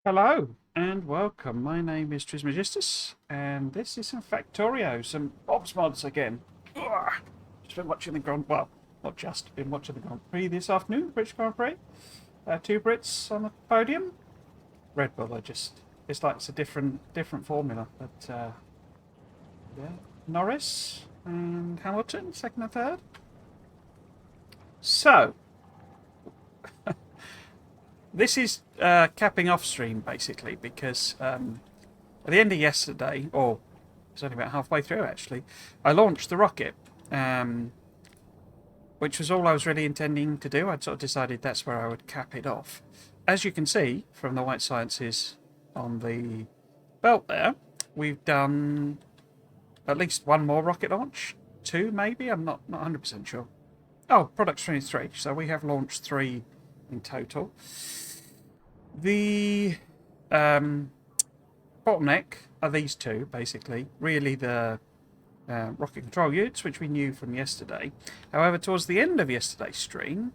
Hello and welcome. My name is Trismegistus, and this is some Factorio, some Bob's mods again. Ugh. Just been watching the not just been watching the Grand Prix this afternoon, British Grand Prix. Two Brits on the podium. Red Bull it's like it's a different formula, but yeah, Norris and Hamilton, second and third. So this is capping off stream basically because at the end of yesterday, or it's only about halfway through actually, I launched the rocket, which was all I was really intending to do. I'd sort of decided that's where I would cap it off. As you can see from the white sciences on the belt there, we've done at least one more rocket launch. Two maybe, I'm not 100% sure. Oh, products 23, so we have launched three in total. The bottleneck are these two, basically. Really the rocket control units, which we knew from yesterday. However, towards the end of yesterday's stream,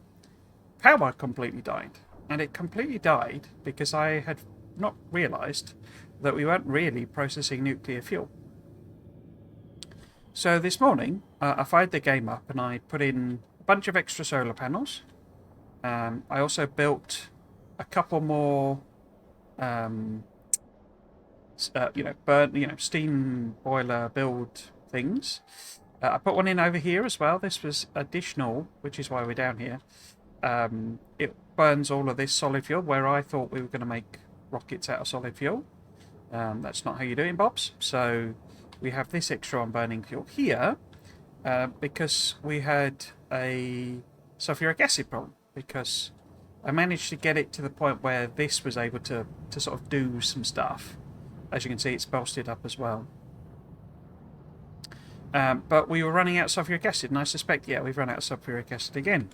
power completely died. And it completely died because I had not realised that we weren't really processing nuclear fuel. So this morning, I fired the game up and I put in a bunch of extra solar panels. I also built a couple more steam boiler build things. I put one in over here as well. This was additional, which is why we're down here. It burns all of this solid fuel, where I thought we were going to make rockets out of solid fuel. That's not how you do it in Bobs. So we have this extra on burning fuel here because we had a sulfuric acid problem, because I managed to get it to the point where this was able to sort of do some stuff. As you can see, it's bolstered up as well. But we were running out of sulfuric acid, and I suspect, yeah, we've run out of sulfuric acid again.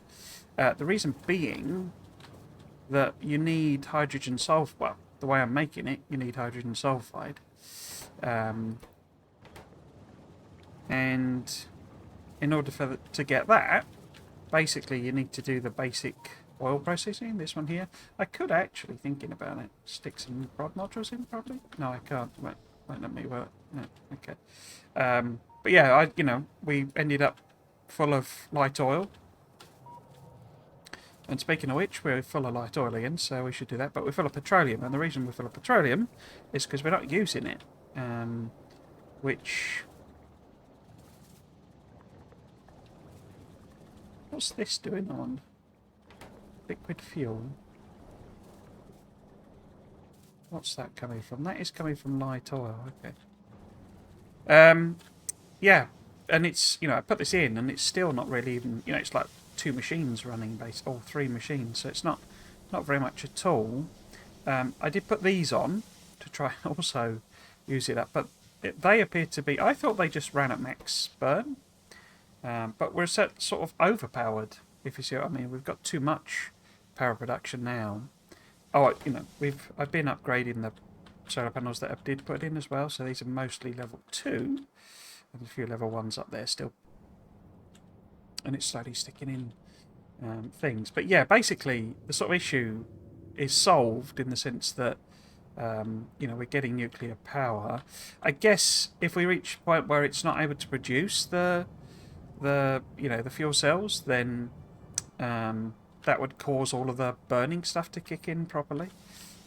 The reason being that you need hydrogen sulfide. Well, the way I'm making it, you need hydrogen sulfide. And in order to get that, basically you need to do the basic oil processing, this one here. I could actually, thinking about it, stick some rod modules in probably. No, I can't. Won't let me work. No, okay. But yeah, we ended up full of light oil. And speaking of which, we're full of light oil again, so we should do that. But we're full of petroleum, and the reason we're full of petroleum is because we're not using it. Which... What's this doing on? Liquid fuel. What's that coming from? That is coming from light oil, okay. Yeah, and it's, I put this in and it's still not really even, it's like two machines running, all three machines, so it's not very much at all. I did put these on to try and also use it up, but they appear to be, I thought they just ran at max burn, but we're sort of overpowered, if you see what I mean. We've got too much power production now. Oh, I've been upgrading the solar panels that I did put in as well, so these are mostly level 2. And a few level 1s up there still. And it's slowly sticking in things. But yeah, basically, the sort of issue is solved in the sense that, we're getting nuclear power. I guess if we reach a point where it's not able to produce the fuel cells, then that would cause all of the burning stuff to kick in properly.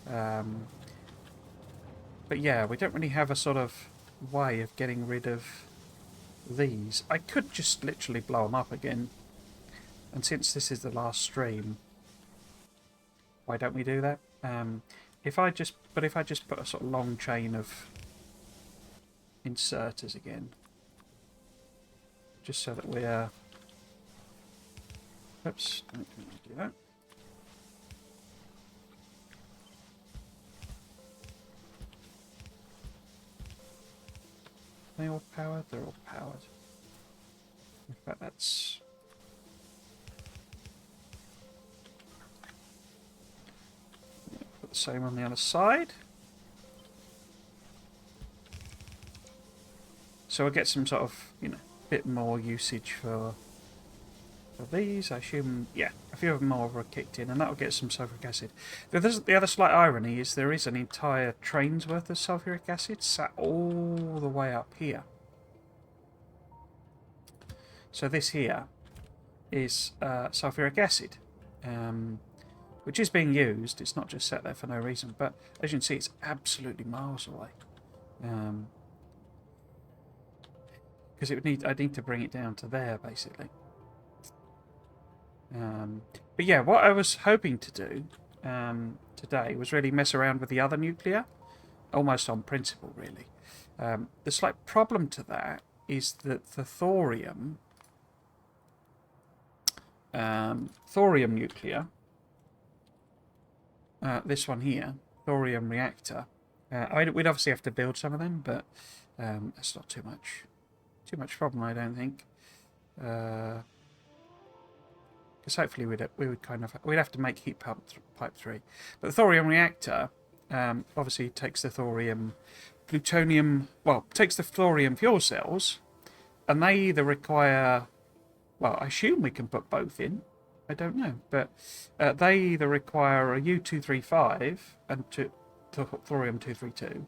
But yeah, we don't really have a sort of way of getting rid of these. I could just literally blow them up again. And since this is the last stream, why don't we do that? If I just put a sort of long chain of inserters again, just so that we're... Oops, don't do that. Are they all powered? They're all powered. In fact, that's... Put the same on the other side. So we'll get some sort of, bit more usage for So these, I assume, yeah, a few of them more are kicked in, and that'll get some sulfuric acid. The other slight irony is there is an entire train's worth of sulfuric acid sat all the way up here. So this here is sulfuric acid, which is being used. It's not just sat there for no reason, but as you can see, it's absolutely miles away. Because I need to bring it down to there, basically. But yeah, what I was hoping to do today was really mess around with the other nuclear, almost on principle, really. The slight problem to that is that the thorium nuclear, this one here, thorium reactor. We'd obviously have to build some of them, but that's not too much problem, I don't think. Because hopefully we'd have to make heat pipe 3. But the thorium reactor obviously takes the thorium plutonium, takes the thorium fuel cells, and they either require, I assume we can put both in. I don't know, but they either require a U-235 and thorium-232,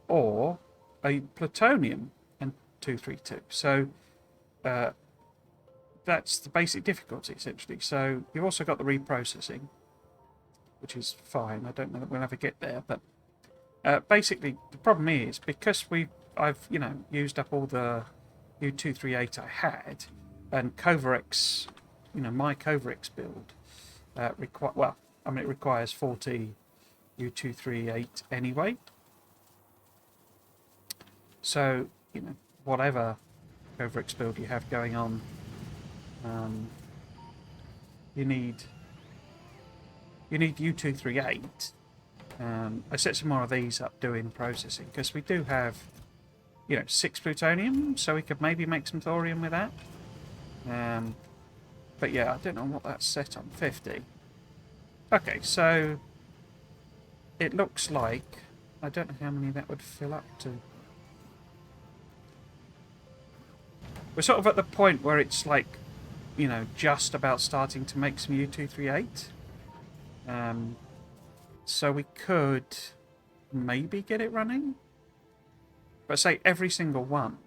or a plutonium and 232. So that's the basic difficulty, essentially. So you've also got the reprocessing, which is fine. I don't know that we'll ever get there, but basically the problem is because I've used up all the U-238 I had, and Covarex, my Covarex build it requires 40 U-238 anyway. So whatever Covarex build you have going on, you need U-238. I set some more of these up doing processing because we do have 6 plutonium, so we could maybe make some thorium with that. But yeah, I don't know what that's set on. 50. Okay, so it looks like, I don't know how many that would fill up to. We're sort of at the point where it's like, just about starting to make some U-238. So we could maybe get it running. But say every single one.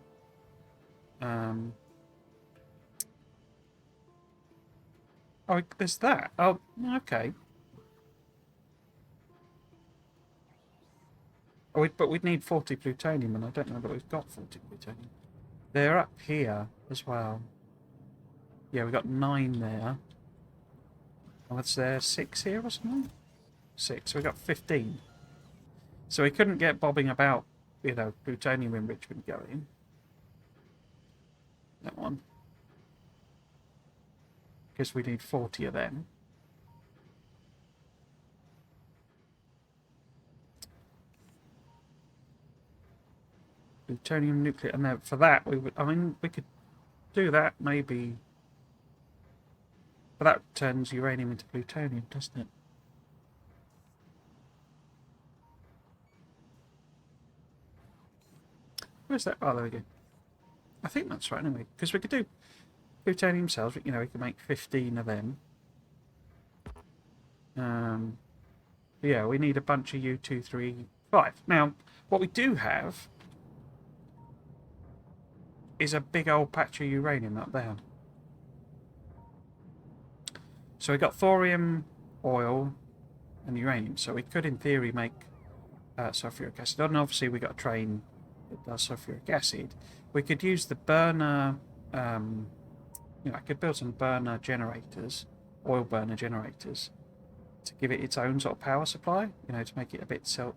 Oh, there's that. Oh, okay. But we'd need 40 plutonium, and I don't know that we've got 40 plutonium. They're up here as well. Yeah, we've got 9 there. And what's there? 6 here or something? 6. So we've got 15. So we couldn't get bobbing about, plutonium enrichment going. That one. Because we need 40 of them. Plutonium nuclear, and then for that we could do that maybe. But that turns uranium into plutonium, doesn't it? Where's that? Oh, there we go. I think that's right anyway, because we could do plutonium cells. We could make 15 of them. Yeah, we need a bunch of U-235. Now, what we do have is a big old patch of uranium up there. So we got thorium, oil, and uranium. So we could, in theory, make sulfuric acid. And obviously, we got a train that does sulfuric acid. We could use the burner. I could build some burner generators, oil burner generators, to give it its own sort of power supply. To make it a bit self.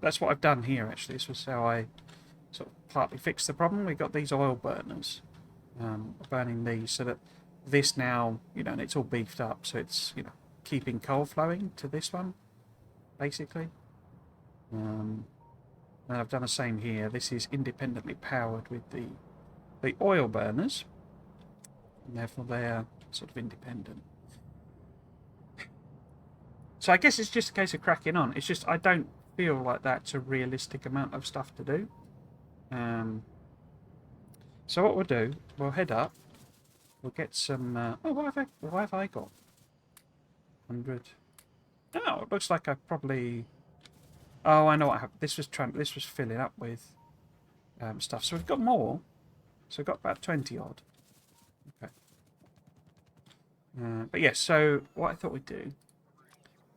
That's what I've done here. Actually, this was how I sort of partly fixed the problem. We got these oil burners burning these, so that this now, and it's all beefed up, so it's keeping coal flowing to this one, basically. And I've done the same here. This is independently powered with the oil burners, and therefore they're sort of independent. So I guess it's just a case of cracking on. It's just I don't feel like that's a realistic amount of stuff to do. So what we'll do, we'll head up. We'll get some... oh, what have I got? 100. Oh, it looks like I probably... Oh, I know what happened. This was filling up with stuff. So we've got more. So we've got about 20 odd. Okay. But yes, so what I thought we'd do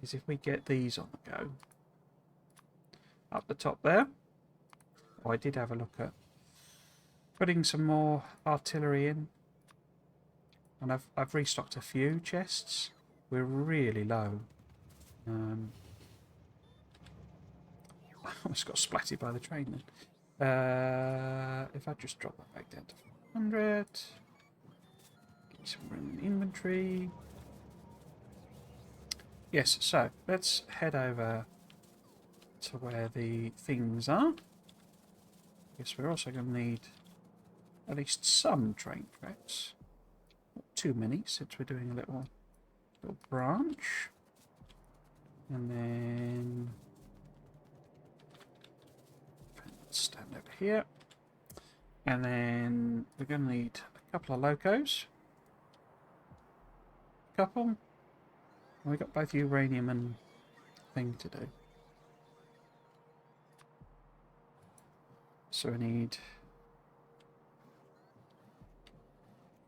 is if we get these on the go. Up the top there. Oh, I did have a look at putting some more artillery in. And I've restocked a few chests. We're really low. I almost got splatted by the train then. If I just drop that back down to 400. Get some room in inventory. Yes, so let's head over to where the things are. I guess we're also going to need at least some train tracks. Not too many, since we're doing a little branch. And then stand over here. And then we're going to need a couple of locos. Couple. We got both uranium and thing to do. So we need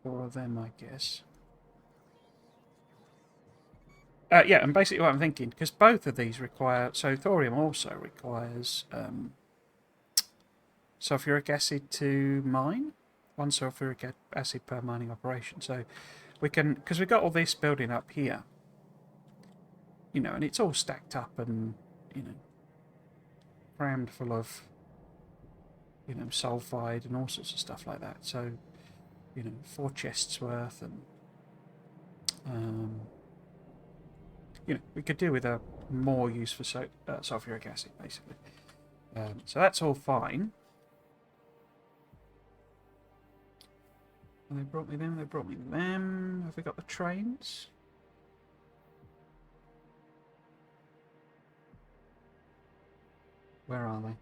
4 of them, I guess. Yeah, and basically what I'm thinking, because both of these require... So thorium also requires sulfuric acid to mine. 1 sulfuric acid per mining operation. So we can... Because we've got all this building up here. You know, and it's all stacked up and, you know, crammed full of, you know, sulfide and all sorts of stuff like that. So, you know, 4 chests worth, and you know, we could do with a more use for sulfuric acid, basically. So that's all fine. And they brought me them. They brought me them. Have we got the trains? Where are they?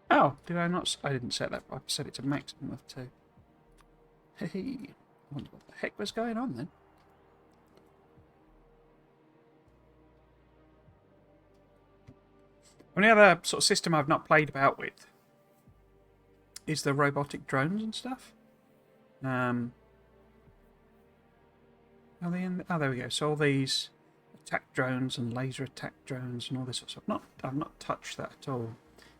Oh, did I not? I didn't set that. I set it to maximum of 2. Hey, I wonder what the heck was going on then. Only other sort of system I've not played about with is the robotic drones and stuff. Are they in? Oh, there we go. So all these attack drones and laser attack drones and all this sort of stuff. I've not touched that at all.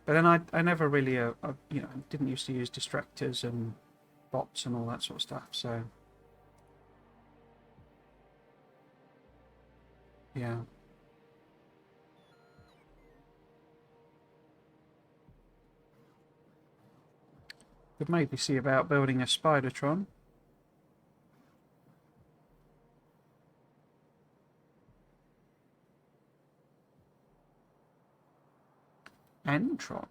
But then I never really, you know, didn't used to use distractors and bots and all that sort of stuff. So yeah. Could maybe see about building a Spidertron. Antron.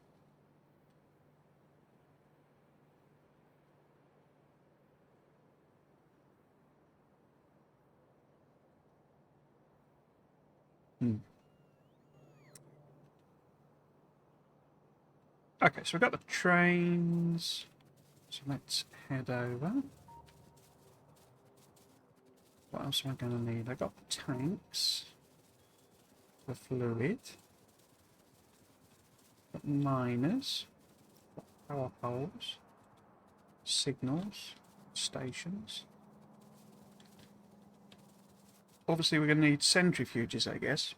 Okay, so we've got the trains. So let's head over. What else am I going to need? I got the tanks. The fluid. Got miners. Power poles. Signals. Stations. Obviously, we're going to need centrifuges, I guess.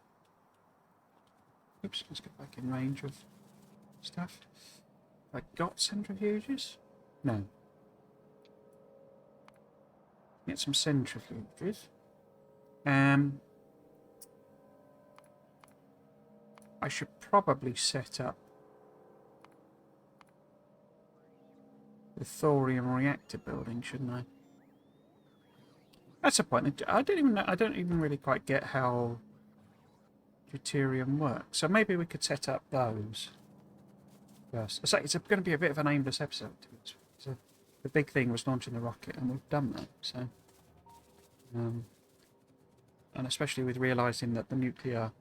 Oops, let's get back in range of stuff. Have I got centrifuges? No. Get some centrifuges. I should probably set up the thorium reactor building, shouldn't I? That's the point. I don't even really quite get how deuterium works. So maybe we could set up those first. So it's going to be a bit of an aimless episode. So the big thing was launching the rocket, and we've done that. So, and especially with realising that the nuclear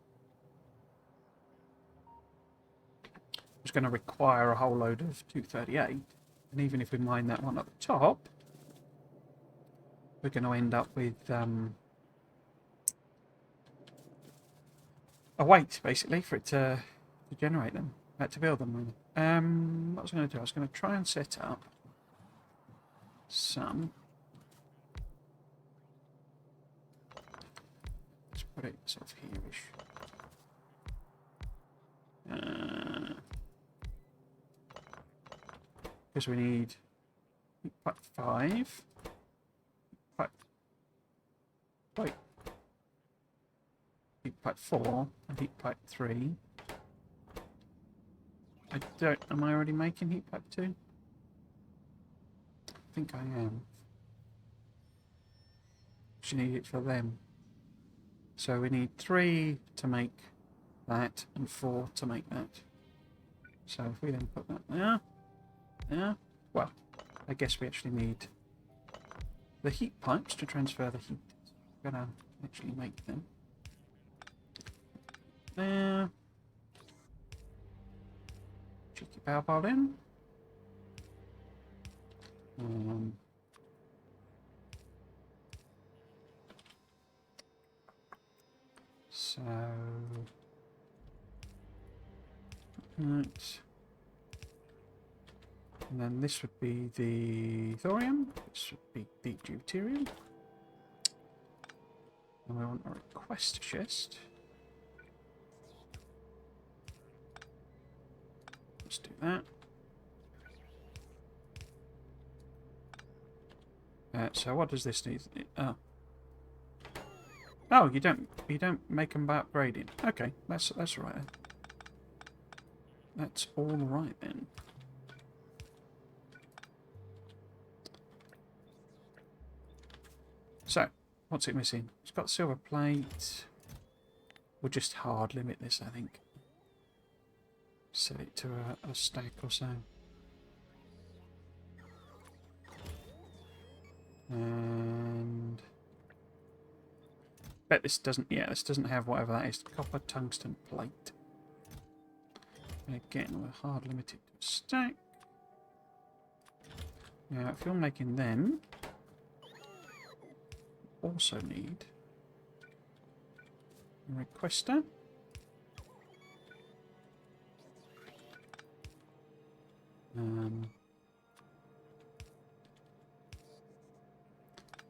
is going to require a whole load of 238. And even if we mine that one at the top, we're going to end up with a weight, basically, for it to generate them, to build them. What was I going to do? I was going to try and set up some. Let's put it sort of here-ish. Because we need heat pipe 5. Wait. Heat pipe 4 and heat pipe 3. Am I already making heat pipe 2? I think I am. Just need it for them. So we need 3 to make that and 4 to make that. So if we then put that there, well, I guess we actually need the heat pipes to transfer the heat. We're going to actually make them. There. Cheeky power pile in. So, right. And then this would be the thorium. This would be the deuterium. And we want a request chest. Let's do that. So what does this need? Oh, you don't make them by upgrading. Okay, that's all right then. That's all right then. So, what's it missing? It's got silver plate. We'll just hard limit this, I think. Set it to a stack or so. And bet this doesn't. Yeah, this doesn't have whatever that is. Copper tungsten plate. Again, we're hard limited to a stack. Now, if you're making them, you also need a requester.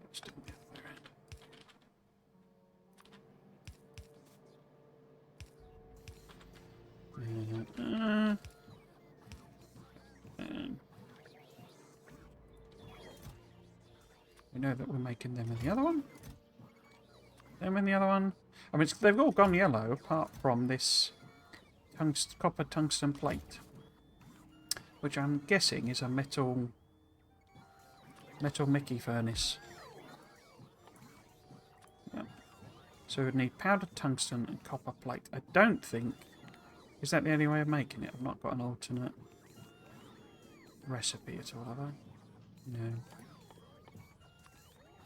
Let's do it the other way around. We know that we're making them in the other one. Them in the other one. I mean, they've all gone yellow apart from this copper tungsten plate, which I'm guessing is a metal Mickey furnace. Yeah. So we'd need powdered tungsten and copper plate. I don't think... Is that the only way of making it? I've not got an alternate recipe at all, have I? No.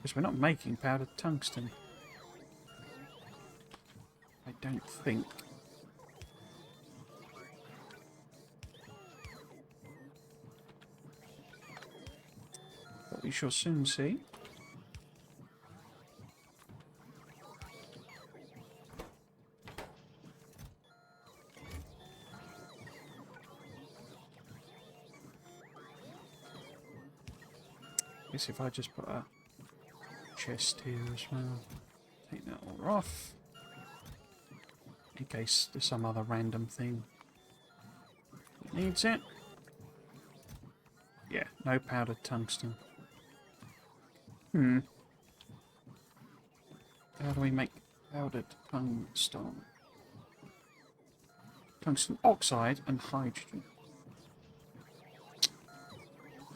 Because we're not making powdered tungsten. I don't think. But we shall soon see. I guess if I just put a chest here as well, take that all off, in case there's some other random thing that needs it. Yeah, no powdered tungsten. How do we make powdered tungsten? Tungsten oxide and hydrogen.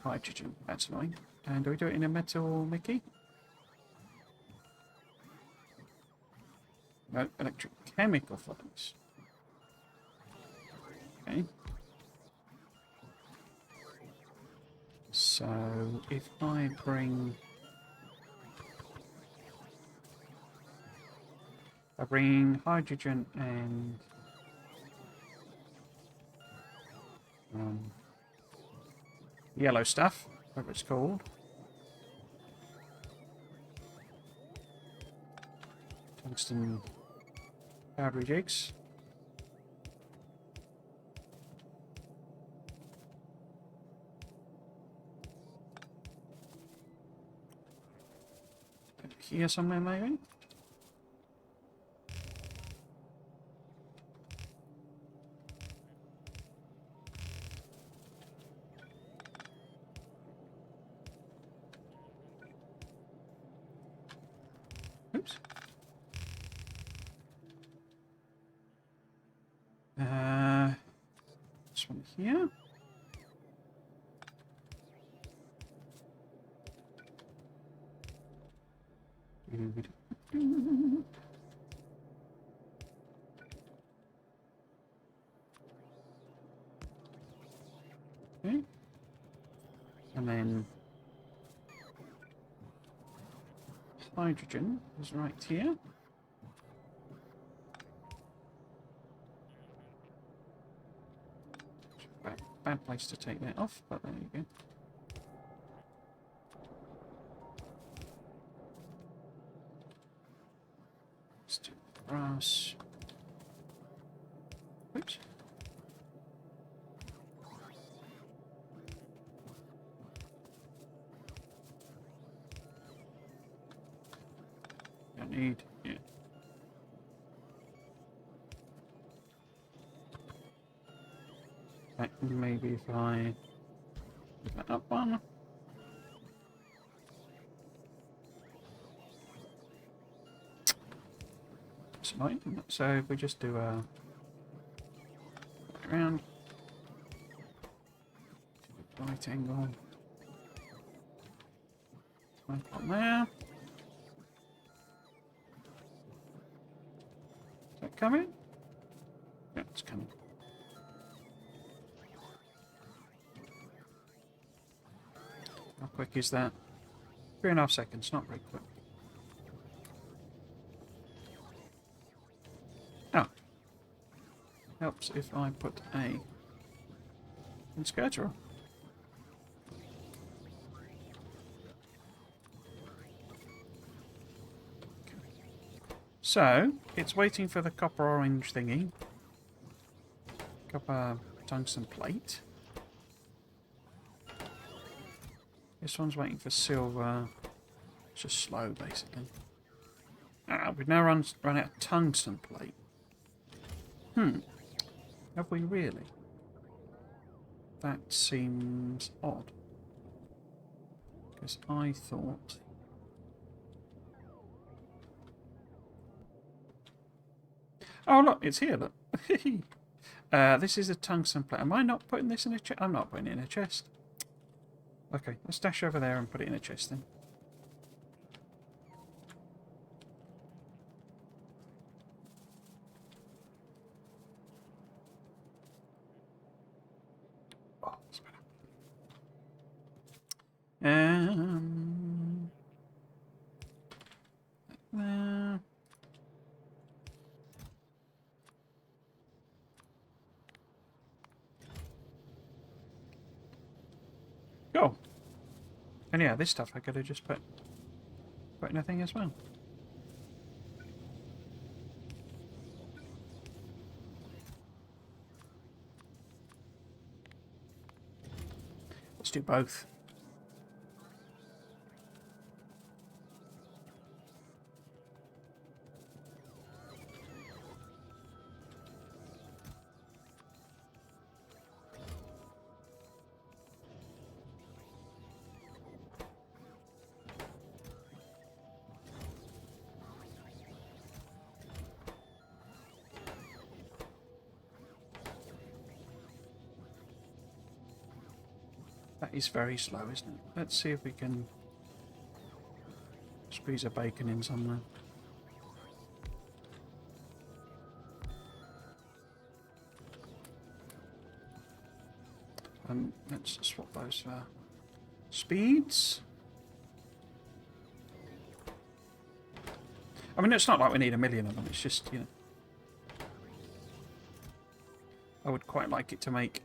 Hydrogen, that's annoying. And do we do it in a metal Mickey? No, electrochemical furnace. Okay. So if I bring hydrogen and yellow stuff, whatever it's called. Tungsten powdery jigs. Here somewhere, maybe? Oops. This one here. Okay. And then hydrogen is right here. Bad place to take that off, but there you go. Let's do brass. Oops. Don't need, yeah. Maybe if I put that up one. It's annoying. So if we just do a around right angle, right on there. Is that coming? Yeah, it's coming. How quick is that? 3.5 seconds, not very quick. Oh. Helps if I put a inserter on. Okay. So, it's waiting for the copper orange thingy. Copper tungsten plate. This one's waiting for silver. It's just slow, basically. Ah, we've now run out of tungsten plate. Have we really? That seems odd. Because I thought... Oh, look, it's here, look. This is a tungsten plate. Am I not putting this in a chest? I'm not putting it in a chest. Okay, let's dash over there and put it in a chest then. Oh, that's better. There. Go. And yeah, this stuff I could have just put in a thing as well. Let's do both. That is very slow, isn't it? Let's see if we can squeeze a bacon in somewhere. Let's swap those speeds. I mean, it's not like we need 1,000,000 of them. It's just, you know, I would quite like it to make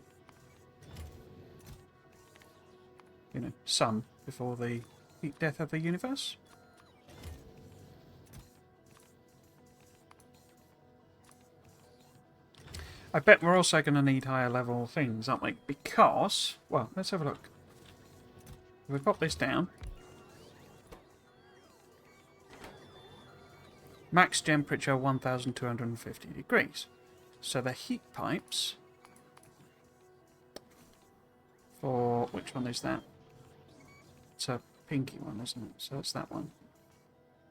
some before the heat death of the universe. I bet we're also going to need higher level things, aren't we? Because, well, let's have a look. If we pop this down. Max temperature 1250 degrees. So the heat pipes for, which one is that? It's a pinky one, isn't it? So that's that one.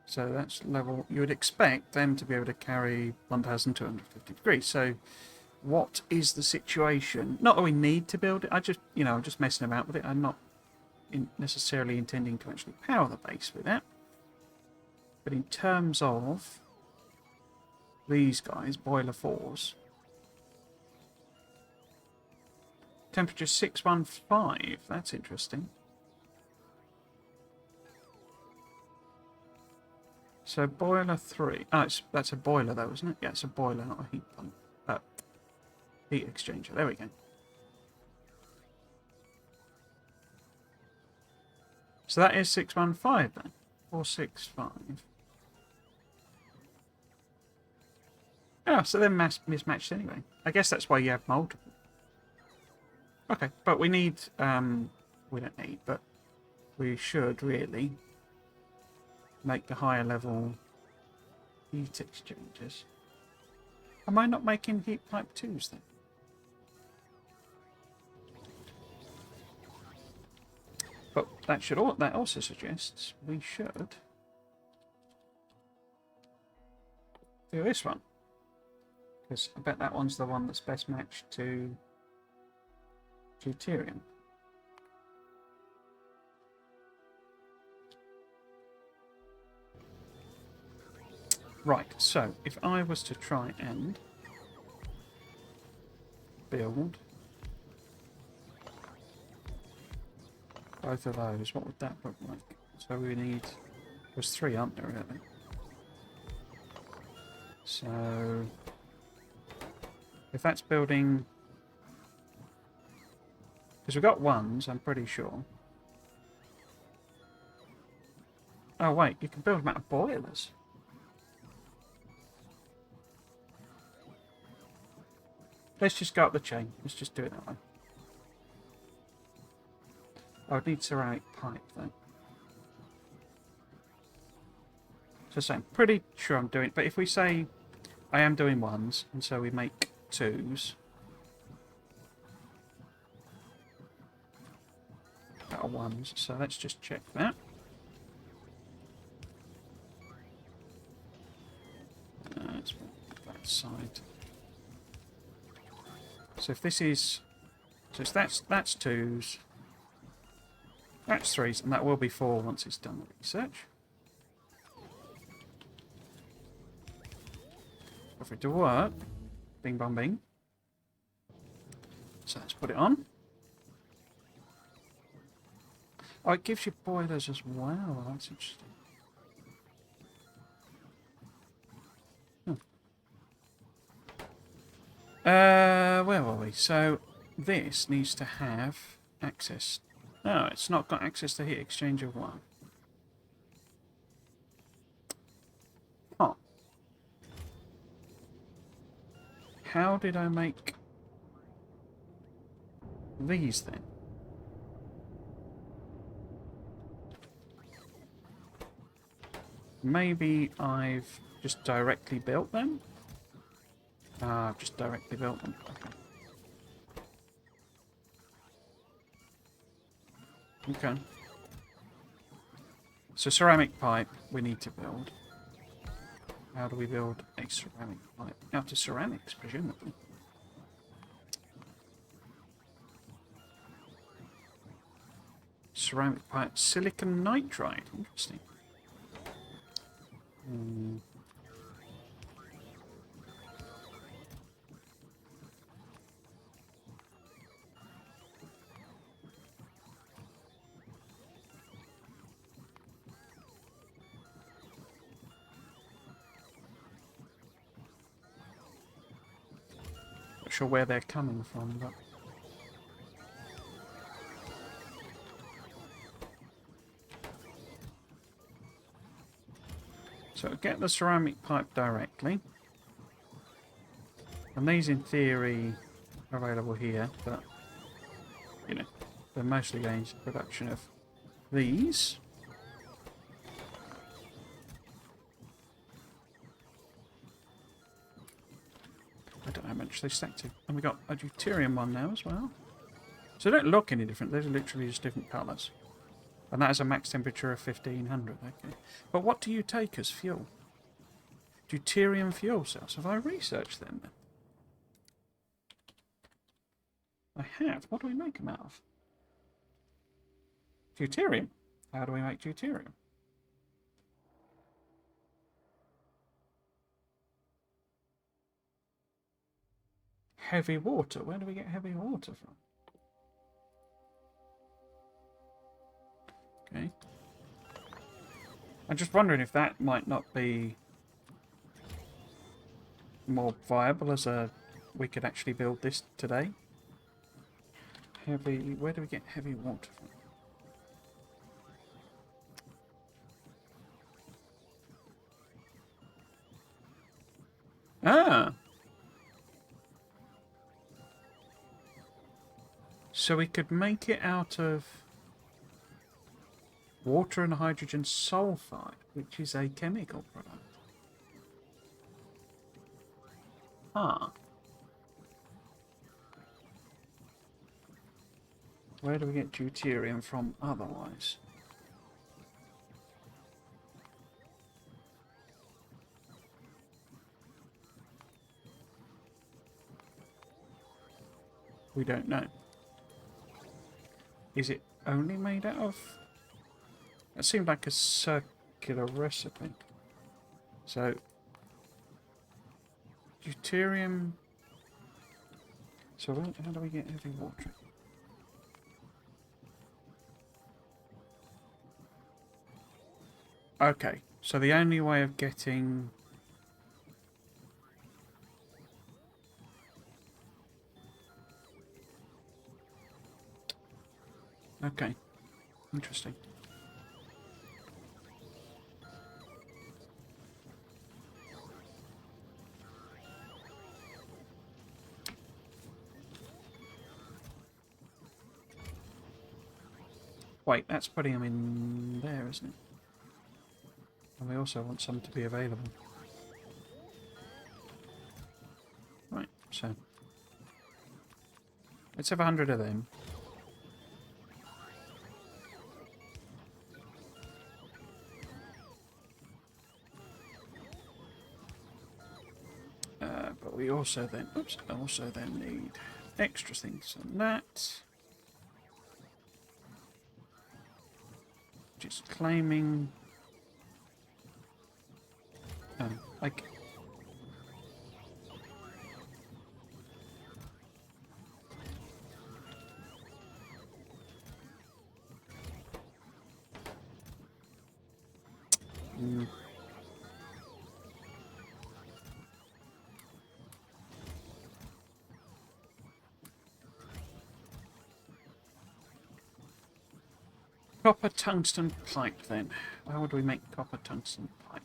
So that's level, you would expect them to be able to carry 1250 degrees. So what is the situation? Not that we need to build it. I'm just messing about with it. I'm not necessarily intending to actually power the base with it. But in terms of these guys, boiler 4s, temperature 615. That's interesting. So boiler 3. Oh, that's a boiler though, isn't it? Yeah, it's a boiler, not a heat pump. Heat exchanger. There we go. So that is 615 then. 465. Oh, so they're mismatched anyway. I guess that's why you have multiple. Okay, but we need... we don't need, but we should really make the higher level heat exchangers. Am I not making heat pipe 2s then? But that also suggests we should do this one. Because I bet that one's the one that's best matched to deuterium. Right, so if I was to try and build both of those, what would that look like? So we need... There's 3, aren't there, really? So... if that's building... because we've got 1s, I'm pretty sure. Oh, wait, you can build them out of boilers. Let's just go up the chain. Let's just do it that way. I would need ceramic pipe, though. So I'm pretty sure I'm doing it. But if we say I am doing 1s, and so we make 2s. Out of 1s. So let's just check that. Let's put that side. So if this is... so that's 2s. That's 3s, and that will be 4 once it's done the research. For it to work. Bing bong bing. So let's put it on. Oh, it gives you boilers as well. That's interesting. Where were we? So this needs to have access. No, it's not got access to heat exchanger 1. Huh. How did I make these then? Maybe I've just directly built them? Ah, I've just directly built them. Okay. So ceramic pipe we need to build. How do we build a ceramic pipe? Out of ceramics, presumably. Ceramic pipe, silicon nitride. Interesting. Not sure where they're coming from, but So get the ceramic pipe directly. And these, in theory, are available here, but, you know, they're mostly going to the production of these. I don't know how much they stack to. And we got a deuterium one now as well. So they don't look any different. They're literally just different colours. And that is a max temperature of 1500. Okay. But what do you take as fuel? Deuterium fuel cells. Have I researched them then? I have. What do we make them out of? Deuterium. How do we make deuterium? Heavy water. Where do we get heavy water from? Okay. I'm just wondering if that might not be more viable as a... We could actually build this today. Heavy... Where do we get heavy water from? Ah! So we could make it out of water and hydrogen sulfide, which is a chemical product. Ah. Where do we get deuterium from otherwise? We don't know. Is it only made out of... It seemed like a circular recipe. So, deuterium... So how do we get heavy water? Okay, so the only way of getting... Okay, interesting. Wait, that's putting them in there, isn't it? And we also want some to be available. Right, so... Let's have 100 of them. But we also then... Oops, also then need extra things on that. Just claiming... like... Copper tungsten pipe then. How would we make copper tungsten pipe?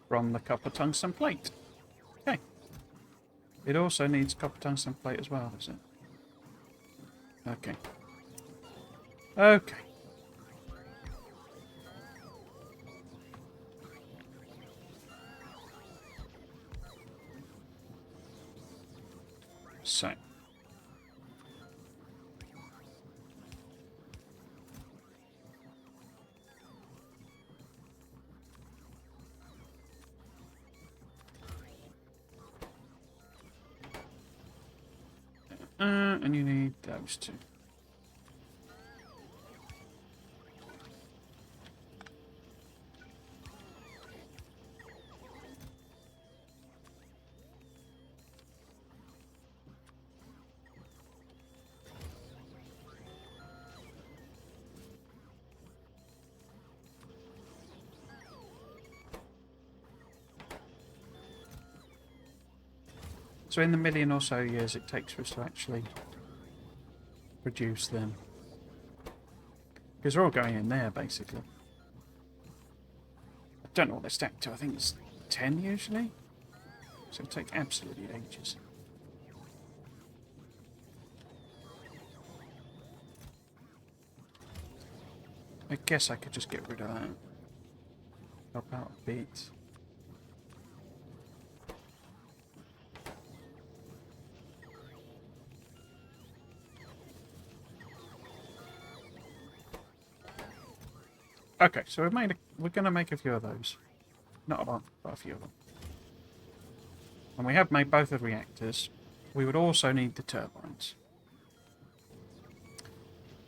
From the copper tungsten plate. Okay. It also needs copper tungsten plate as well, does it? Okay. Okay. So. And you need those two. So in the million or so years it takes for us to actually produce them. Because they're all going in there, basically. I don't know what they're stacked to. I think it's 10 usually. So it'll take absolutely ages. I guess I could just get rid of that. Help out a bit. Okay, so we're going to make a few of those. Not a lot, but a few of them. And we have made both the reactors. We would also need the turbines.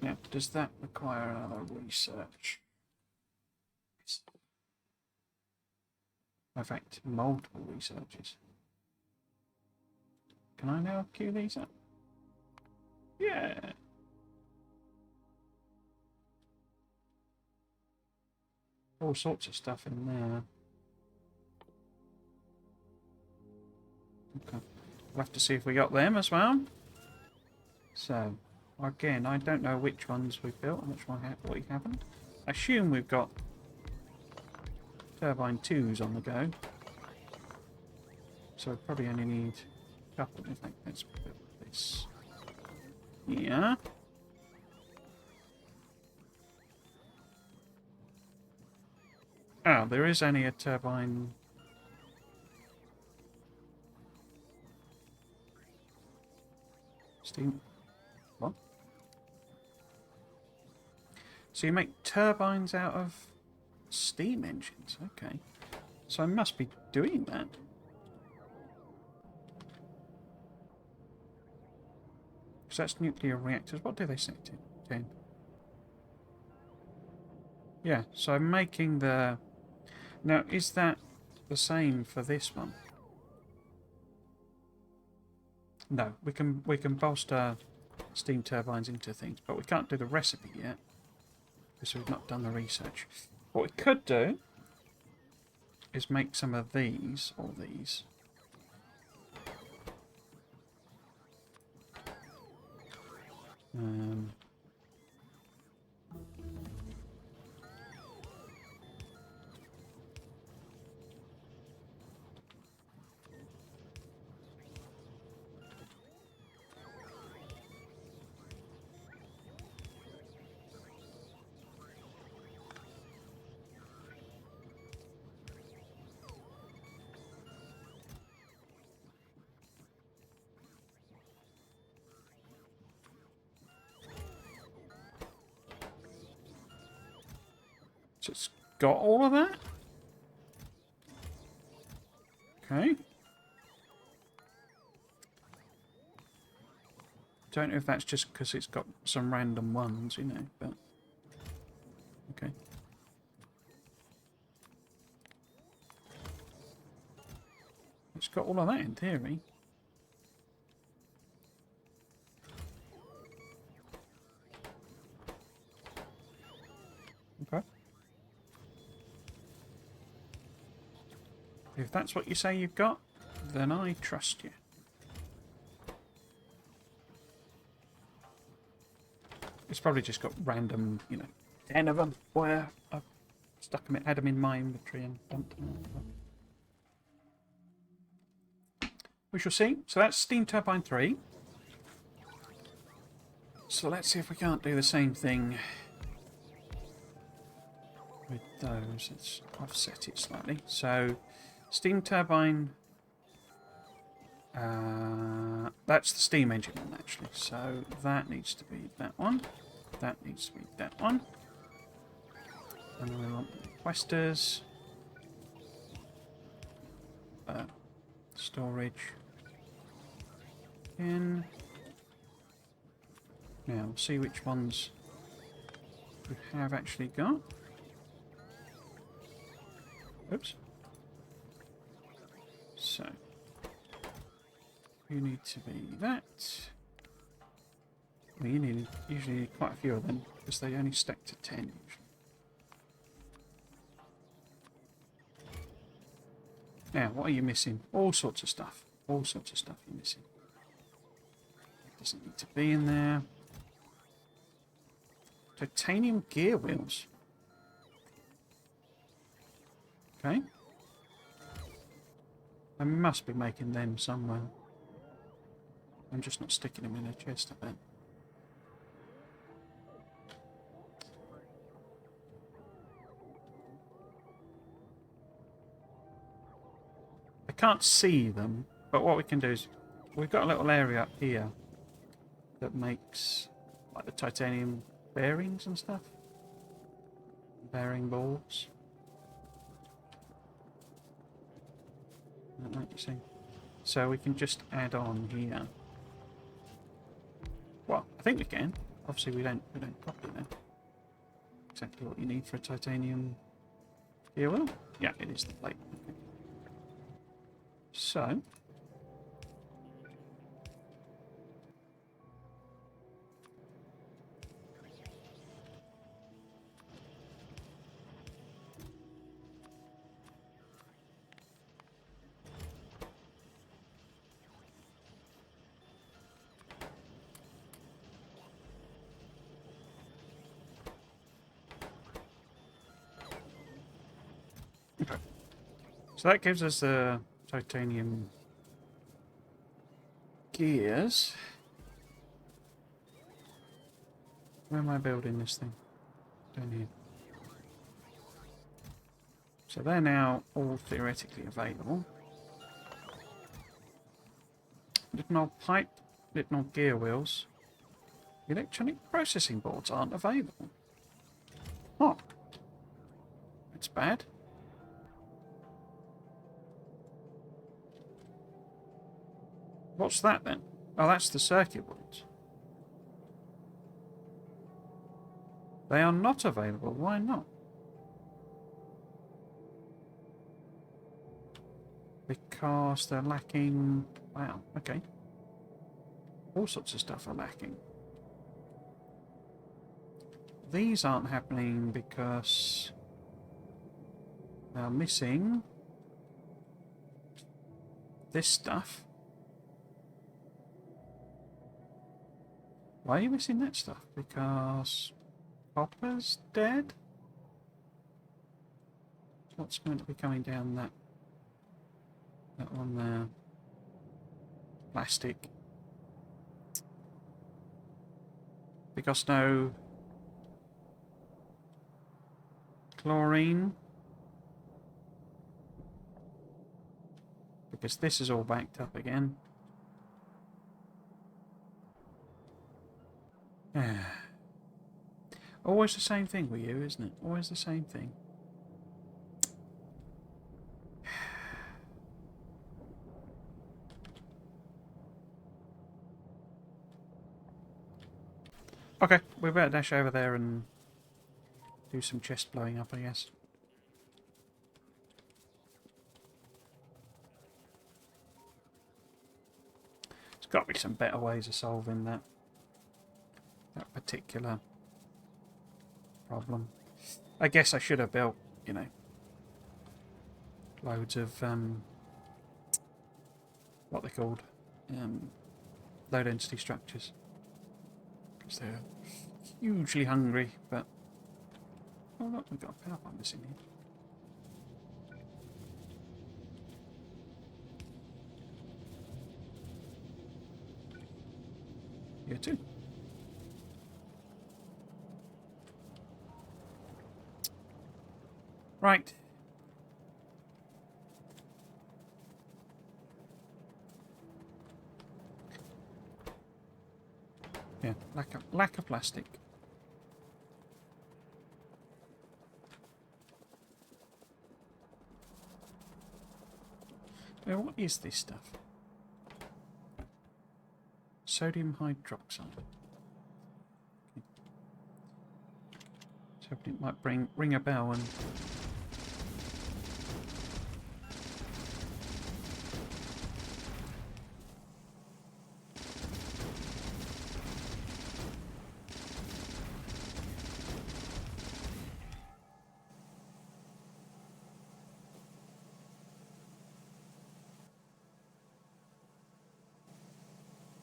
Now, does that require another research? In fact, multiple researches. Can I now queue these up? Yeah. All sorts of stuff in there. Okay. We'll have to see if we got them as well. So, again, I don't know which ones we've built and which one we haven't. I assume we've got turbine 2s on the go. So we probably only need a couple. In fact, let's build this. Yeah. Oh, there is only a turbine. Steam. What? So you make turbines out of steam engines? Okay. So I must be doing that. So that's nuclear reactors. What do they set to? 10. Yeah, so I'm making the... Now, is that the same for this one? No, we can bolster steam turbines into things, but we can't do the recipe yet because we've not done the research. What we could do is make some of these or these. So it's got all of that? Okay. Don't know if that's just because it's got some random ones, you know, but... Okay. It's got all of that in theory. Okay. If that's what you say you've got, then I trust you. It's probably just got random, you know, 10 of them where I've stuck them, had them in my inventory and dumped them. We shall see. So that's steam turbine 3. So let's see if we can't do the same thing with those. Let's offset it slightly. So steam turbine, that's the steam engine one actually. So that needs to be that one. That needs to be that one. And then we want the requesters. Storage. In. Now, we'll see which ones we have actually got. Oops. So, you need to be that. Well, you usually need quite a few of them because they only stack to 10 usually. Now, what are you missing? All sorts of stuff. All sorts of stuff you're missing. It doesn't need to be in there. Titanium gear wheels. Okay. I must be making them somewhere. I'm just not sticking them in a chest, I bet. I can't see them, but what we can do is we've got a little area up here that makes like the titanium bearings and stuff. Bearing balls. Like you see. So we can just add on here. Well, I think we can. Obviously we don't copy that. Exactly what you need for a titanium gear wheel. Yeah, it is the plate. Okay. So okay. So that gives us the titanium gears. Where am I building this thing? Down here. So they're now all theoretically available. Little pipe, little gear wheels. Electronic processing boards aren't available. Oh, that's bad. What's that then? Oh, that's the circuit boards. They are not available. Why not? Because they're lacking... Wow, okay. All sorts of stuff are lacking. These aren't happening because they're missing this stuff. Why are you missing that stuff? Because copper's dead? What's going to be coming down that one there? Plastic. Because no chlorine. Because this is all backed up again. Always the same thing with you, isn't it? Always the same thing. Okay, we better dash over there and do some chest blowing up, I guess. There's got to be some better ways of solving that particular problem. I guess I should have built, you know, loads of what they're called, low density structures, because they're hugely hungry. But oh look, we've got a power plant missing here. Here too. Right. Yeah, lack of plastic. Now, what is this stuff? Sodium hydroxide. Okay. So it might ring a bell and...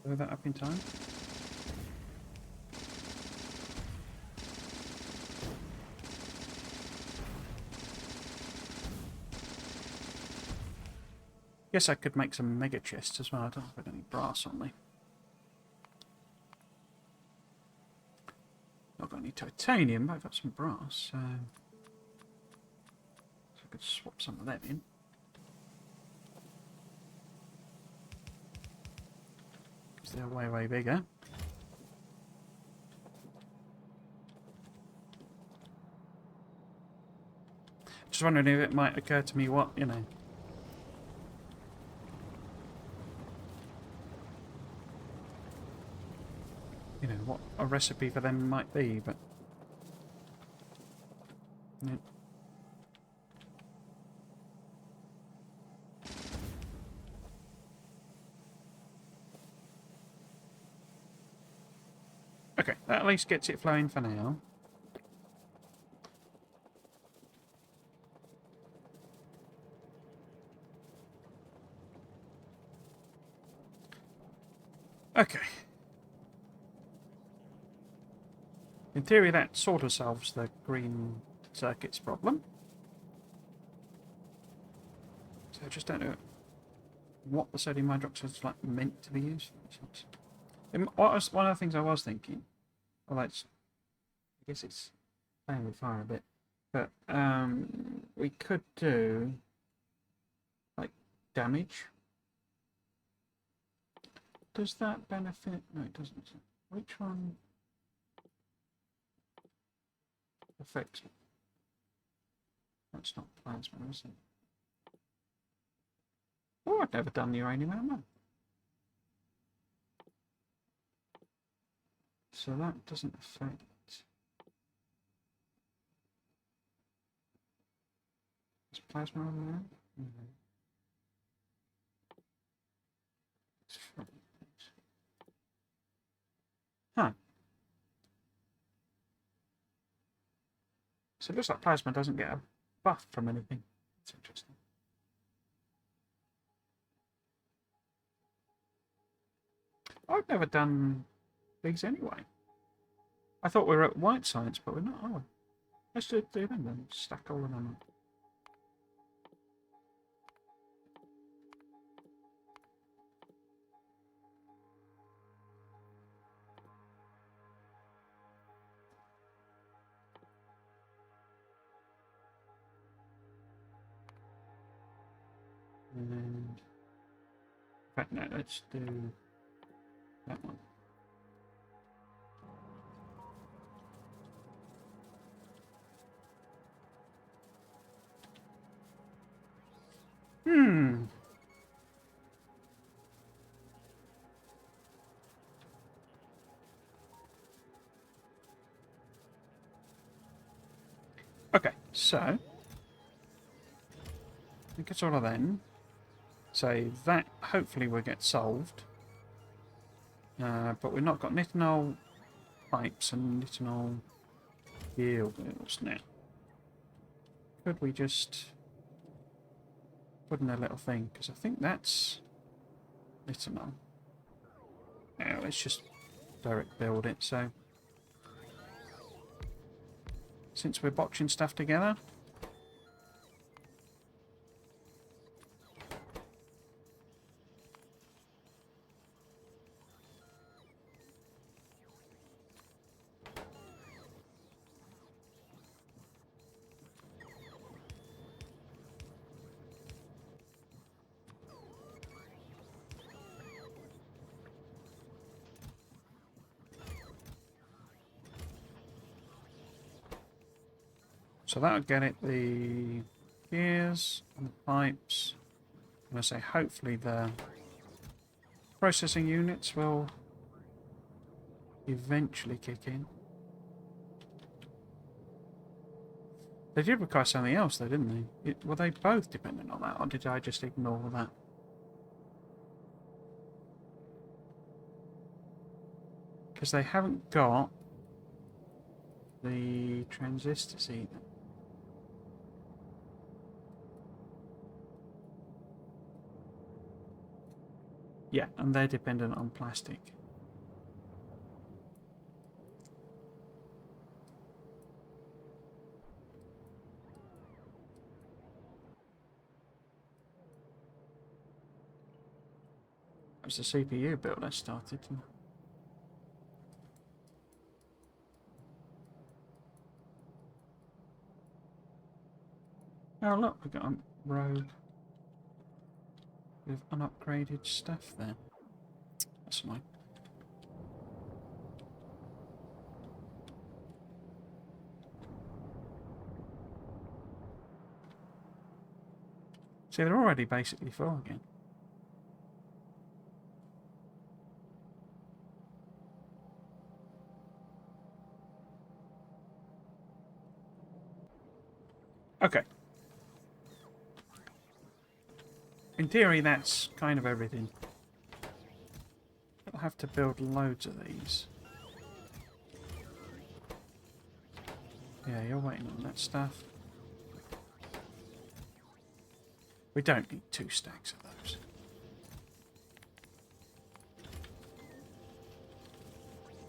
Blow that up in time. Guess I could make some mega chests as well. I don't have any brass on me. Not got any titanium, but I've got some brass, so I could swap some of them in. Because they're way, way bigger. Just wondering if it might occur to me what, you know, what a recipe for them might be, but yeah. Okay, that at least gets it flowing for now. Okay. In theory, that sort of solves the green circuits problem. So I just don't know what the sodium hydroxide is like meant to be used for. One of the things I was thinking, well, I guess it's playing with fire a bit, but we could do like damage. Does that benefit? No, it doesn't. Which one affects? That's not plasma, is it? Oh, I've never done uranium ammo. So that doesn't affect. Is plasma on there? Mm-hmm. Huh. So it looks like plasma doesn't get a buff from anything. That's interesting. I've never done these anyway. I thought we were at white science, but we're not, are we? Let's do them then. Stack all of them up. And in fact, no, let's do that one. Okay, so I think it's all of them. So that hopefully will get solved. But we've not got nitinol pipes and nitinol fuel wheels now. Could we just put in a little thing? Because I think that's nitinol. Now let's just direct build it. So since we're botching stuff together, so that'll get it the gears and the pipes. And I say hopefully the processing units will eventually kick in. They did require something else though, didn't they? Were they both dependent on that, or did I just ignore that? Because they haven't got the transistors either. Yeah, and they're dependent on plastic. That was the CPU build I started. Oh look, we've got a row with unupgraded stuff there. That's annoying. See, they're already basically full again. Okay. In theory, that's kind of everything. I'll have to build loads of these. Yeah, you're waiting on that stuff. We don't need 2 stacks of those.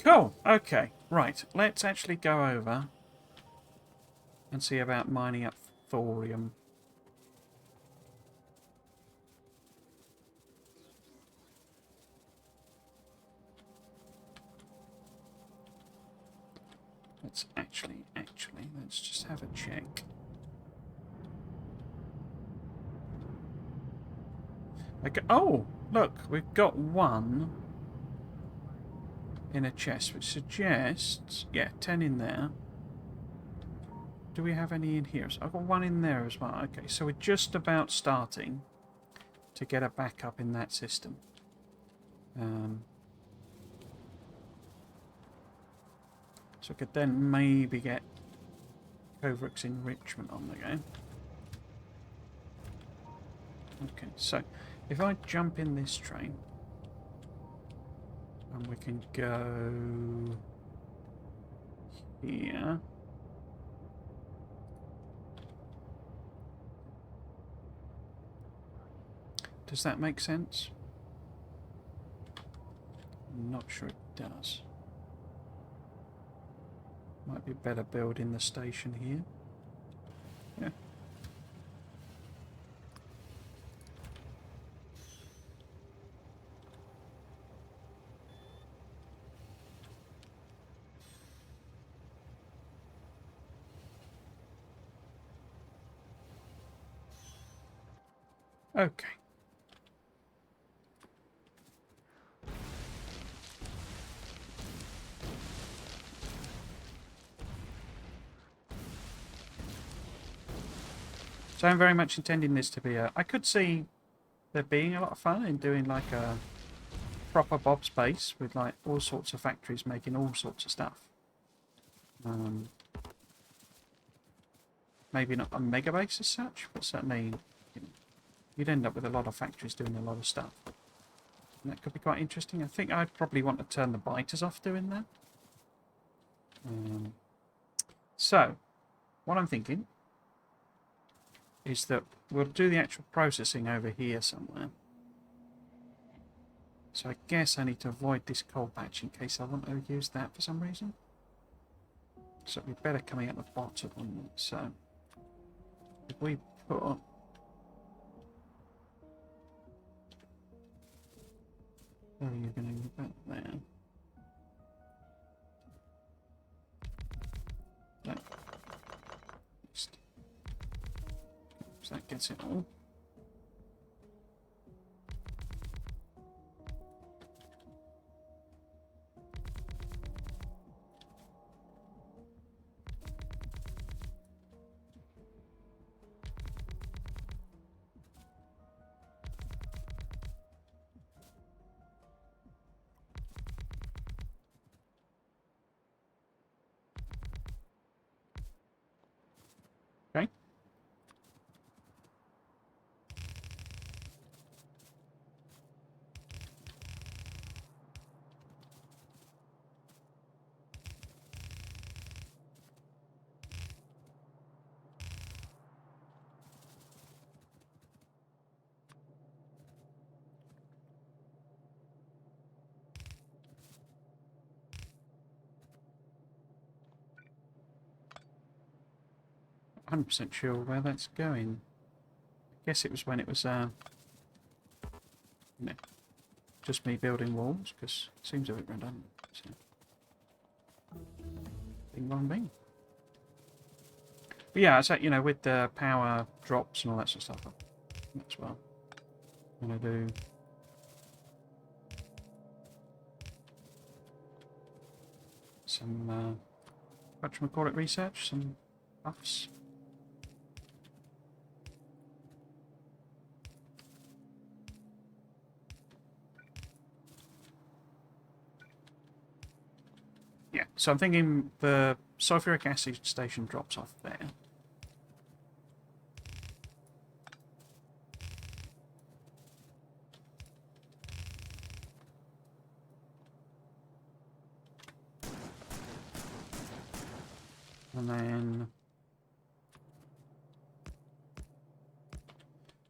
Cool. Okay. Right. Let's actually go over and see about mining up thorium. Let's actually, let's just have a check. Okay. Oh, look, we've got 1 in a chest, which suggests, yeah, 10 in there. Do we have any in here? So I've got 1 in there as well. Okay, so we're just about starting to get a backup in that system. So we could then maybe get Kovrick's enrichment on the go. Okay, so if I jump in this train, and we can go here. Does that make sense? I'm not sure it does. Might be better building the station here. Yeah. Okay. So I'm very much intending this to be a... I could see there being a lot of fun in doing like a proper Bob's base with like all sorts of factories making all sorts of stuff. Maybe not a mega base as such, but certainly you'd end up with a lot of factories doing a lot of stuff. And that could be quite interesting. I think I'd probably want to turn the biters off doing that. So, what I'm thinking is that we'll do the actual processing over here somewhere. So I guess I need to avoid this coal patch in case I want to use that for some reason. So it'd be better coming at the bottom on it. So if we put... Oh, you're going to go back there. That. So that gets it all. Okay. 100% sure where that's going. I guess it was when it was, you know, just me building walls, because it seems a bit redundant. So. Bing bong bing. But yeah, so, you know, with the power drops and all that sort of stuff, that's well. I'm going to do some, whatchamacallit research, some buffs. Yeah, so I'm thinking the sulfuric acid station drops off there. And then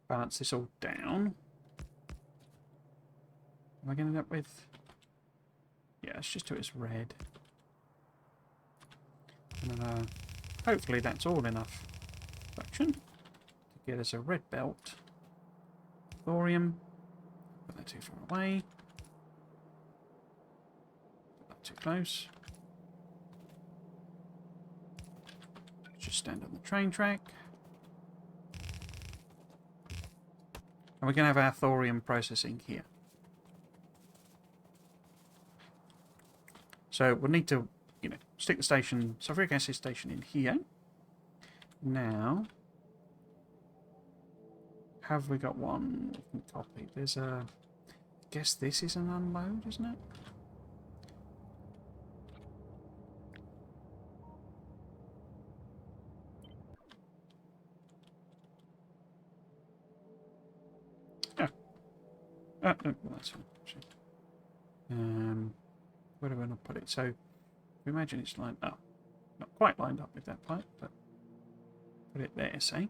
balance this all down. Am I going to end up with... Yeah, let's just do it as red. And hopefully that's all enough production to get us a red belt. Thorium. Put that too far away. Put that too close. Just stand on the train track. And we're going to have our thorium processing here. So we'll need to, you know, stick the station, sulfuric acid station in here. Now, have we got one we can copy? There's a, I guess this is an unload, isn't it? No, that's fine. Where do I not put it? So, imagine it's lined up. Not quite lined up with that pipe, but put it there, say.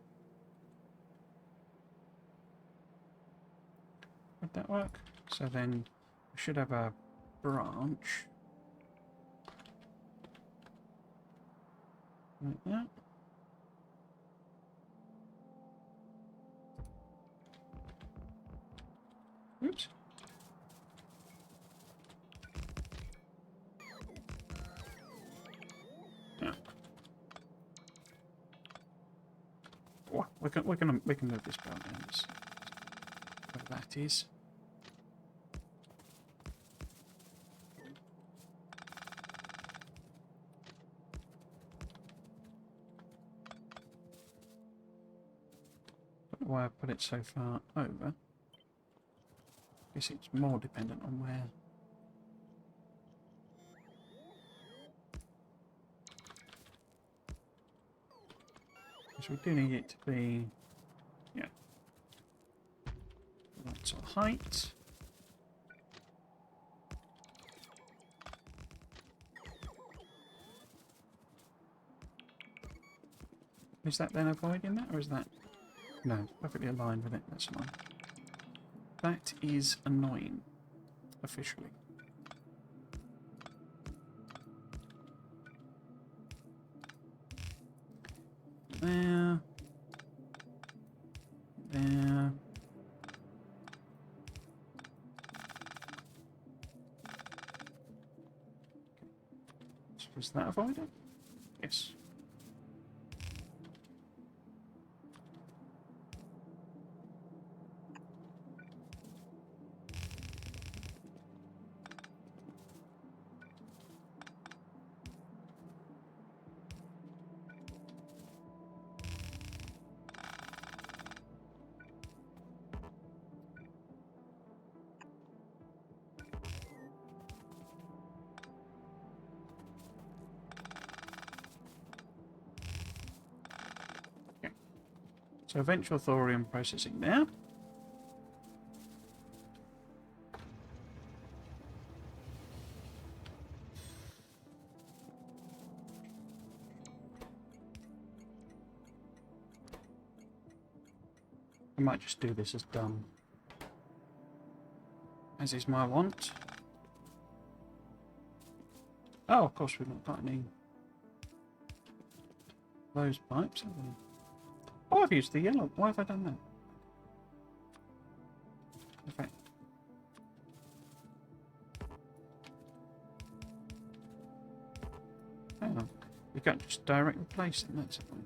Would that work? So then we should have a branch. Like that. Oops. Yeah. Oh, we can move this belt down. Where that is. Don't know why I put it so far over. Guess it's more dependent on where. Because we do need it to be, yeah, the right sort of height. Is that then avoiding that, or is that? No, it's perfectly aligned with it. That's fine. That is annoying, officially. There. There. Was that avoided? Yes. So eventual thorium processing there. I might just do this as done. As is my want. Oh, of course we've not got any those pipes. Oh, I've used the yellow. Why have I done that? In fact, hang on. You can't just direct replace them. That's annoying.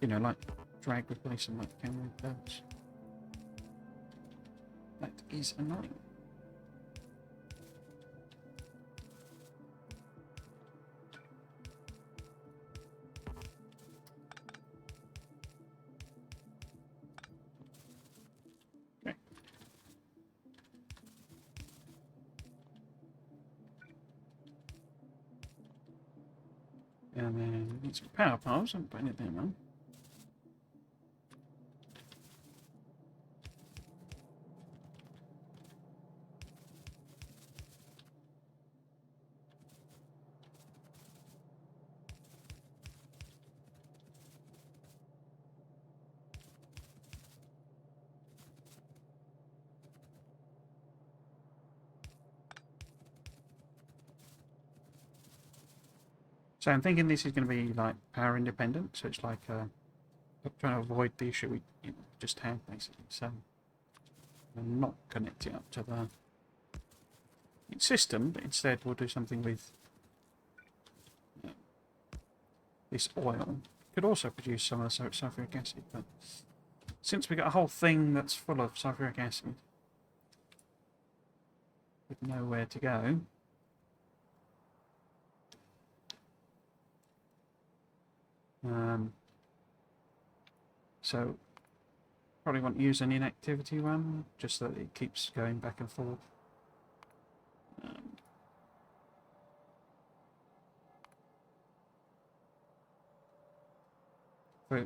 You know, like drag replace them like camera does. That is annoying. Okay. And then we need some power poles. I'm putting it there, man. So I'm thinking this is going to be like power independent. So it's like trying to avoid the issue we just had basically. So I'm not connect it up to the system, but instead we'll do something with this oil. Could also produce some of the sulfuric acid, but since we got a whole thing that's full of sulfuric acid with nowhere to go, so probably want to use an inactivity one just so that it keeps going back and forth.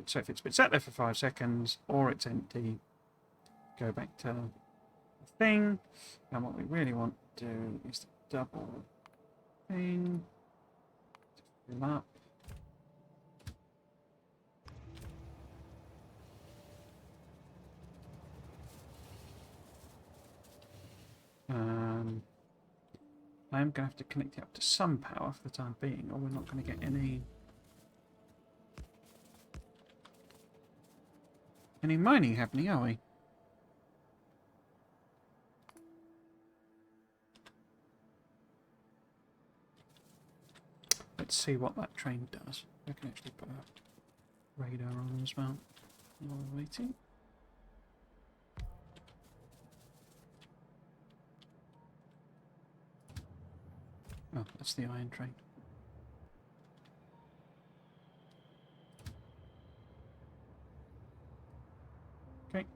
So if it's been sat there for 5 seconds or it's empty, go back to the thing. And what we really want to do is the double thing. Fill up. I'm going to have to connect it up to some power for the time being, or we're not going to get any mining happening, are we? Let's see what that train does. I can actually put a radar on as well while we're waiting. Oh, that's the iron train. Okay.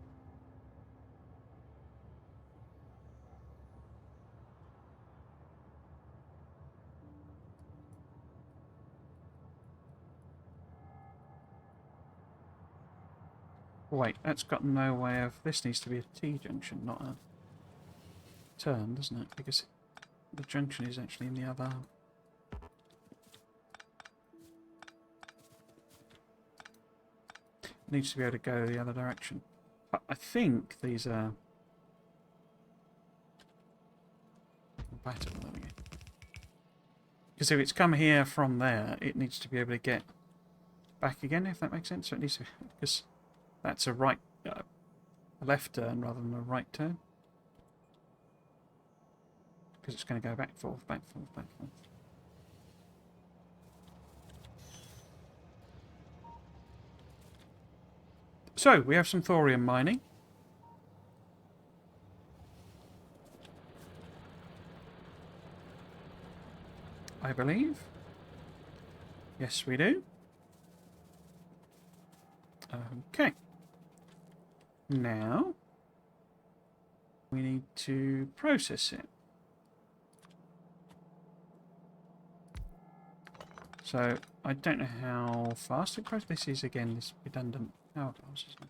Wait, that's got no way of... This needs to be a T-junction, not a turn, doesn't it? Because the junction is actually in the other... It needs to be able to go the other direction. But I think these are... compatible, there we go. Because if it's come here from there, it needs to be able to get back again, if that makes sense. So it needs to... Because that's a right... a left turn rather than a right turn. Because it's going to go back, forth, back, forth, back, forth. So, we have some thorium mining. I believe. Yes, we do. Okay. Now, we need to process it. So, I don't know how fast it processes. This is, again, this redundant power poles, isn't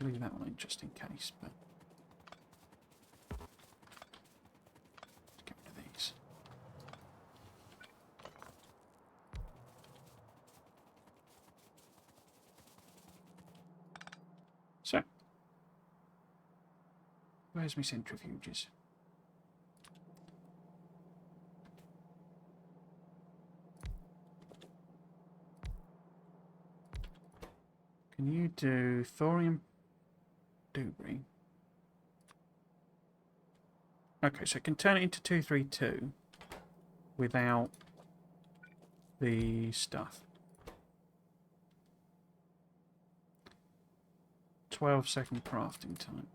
it? Leave that one in just in case, but... Let's get rid of these. So, where's my centrifuges? Can you do thorium debris? Okay, so it can turn it into 232 without the stuff. 12-second crafting time.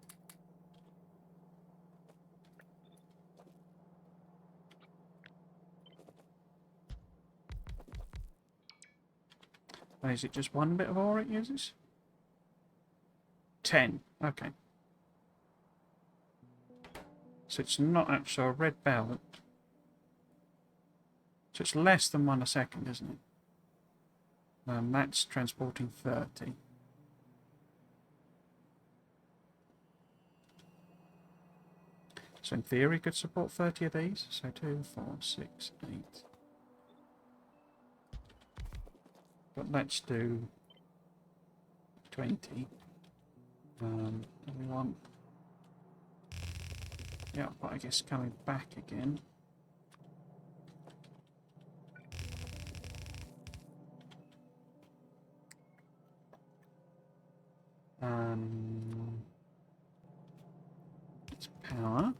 And is it just one bit of ore it uses? 10. Okay. So it's not actually a red belt. So it's less than 1 a second, isn't it? And that's transporting 30. So in theory, could support 30 of these. So 2, 4, 6, 8. But let's do 20. We want... Yeah, but I guess coming back again. It's power.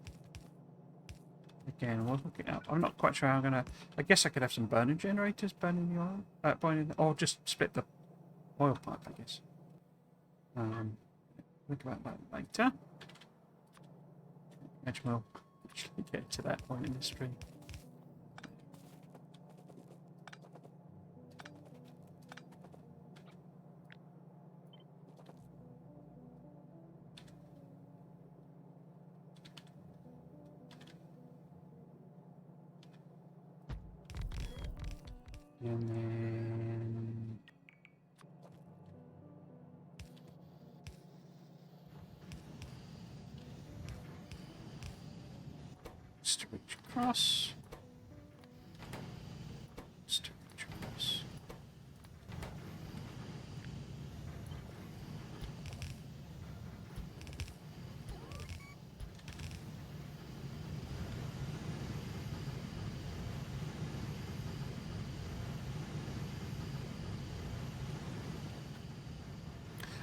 Again, we'll look it up. I'm not quite sure how I'm gonna... I guess I could have some burner generators burning the oil. Or just split the oil pipe, I guess. Think about that later. Imagine we'll actually get to that point in the stream. And then... storage across. Storage across.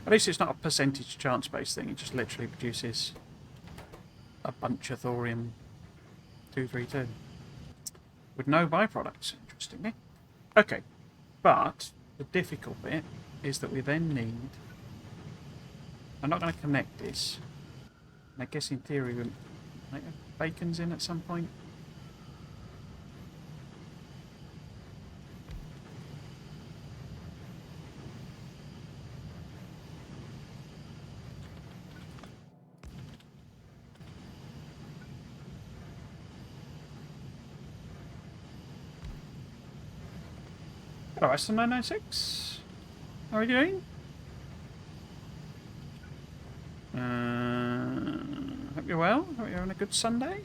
At least it's not a percentage chance-based thing. It just literally produces a bunch of thorium 232 with no byproducts, interestingly. Okay, but the difficult bit is that we then need... I'm not going to connect this. I guess in theory we might have bacons in at some point. Hello, Aston996. How are you doing? Hope you're well. Hope you're having a good Sunday.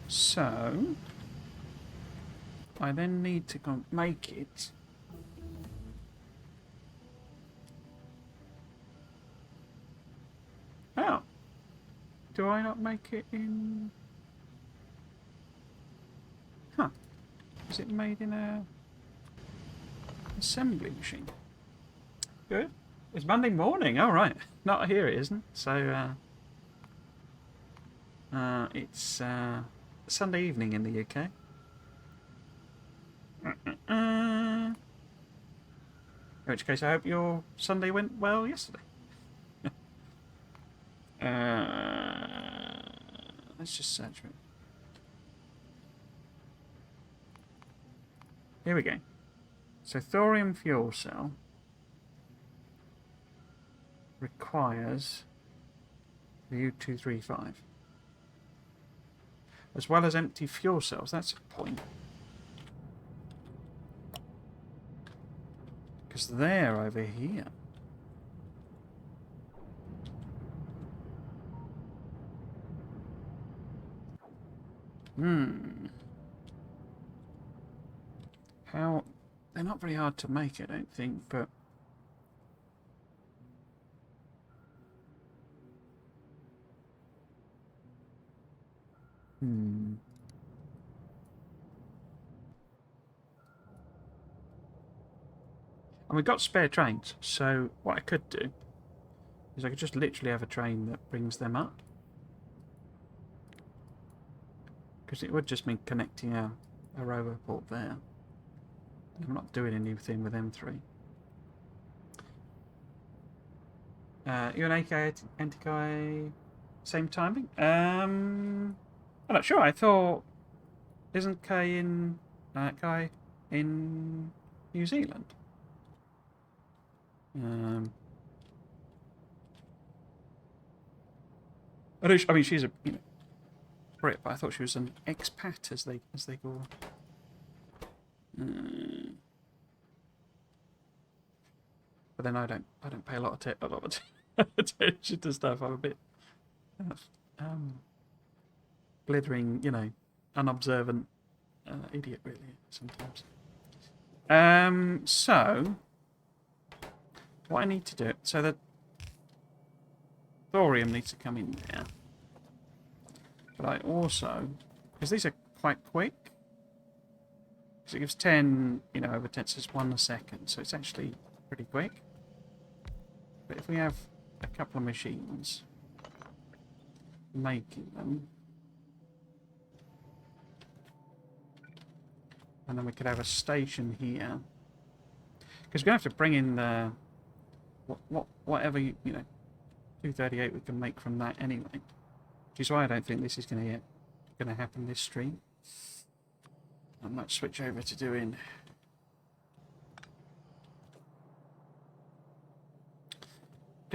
So, I then need to make it. Oh. Do I not make it in... Huh. Is it made in a assembly machine? Good. It's Monday morning. Oh, right. Not here it isn't. So, it's Sunday evening in the UK. In which case, I hope your Sunday went well yesterday. Let's just search for it. Here we go. So thorium fuel cell requires the U235. As well as empty fuel cells. That's a point. Because they're over here. How... They're not very hard to make, I don't think, but... And we've got spare trains, so what I could do is I could just literally have a train that brings them up. Because it would just mean connecting a roboport there. I'm not doing anything with M3. You and AK anti-Kai same timing? I'm not sure. I thought isn't Kai in New Zealand? I mean, she's a Brit, but I thought she was an expat, as they call her. But then I don't pay a lot of attention to stuff. I'm a bit blithering, unobservant idiot really sometimes. So what I need to do, so the thorium needs to come in there, but I also, because these are quite quick, because it gives 10, over 10, so it's 1 a second, so it's actually pretty quick. But if we have a couple of machines making them, and then we could have a station here, because we're going to have to bring in the whatever 238 we can make from that anyway, which is why I don't think this is going to happen this stream. I might switch over to doing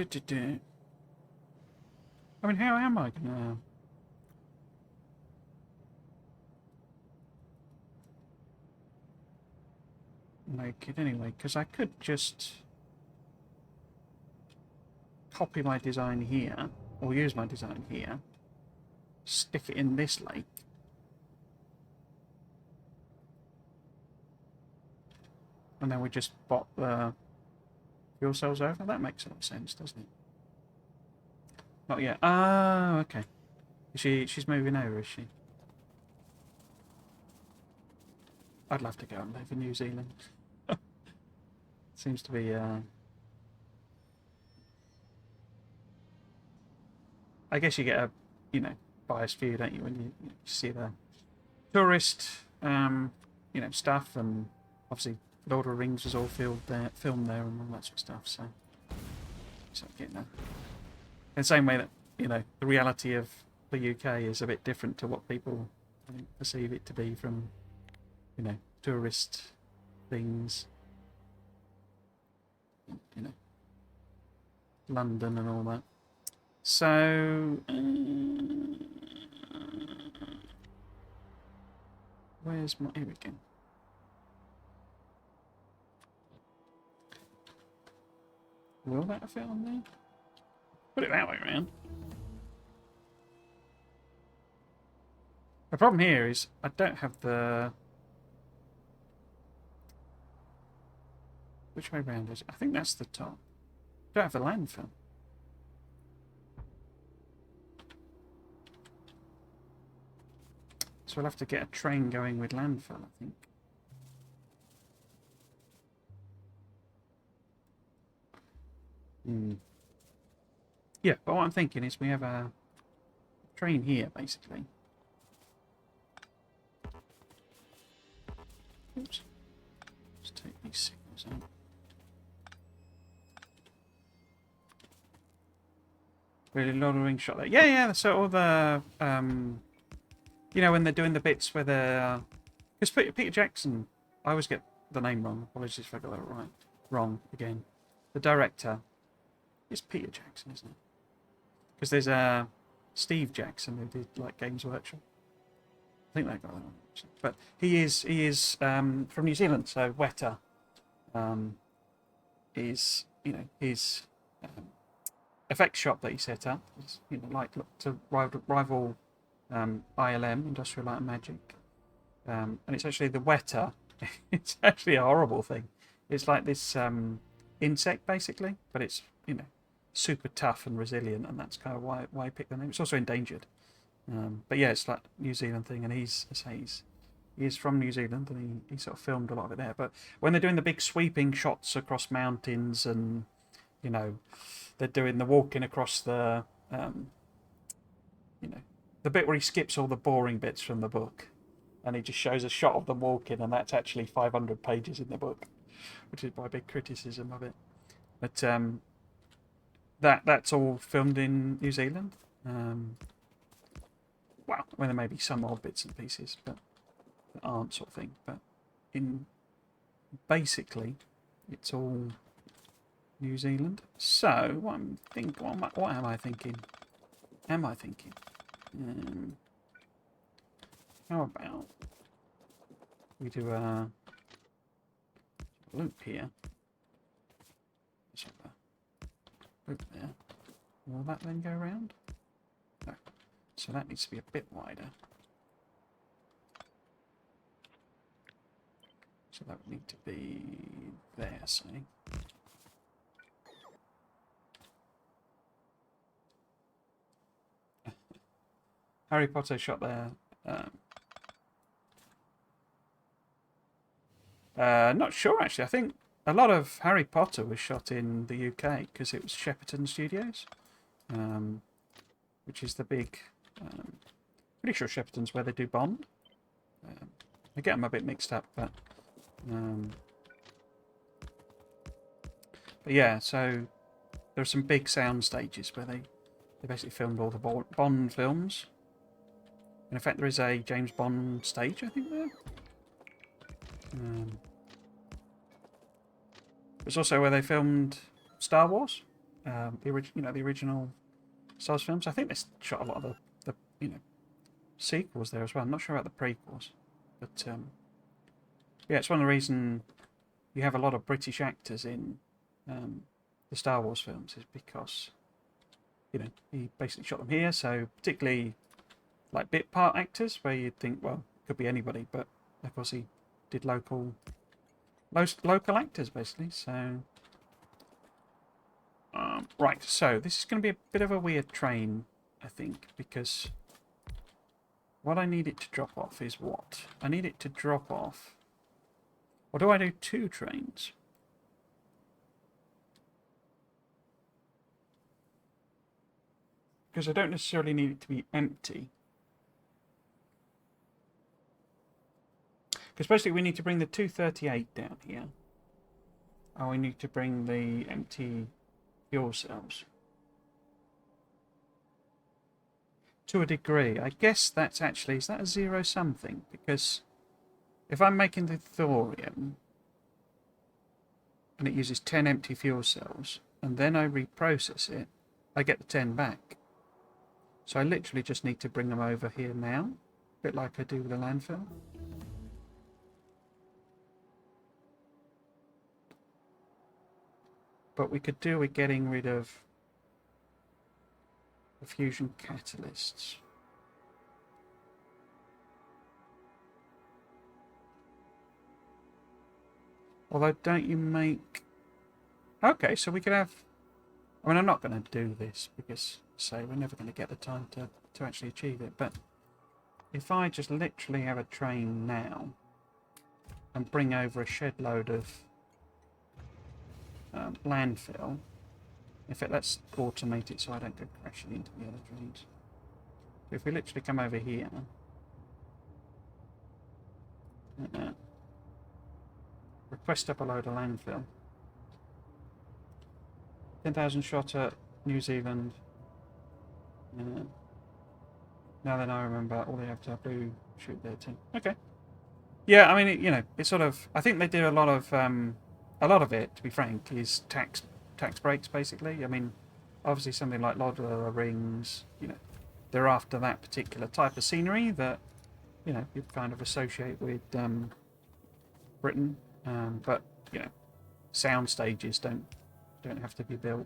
I mean, how am I gonna make it anyway? Because I could just copy my design here, or use my design here, stick it in this lake, and then we just bot the fuel cells over. That makes a lot of sense, doesn't it? Not yet. Ah, okay. She's moving over, is she? I'd love to go and live in New Zealand. Seems to be I guess you get a biased view, don't you, when you see the tourist stuff, and obviously Lord of the Rings was all filmed there and all that sort of stuff, so getting that. In the same way that the reality of the UK is a bit different to what people perceive it to be from tourist things, London and all that. So where's my, here we go. Will that fit on there? Put it that way around. The problem here is I don't have the... Which way round is it? I think that's the top. I don't have the landfill. So we'll have to get a train going with landfill, I think. Yeah, but what I'm thinking is we have a train here, basically. Oops. Let's take these signals out. Really Lord of the Rings shot there. Yeah, so all the when they're doing the bits where they're... Because Peter Jackson, I always get the name wrong. Apologies if I got that wrong again. The director is Peter Jackson, isn't it? Because there's Steve Jackson who did Games Workshop. I think that got that wrong. But he is from New Zealand, so Weta is his effects shop that he set up. Is, to rival ILM, Industrial Light and Magic, and it's actually the Weta. It's actually a horrible thing. It's like this insect basically, but it's super tough and resilient, and that's kind of why I picked the name. It's also endangered, but yeah, it's like New Zealand thing, and he's He is from New Zealand, and he sort of filmed a lot of it there. But when they're doing the big sweeping shots across mountains, and you know, they're doing the walking across the, you know, the bit where he skips all the boring bits from the book, and he just shows a shot of them walking, and that's actually 500 pages in the book, which is my big criticism of it. But that's all filmed in New Zealand. Well, I mean, there may be some odd bits and pieces, but that aren't sort of thing. But in basically, it's all New Zealand. So what I'm thinking, what am I thinking? How about we do a loop here? Loop there. Will that then go around? No. So that needs to be a bit wider. So that would need to be there, say. Harry Potter shot there. Not sure, actually. I think a lot of Harry Potter was shot in the UK because it was Shepperton Studios, which is the big... pretty sure Shepperton's where they do Bond. I get them a bit mixed up, but yeah, so there are some big sound stages where they basically filmed all the Bond films. And in fact, there is a James Bond stage, I think, there. It's also where they filmed Star Wars, the original Star Wars films. I think they shot a lot of the sequels there as well. I'm not sure about the prequels, but yeah, it's one of the reasons you have a lot of British actors in the Star Wars films is because he basically shot them here. So particularly like bit part actors, where you'd think, well, it could be anybody, but of course he did local actors basically. So right, so this is going to be a bit of a weird train, I think, because what I need it to drop off is what? I need it to drop off. Or do I do 2 trains? Because I don't necessarily need it to be empty. Because basically we need to bring the 238 down here. And we need to bring the empty fuel cells. To a degree. I guess that's actually... Is that a 0 something? Because if I'm making the thorium and it uses 10 empty fuel cells and then I reprocess it, I get the 10 back. So I literally just need to bring them over here now. A bit like I do with the landfill. But we could do with getting rid of the fusion catalysts. Although, don't you make... Okay, so we could have... I mean, I'm not going to do this because, say, we're never going to get the time to actually achieve it. But if I just literally have a train now and bring over a shed load of landfill... In fact, let's automate it so I don't go crashing into the other trains. If we literally come over here... request up a load of landfill. 10,000 shot at New Zealand. Now then I remember all they have to do shoot there too. Okay. Yeah, I mean, it's sort of... I think they do a lot of it, to be frank, is tax breaks, basically. I mean, obviously something like Lord of the Rings, they're after that particular type of scenery that, you kind of associate with Britain. But, sound stages don't have to be built,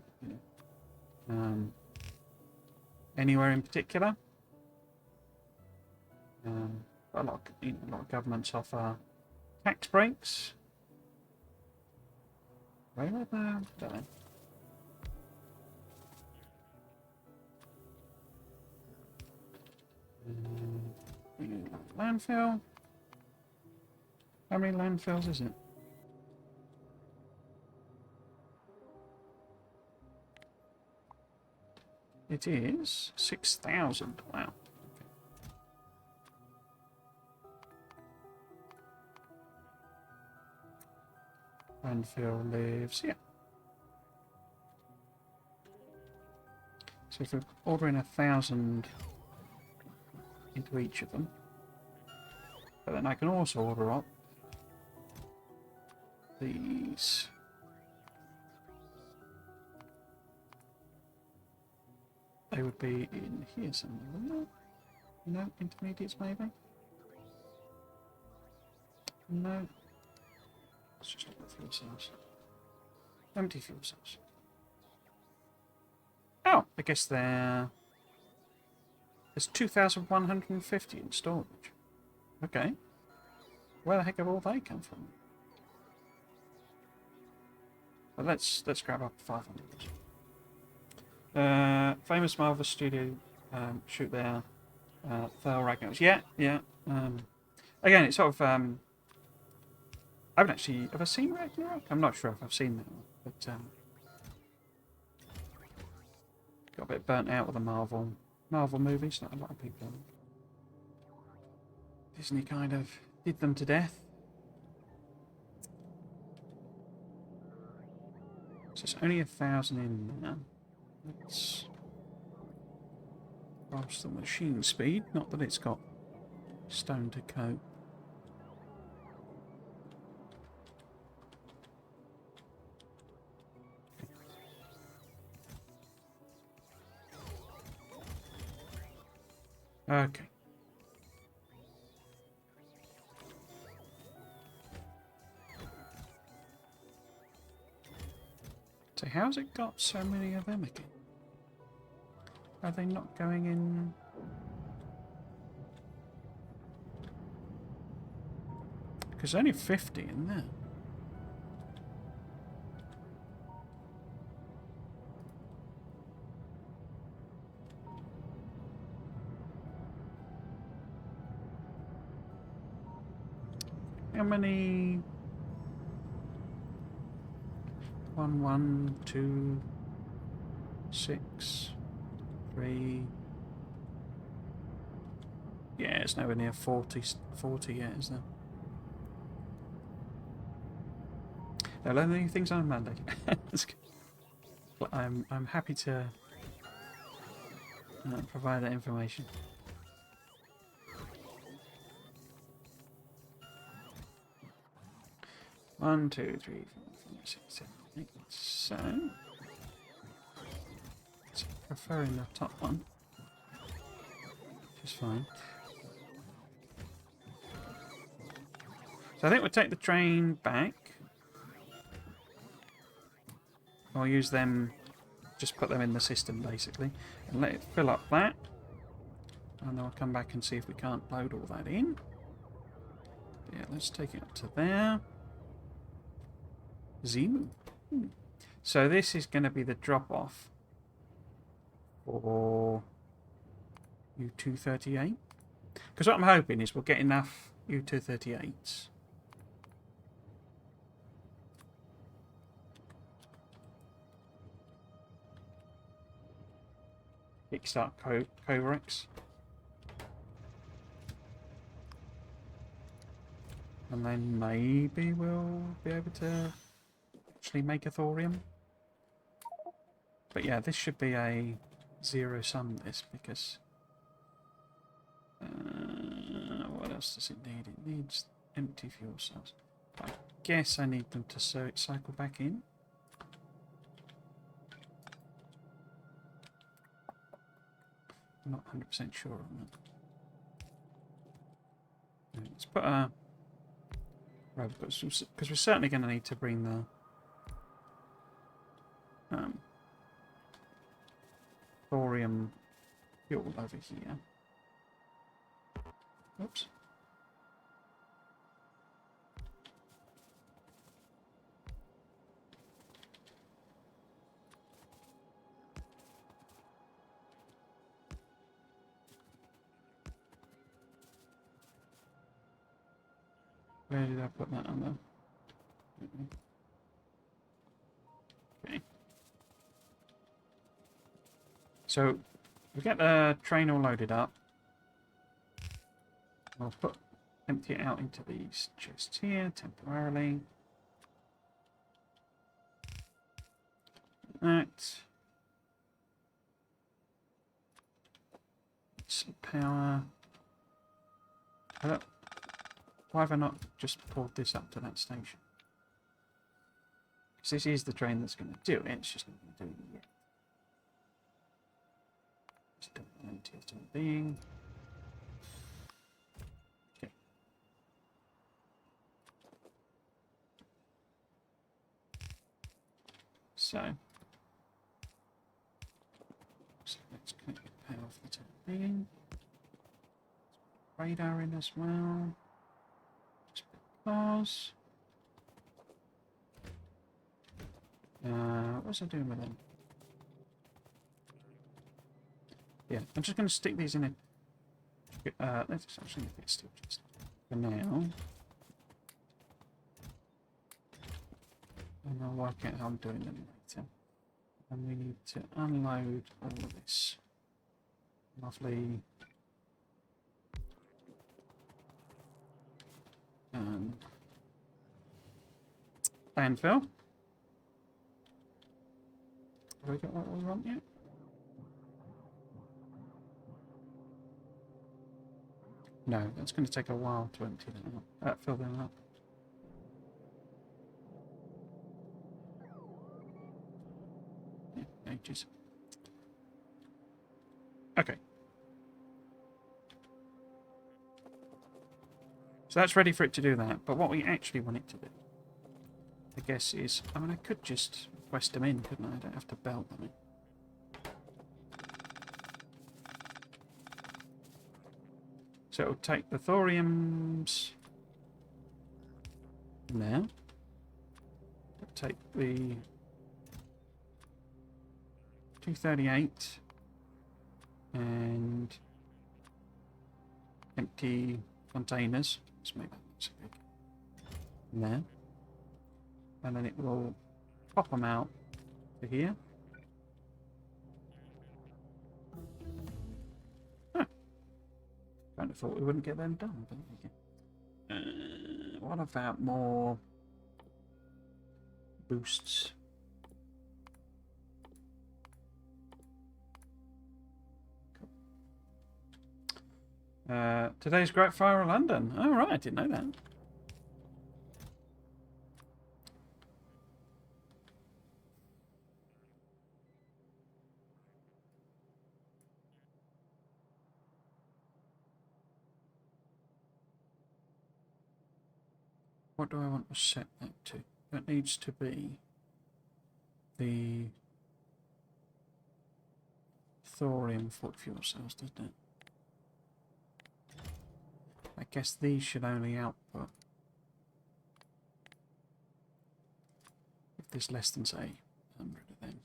anywhere in particular. But a lot of governments offer tax breaks. Where are they? I don't know. Landfill. How many landfills is it? It is 6,000. Wow. Landfill lives here. So if we're ordering 1,000 into each of them, but then I can also order up these. They would be in here somewhere, wouldn't they? No, intermediates maybe? No. Let's just look at fuel cells. Empty fuel cells. Oh, I guess there's 2,150 in storage. Okay. Where the heck have all they come from? Well, let's grab up 500. Famous Marvel Studio shoot there. Thor Ragnarok. Yeah. Again, it's sort of I haven't actually ever seen Ragnarok. I'm not sure if I've seen that one, but got a bit burnt out with the Marvel movies. Not a lot of people. Disney kind of did them to death. So it's only 1,000 in there. Let's cross the machine speed. Not that it's got stone to coat. Okay. So how's it got so many of them again? Are they not going in? Because there's only 50 in there. How many? 1, 1, 2, 6, 3. Yeah, it's nowhere near 40 yet, is there? No, learning things on Monday. I'm happy to provide that information. One, 2, 3, 4, 5, 6, 7, 8. So, it's preferring the top one, which is fine. So I think we'll take the train back. I'll use them, just put them in the system basically, and let it fill up that. And then I'll come back and see if we can't load all that in. Yeah, let's take it up to there. Zimu. So this is going to be the drop-off for U-238. Because what I'm hoping is we'll get enough U-238s. Kickstart Corex. And then maybe we'll be able to actually make a thorium. But yeah, this should be a zero sum, this, because what else does it need? It needs empty fuel cells. I guess I need them to cycle back in. I'm not 100% sure on that. Let's put a robot, because we're certainly going to need to bring the thorium fuel over here. Oops. Where did I put that on there? Okay. So we get the train all loaded up. I'll empty it out into these chests here temporarily. That. Some power. Why have I not just pulled this up to that station? Because this is the train that's going to do it. It's just not going to do it yet. Just dump it empty as a being. Okay. So let's connect the power for the time being. Radar in as well. Just because. What was I doing with them? Yeah, I'm just going to stick these in a. Let's actually make it still just for now. And I'll work out how I'm doing them later. And we need to unload all of this lovely landfill. Have we got what we want yet? No, that's going to take a while to empty that out. Fill them up. Yeah, ages. Okay. So that's ready for it to do that. But what we actually want it to do, I guess, is... I mean, I could just request them in, couldn't I? I don't have to belt them in. So it'll take the thoriums now. It'll take the 238 and empty containers. Let's make that so big. There. And then it will pop them out to here. Kind of thought we wouldn't get them done, but there we go. What about more boosts? Cool. Today's Great Fire of London. Oh, right, I didn't know that. What do I want to set that to? That needs to be the thorium fuel cells, doesn't it? I guess these should only output if there's less than, say, 100 of them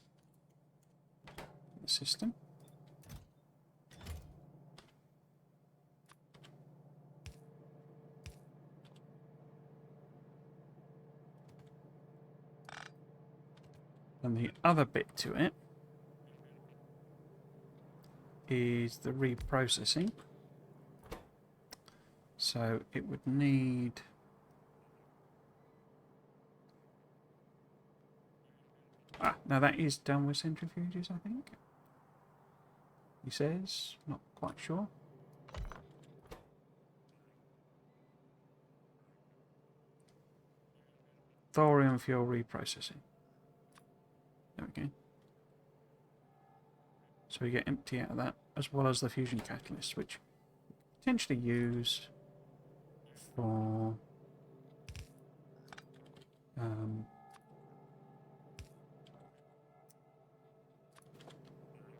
in the system. And the other bit to it is the reprocessing. So it would need now that is done with centrifuges, I think. He says, not quite sure. Thorium fuel reprocessing. There we go. So we get empty out of that, as well as the fusion catalyst, which we potentially use for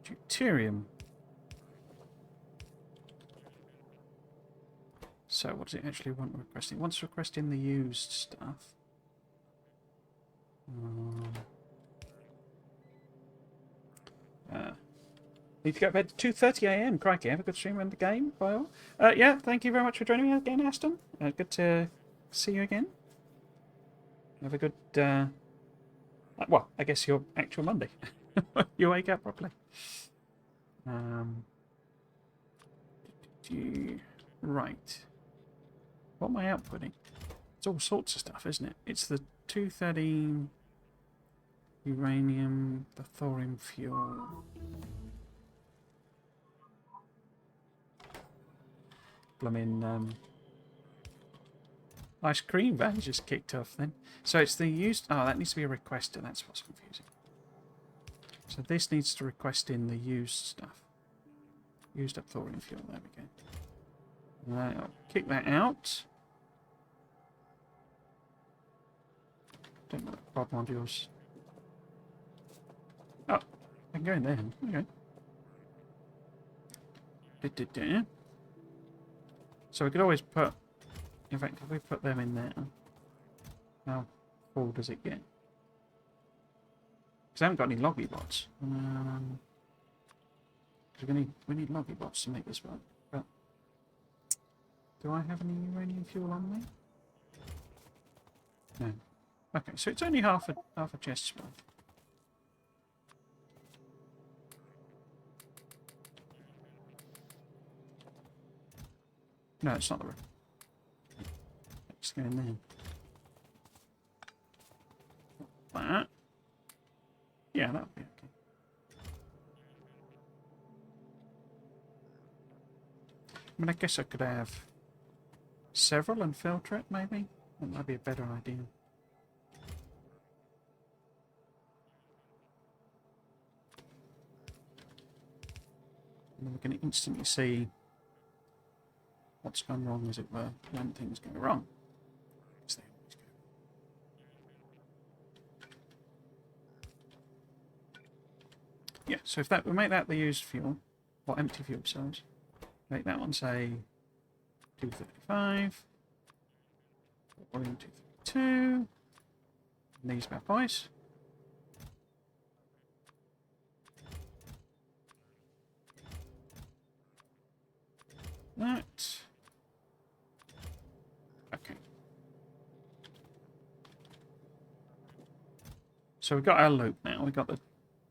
deuterium. So what does it actually want requesting? It wants requesting the used stuff. Need to go to bed at 2:30 AM. Crikey, have a good stream around the game, by all. Yeah, thank you very much for joining me again, Aston. Good to see you again. Have a good, well, I guess your actual Monday. You wake up properly. Right. What am I outputting? It's all sorts of stuff, isn't it? It's the 213 uranium, the thorium fuel. Blooming ice cream van just kicked off then. So it's the used. Oh, that needs to be a requester. That's what's confusing. So this needs to request in the used stuff. Used up thorium fuel. There we go. Right, I'll kick that out. Don't know what pod modules. Oh, I can go in there. Okay. So we could always put. In fact, if we put them in there, how full does it get? Because I haven't got any loggy bots. We need loggy bots to make this work. But do I have any uranium fuel on me? No. Okay, so it's only half a chest's worth. No, it's not the room. Let's go in there. That. Yeah, that'll be okay. I mean, I guess I could have several and filter it, maybe? That might be a better idea. And then we can instantly see what's gone wrong, as it were, when things go wrong. As they always go. Yeah, so if that we make that the used fuel, or empty fuel cells, make that one say 235, volume 232, and these bad boys. That. Okay. So we've got our loop now. We've got the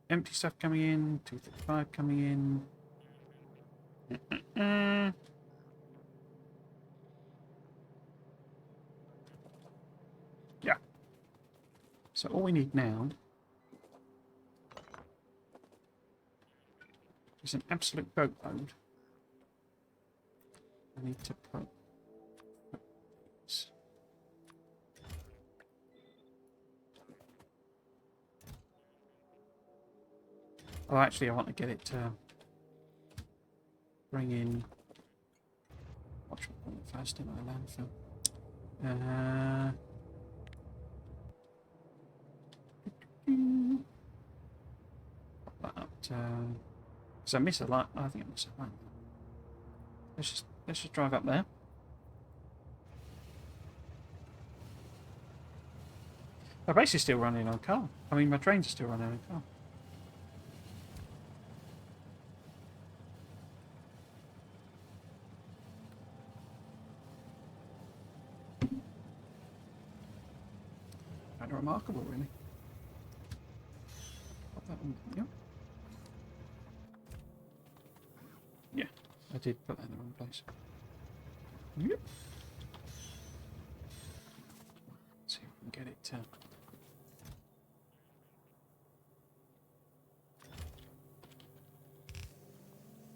empty stuff coming in, 235 coming in. Yeah. So all we need now is an absolute boatload. I need to put these. Oh, actually, I want to get it to bring in. What should I put it first in my landfill? Put that up to. Because I miss a light. I think I miss a light. Let's just drive up there. My base is still running on coal. I mean, my trains are still running on coal. Kind of remarkable, really. Put that one, yeah. Yeah, I did put that in the wrong place. Yep. Let's see if we can get it to.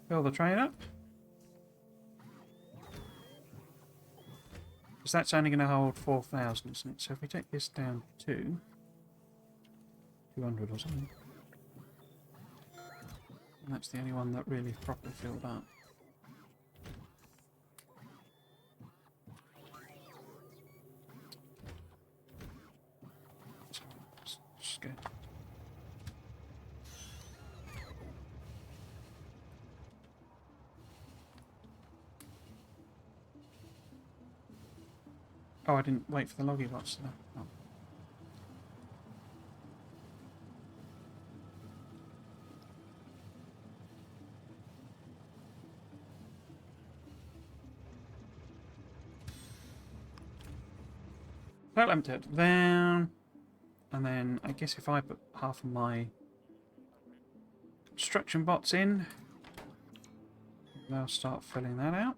Fill the train up. Because that's only going to hold 4,000, isn't it? So if we take this down to 200 or something. And that's the only one that really properly filled up. So let's just go. Oh, I didn't wait for the loggy bots. Oh. That limited there. And then I guess if I put half of my construction bots in, they'll start filling that out.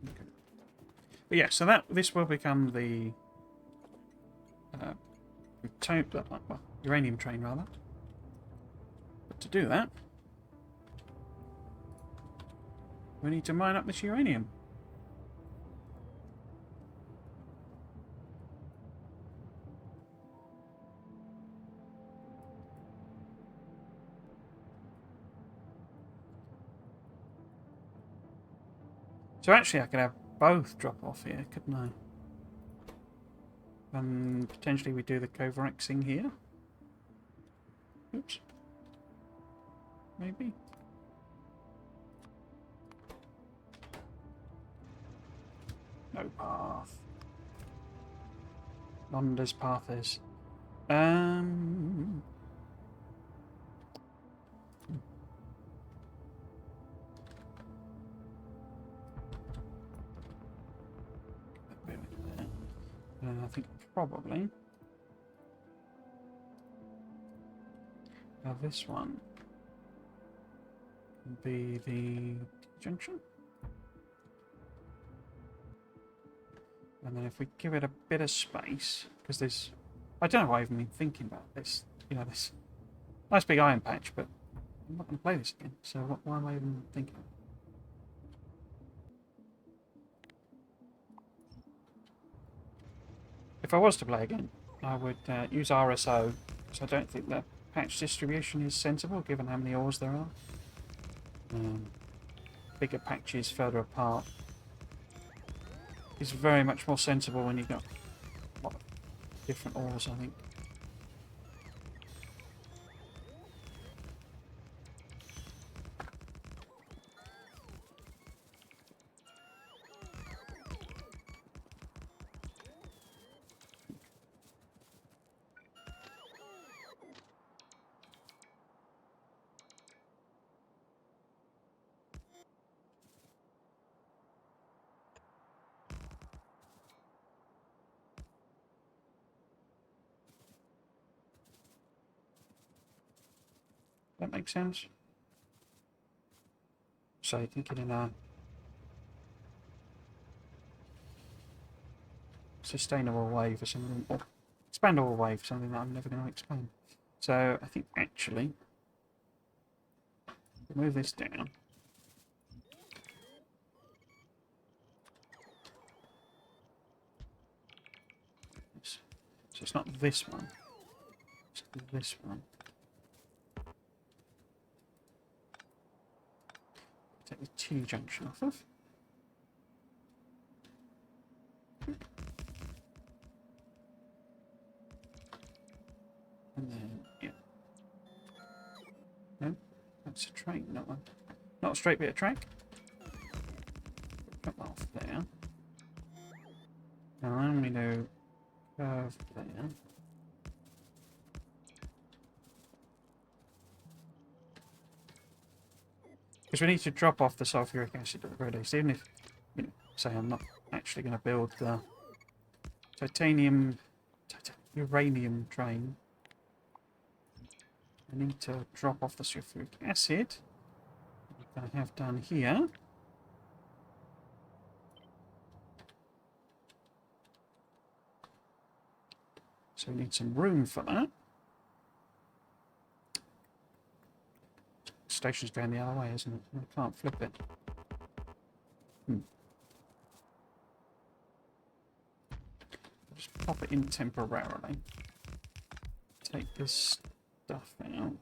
Okay. But yeah, so this will become the uranium train rather. But to do that, we need to mine up this uranium. So actually I could have both drop off here, couldn't I? And potentially we do the covaxing here. Oops. Maybe. No path. Londa's path is. I think probably. Now this one would be the junction. And then if we give it a bit of space, because there's, I don't know why I've even been thinking about this. You know, this nice big iron patch, but I'm not going to play this again. So why am I even thinking? If I was to play again, I would use RSO, because I don't think the patch distribution is sensible given how many ores there are. Bigger patches further apart is very much more sensible when you've got a lot of different ores, I think. That makes sense. So thinking in a sustainable way for something, or expandable way for something that I'm never going to explain. So I think actually, move this down. So it's not this one, it's this one. Take the T junction off of. And then, yeah. No, that's a train, not one. Not a straight bit of track. Cut that off there. Now then we do curve there. Because we need to drop off the sulfuric acid at the very least, even if, you know, say I'm not actually going to build the uranium train. I need to drop off the sulfuric acid, which I have done here. So we need some room for that. Station's going the other way, isn't it? I can't flip it. Just pop it in temporarily. Take this stuff out.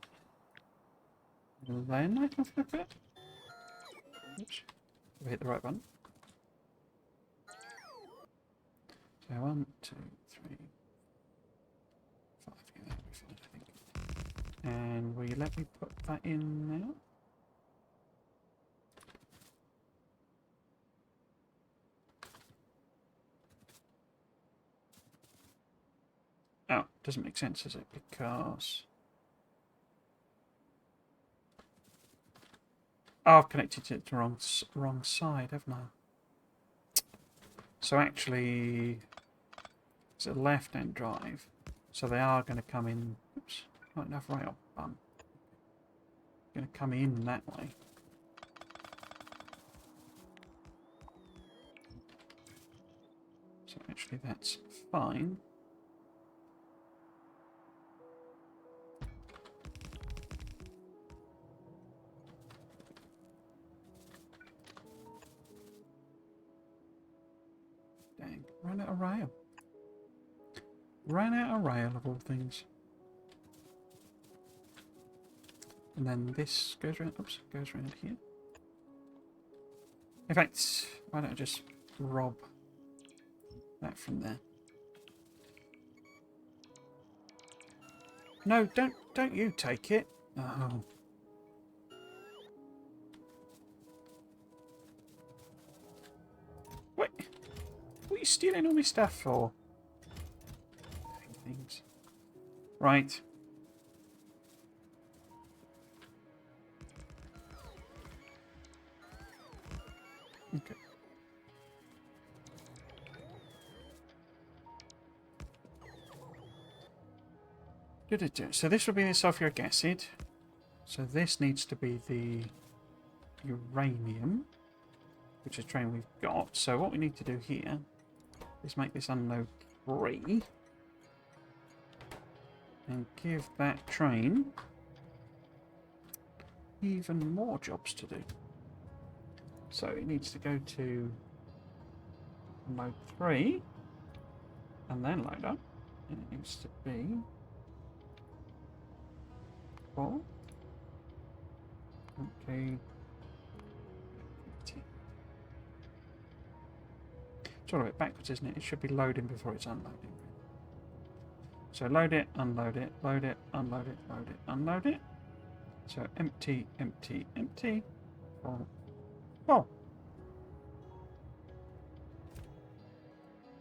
And then I can flip it. Oops. I hit the right button. So 1, 2, 3, 5. Yeah, that'll be fine, I think. And will you let me put that in now? Oh, doesn't make sense, does it? Because Oh, I've connected it to the wrong side, haven't I? So actually, it's a left-hand drive. So they are going to come in. Oops, not enough rail. Going to come in that way. So actually, that's fine. Dang, ran out of rail. Ran out of rail of all things. And then this goes around. Oops, goes around here. In fact, why don't I just rob that from there? No, don't you take it. Oh. What are you stealing all my stuff for? Things. Right. Okay. So this will be the sulfuric acid. So this needs to be the uranium, which is a train we've got. So what we need to do here is make this unload 3 and give that train even more jobs to do. So it needs to go to unload 3 and then load up. And it needs to be 4. Okay. It's all a bit backwards, isn't it? It should be loading before it's unloading. So load it, unload it, load it, unload it, load it, unload it. So empty, empty, empty. Full. Full.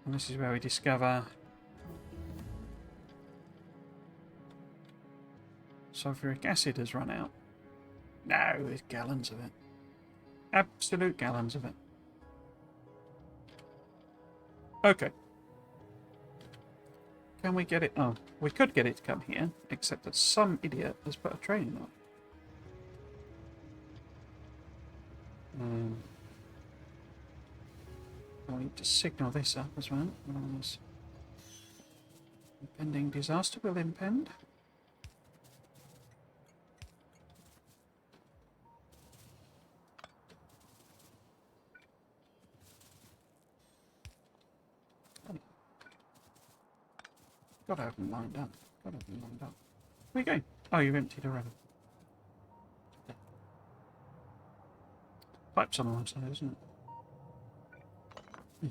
And this is where we discover sulfuric acid has run out. No, there's gallons of it. Absolute gallons of it. Okay. Can we get it? Oh, we could get it to come here, except that some idiot has put a train on. I need to signal this up as well. Otherwise, impending disaster will impend. Gotta have them lined up. Gotta have them lined up. Where are you going? Oh, you've emptied already. Pipe's on the wrong side, isn't it? Yeah.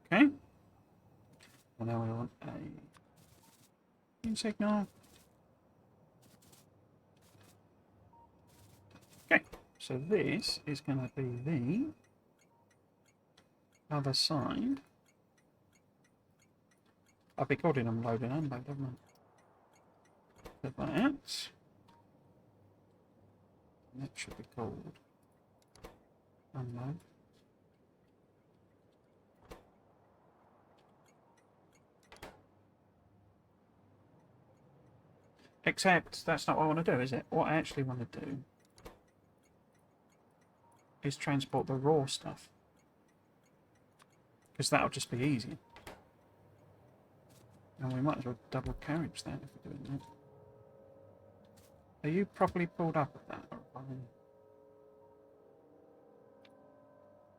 Okay. And now we want a green signal. Okay. So this is going to be the other side. I've been calling them load and unload, haven't I? So that should be called unload. Except that's not what I want to do, is it? What I actually want to do is transport the raw stuff. Because that'll just be easier. And we might as well double carriage that if we're doing that. Are you properly pulled up at that?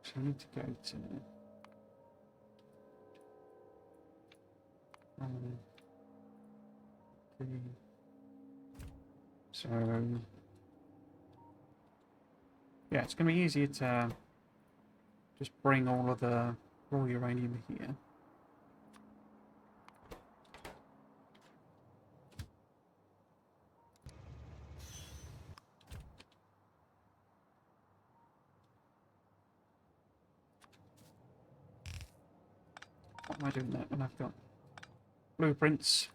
So you need to go to... So... yeah, it's going to be easier to just bring all of the raw uranium here. Why am I doing that when I've got blueprints?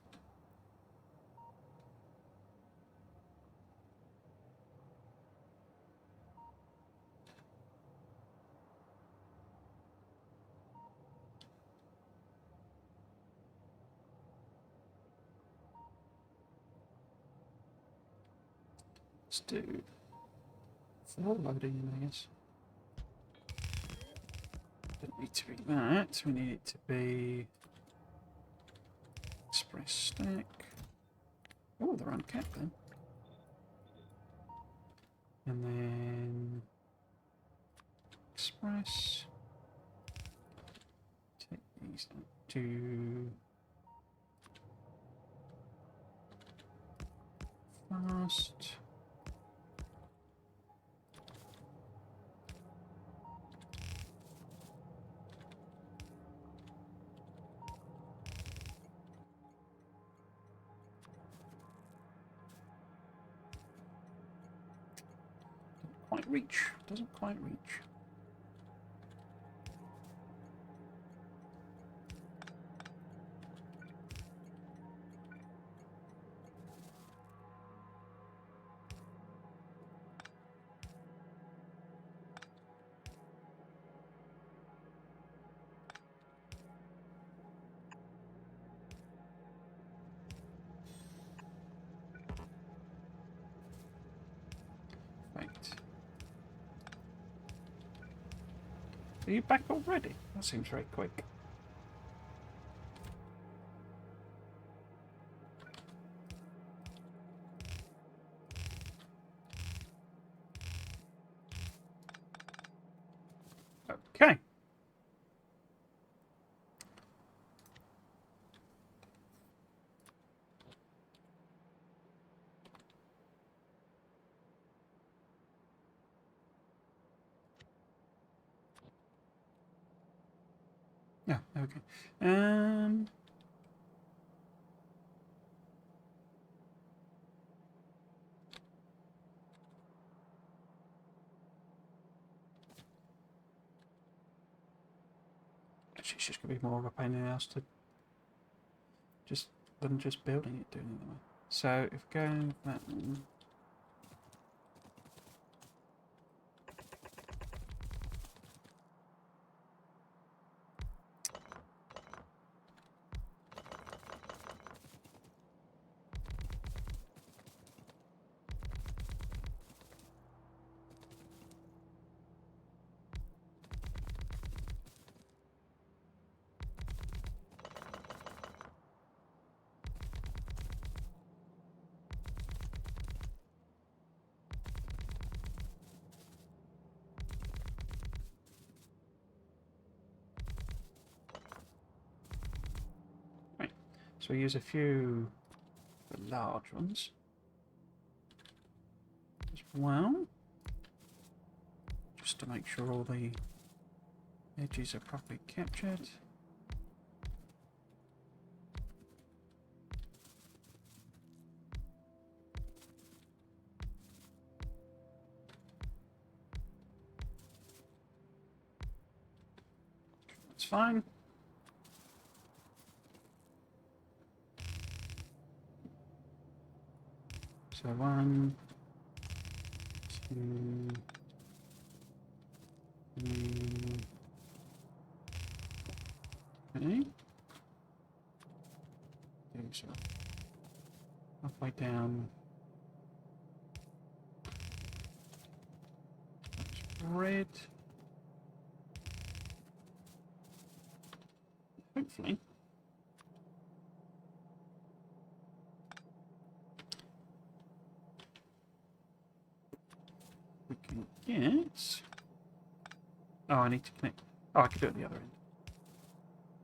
Let's do 4 loading, I guess. Don't need to be that. We need it to be express stack. Oh, they're uncapped then. And then express. Take these up to fast. Quite reach. Doesn't quite reach. Right. Are you back already? That seems very quick. Okay. Yeah, okay. Actually, it's just going to be more of a pain in the ass to than just building it, doing it that way. So if we go that one. Right. So we use a few large ones as well, just to make sure all the edges are properly captured. That's fine. So 1, 2, 3. Okay. So halfway down. Red. Hopefully. We can get. Oh, I need to connect. Oh, I could do it at the other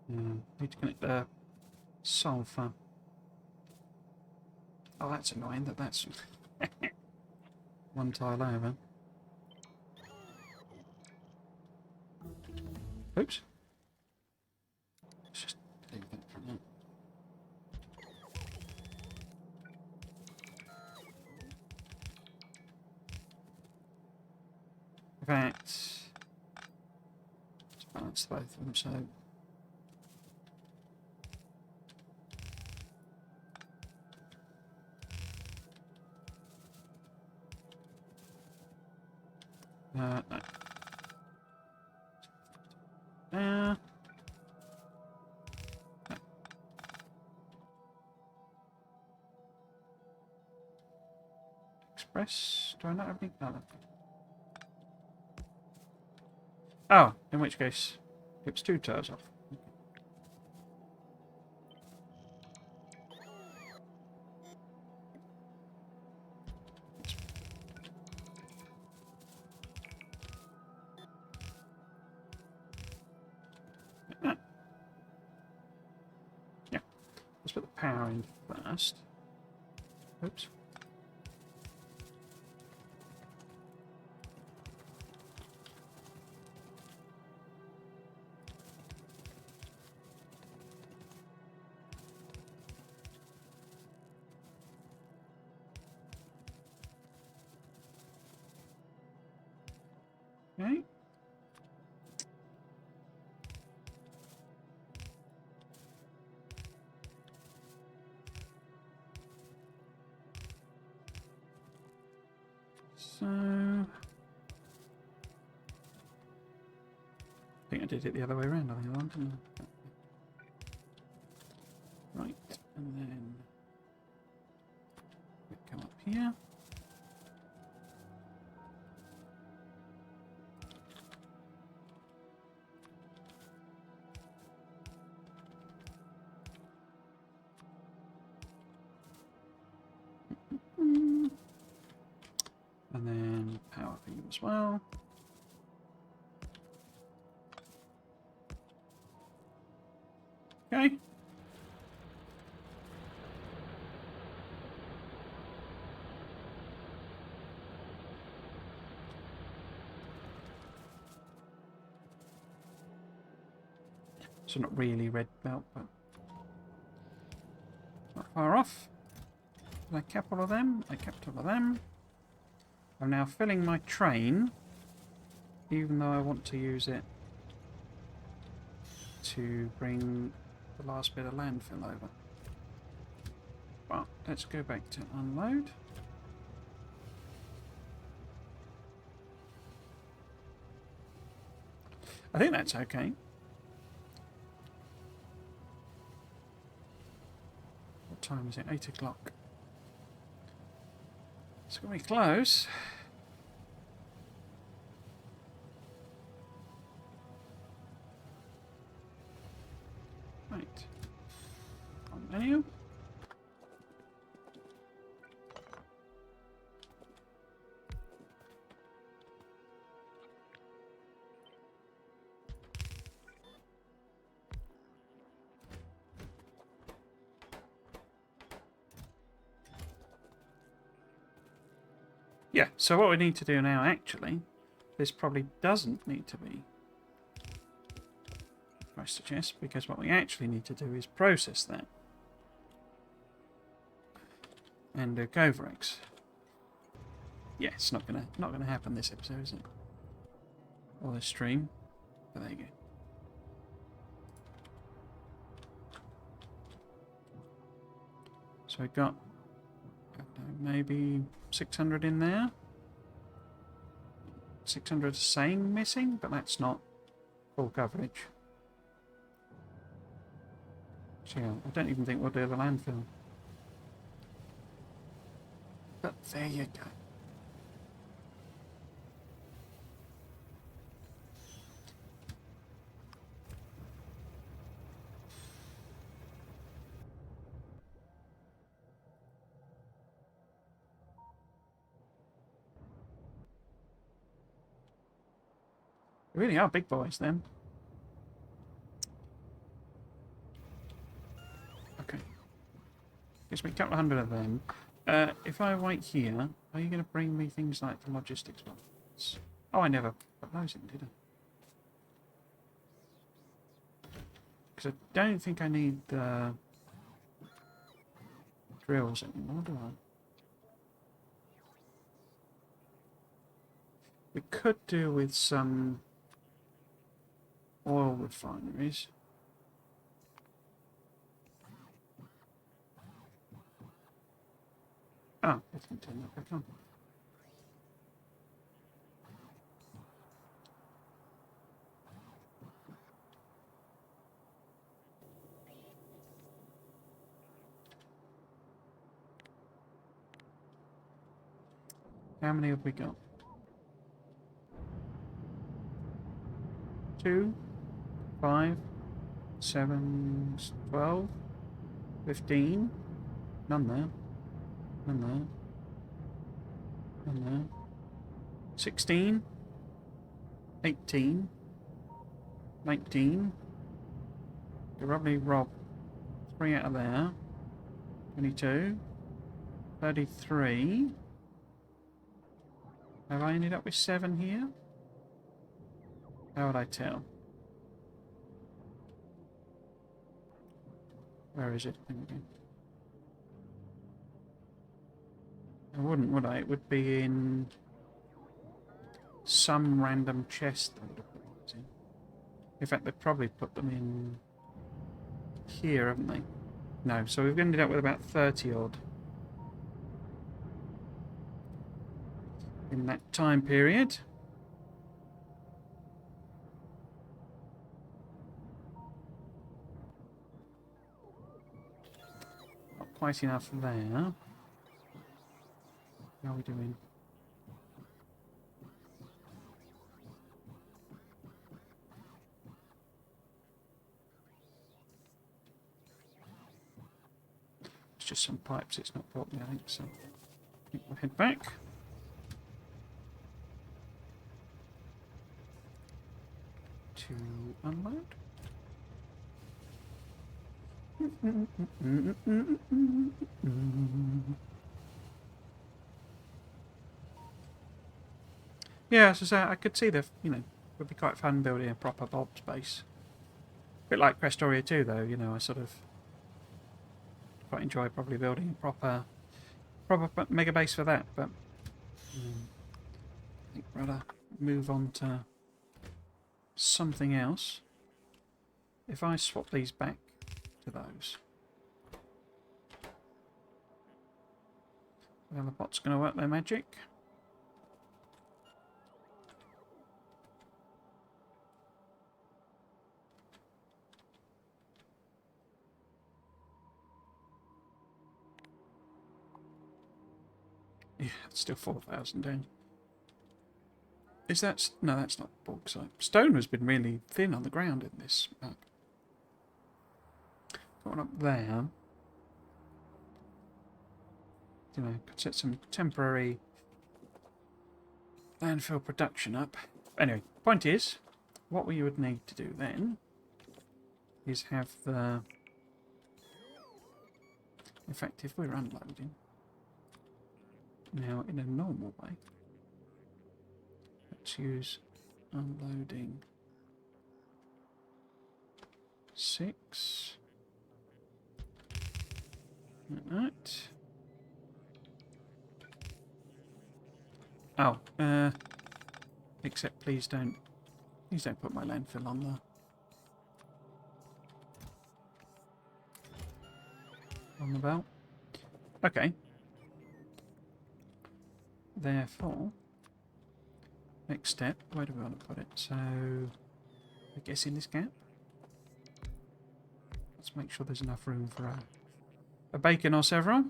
end. I need to connect the sulfur. Oh, that's annoying that that's one tile over. Oops. Let's just leave that for now. In fact, let's balance both of them so. No. No. press? Do I not have any? Oh, oh, in which case, it's 2 turns off. Yeah, let's put the power in first. Oops. Okay. So, I think I did it the other way around. I think I want, didn't I? Right, and then we come up here. And then power beam as well. Okay. So not really red belt, but not far off. Did I cap all of them? I capped all of them. I'm now filling my train, even though I want to use it to bring the last bit of landfill over. But let's go back to unload. I think that's okay. What time is it? 8 o'clock. It's going to be close. Right. On menu. Yeah, so what we need to do now, actually, this probably doesn't need to be I suggest, because what we actually need to do is process that and do Covrex. Yeah, it's not gonna happen this episode, is it? Or this stream. But there you go. So we got maybe 600 in there. 600 saying missing, but that's not full coverage. So yeah, I don't even think we'll do the landfill. But there you go. They really are big boys then. Okay. Gives me a couple of hundred of them. If I wait here, are you going to bring me things like the logistics ones? Oh, I never put those in, did I? Because I don't think I need the drills anymore, do I? We could do with some oil refineries. Oh, it can turn that back on. How many have we got? 2, 5, 7, 12, 15. None there. None there. None there. 16. 18. 19. Could probably rob 3 out of there. 22. 33. Have I ended up with 7 here? How would I tell? Where is it? I wouldn't, would I? It would be in some random chest they would have put these in. In fact, they've probably put them in here, haven't they? No, so we've ended up with about 30 odd in that time period. Not quite enough there. How are we doing? It's just some pipes it's not brought me, I think, so I think we'll head back. To unload. Yeah, so I could see it would be quite fun building a proper Bob's base. A bit like Factorio 2, though, I sort of quite enjoy probably building a proper mega base for that, but I think rather move on to something else. If I swap these back to those, well, the bot's going to work their magic. Yeah, it's still 4,000 down. Is that... No, that's not bauxite. Stone has been really thin on the ground in this map. Got one up there. Could set some temporary landfill production up. Anyway, point is, what we would need to do then is have the... In fact, if we're unloading now in a normal way, let's use unloading 6. Like that. Oh, except please don't put my landfill on the belt. Okay. Therefore, next step, where do we want to put it? So, I guess in this gap. Let's make sure there's enough room for a bacon or several.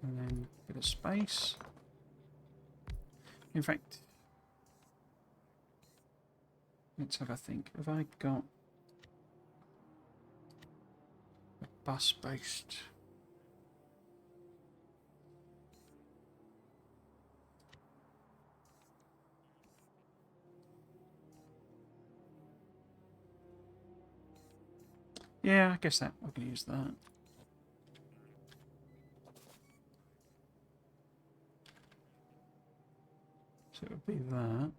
And then a bit of space. In fact, let's have a think. Have I got a bus-based... Yeah, I guess that I can use that. So it would be that.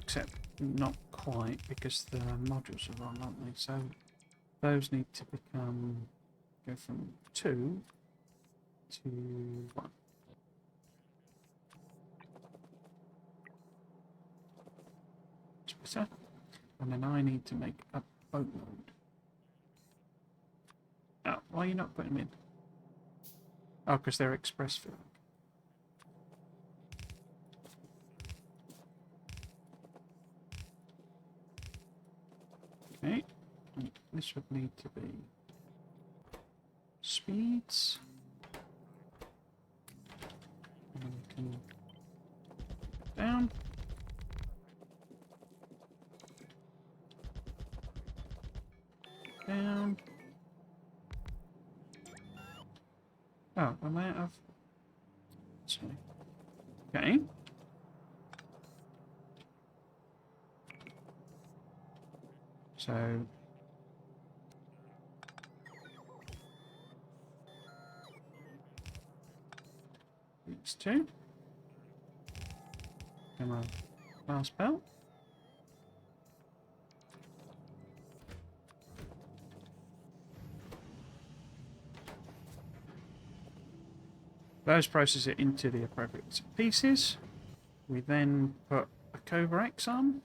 Except not quite, because the modules are wrong, aren't they? So those need to go from 2 to 1. Better. And then I need to make a boat load. Oh, why are you not putting them in? Oh, because they're express filling. this would need to be speeds. And we can down. Down. Oh, am I out of... Sorry. Okay. So... these two. Come on. Last belt. Those process it into the appropriate pieces. We then put a Cobra X on.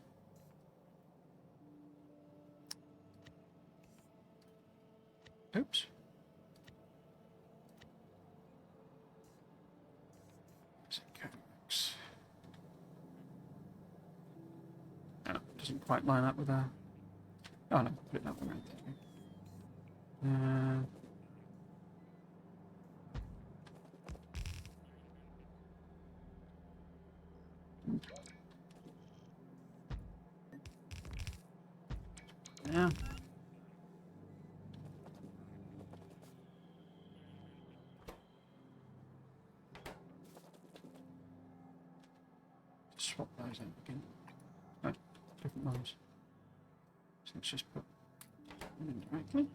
Oops. Cobra X. Oh, doesn't quite line up with our... Oh no, put it that way around there. Yeah. Swap those out again. No, different ones. So let's just put them in directly.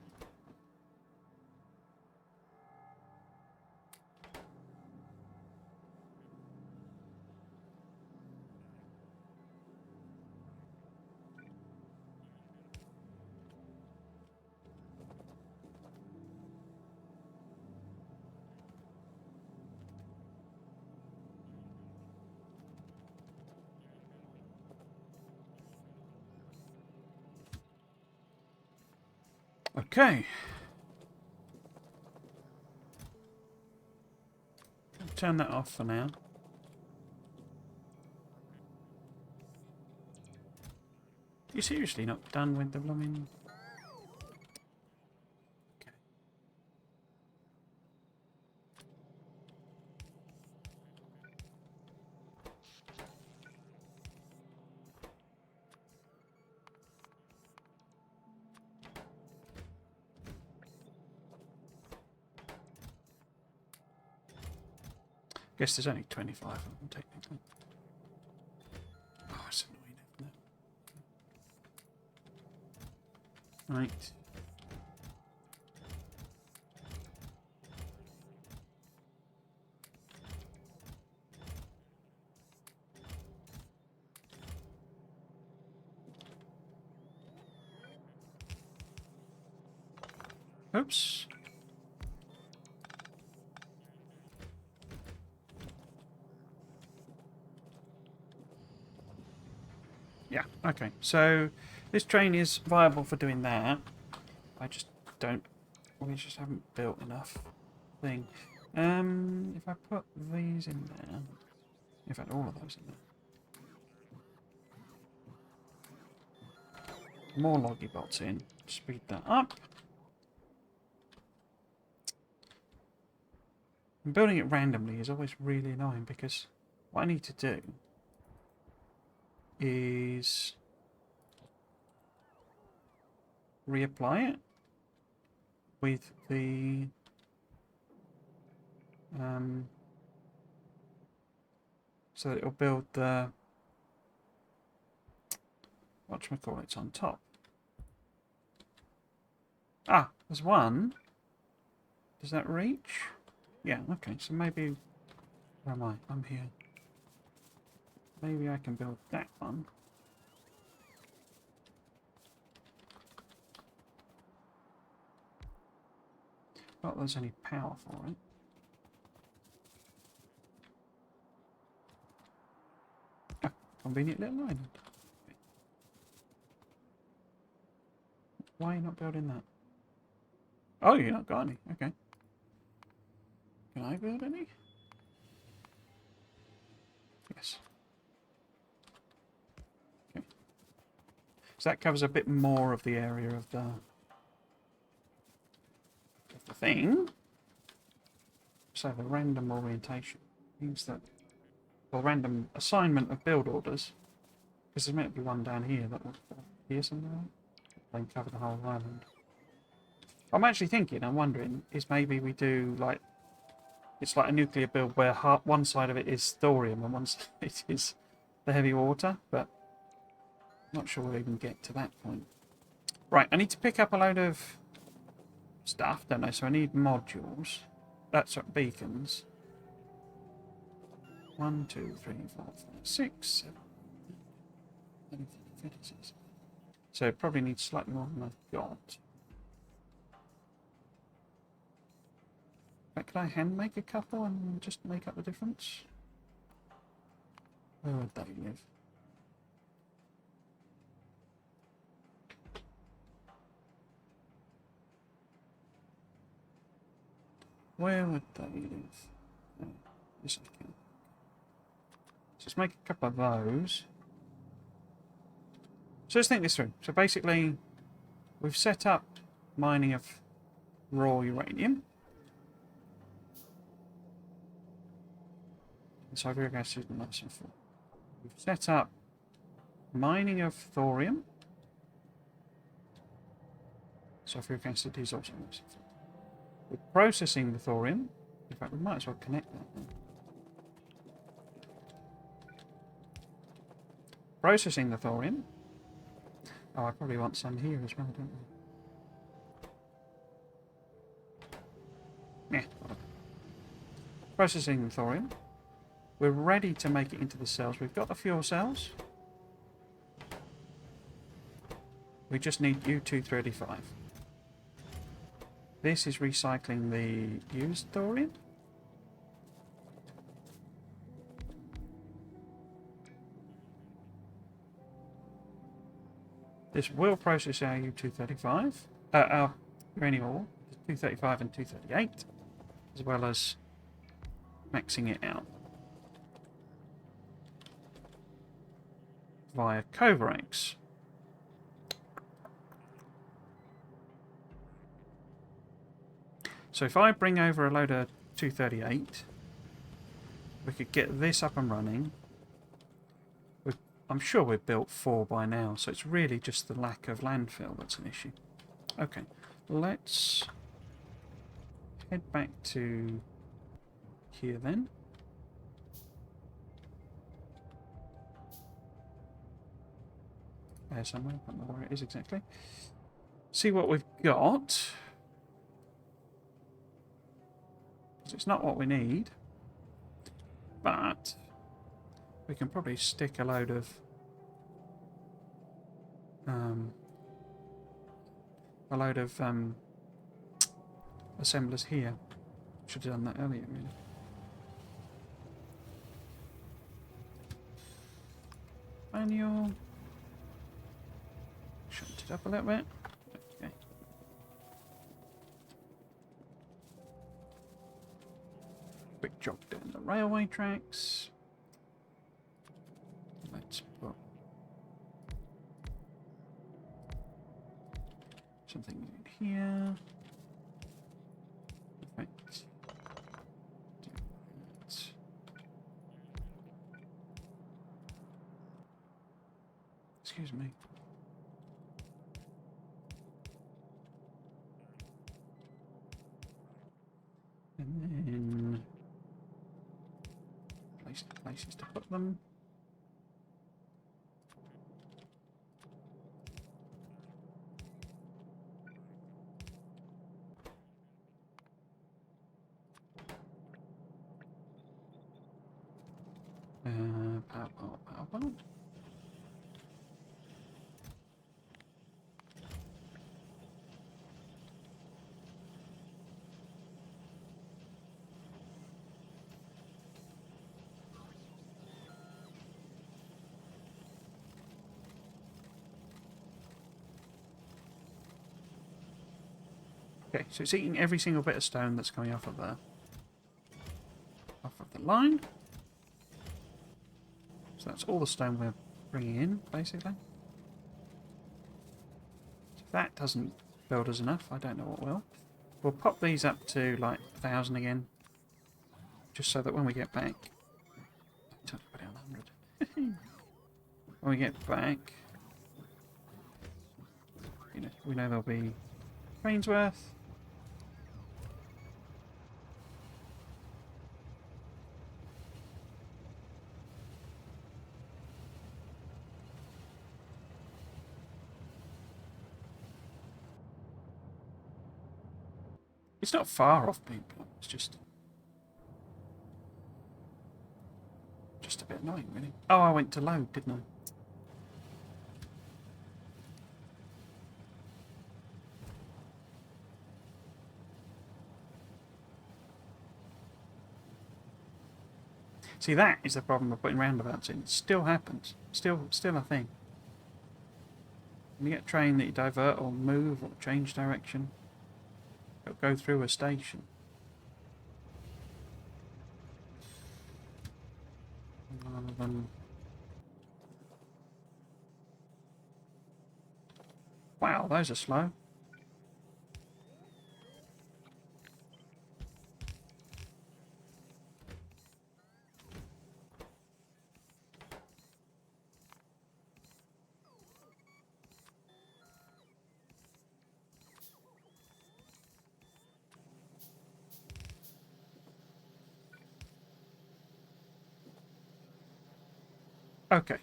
Okay. I'll turn that off for now. You're seriously not done with the blooming... Okay. Guess there's only 25 of them technically. Oh, it's annoying, isn't it? Right. Oops. Yeah, okay. So this train is viable for doing that. I just don't... We just haven't built enough thing. If I put these in there... In fact, all of those in there. More loggy bolts in. Speed that up. And building it randomly is always really annoying because what I need to do is reapply it with the so that it'll build the whatchamacallit's on top. Ah, there's one. Does that reach? Yeah, okay, so maybe... Where am I? I'm here. Maybe I can build that one. Not there's any power for it. Ah, convenient little island. Why are you not building that? Oh, you're not got any. Okay. Can I build any? Yes. Okay. So that covers a bit more of the area of the thing. So the random orientation means that, or random assignment of build orders, because there's meant to be one down here that will here somewhere. Then cover the whole island. I'm actually thinking, I'm wondering, is maybe we do like, it's like a nuclear build where one side of it is thorium and one side of it is the heavy water, but I'm not sure we'll even get to that point. Right, I need to pick up a load of stuff, don't I? So I need modules. That's what, beacons. 1, 2, 3, 4, 5, 6, 7, 8, 9, 10, 56. So probably need slightly more than I've got. But could I hand make a couple and just make up the difference? Where would they live? Where would they live? Yes, I can. Just make a couple of those. So let's think this through. So basically, we've set up mining of raw uranium. And sulfuric acid and nice and full. We've set up mining of thorium. Sulfuric acid is also nice and full. We're processing the thorium. In fact, we might as well connect that then. Processing the thorium. Oh, I probably want some here as well, don't I? Yeah. Processing the thorium. We're ready to make it into the cells. We've got the fuel cells. We just need U-235. This is recycling the used thorium. This will process our U-235, our uranium ore, 235 and 238, as well as maxing it out via Covarex. So if I bring over a load of 238, we could get this up and running. I'm sure we've built 4 by now, so it's really just the lack of landfill that's an issue. Okay, let's head back to here then. There somewhere, I don't know where it is exactly. See what we've got. It's not what we need, but we can probably stick a load of assemblers here. Should have done that earlier, really. Manual. Shunt it up a little bit. Okay. Quick jog down the railway tracks. Let's put something in here. Perfect. Do that. Excuse me. And then places to put them. Power plant. Okay, so it's eating every single bit of stone that's coming off of the line. So that's all the stone we're bringing in, basically. If that doesn't build us enough, I don't know what will. We'll pop these up to like 1,000 again, just so that when we get back, put it on 100. When we get back, we know there'll be trains worth. It's not far off people. It's just a bit annoying, really. Oh, I went to load, didn't I? See, that is the problem of putting roundabouts in. It still happens. Still a thing. When you get a train that you divert or move or change direction, it'll go through a station. Wow, those are slow. Okay.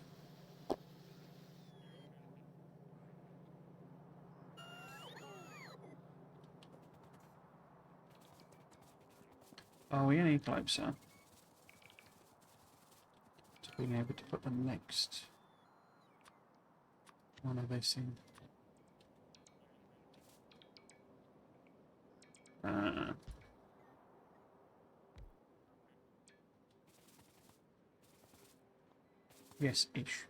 Oh, we need closer to being able to put the next one of this in. Yes-ish.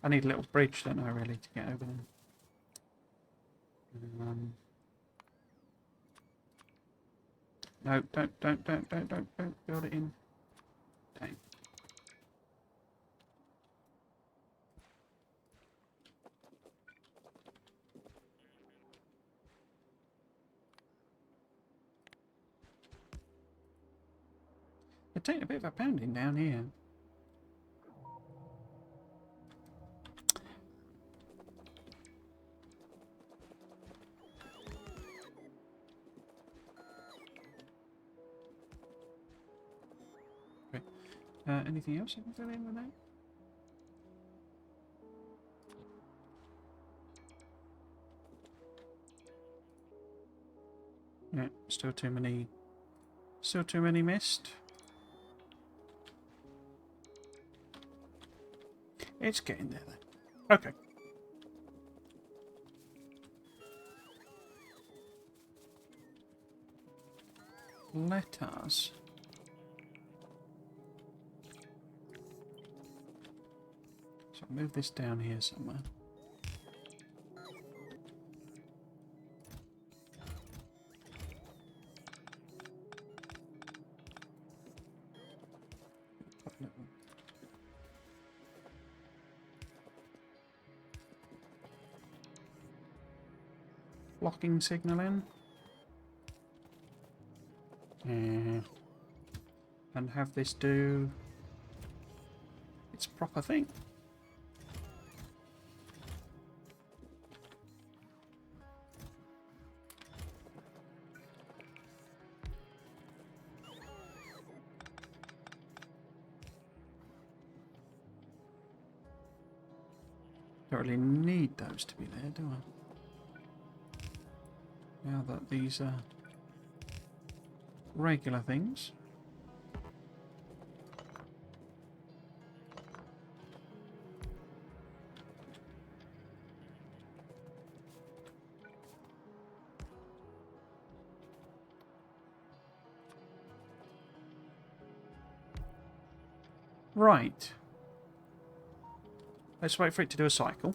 I need a little bridge, don't I, really, to get over there. No, don't build it in. Dang. They're taking a bit of a pounding down here. Okay. Anything else I can fill in with that? Yeah, still too many missed. It's getting there though. Okay. Let us move this down here somewhere. Blocking signal in. And have this do its proper thing. Don't really need those to be there, do I? Now that these are regular things. Right. Let's wait for it to do a cycle.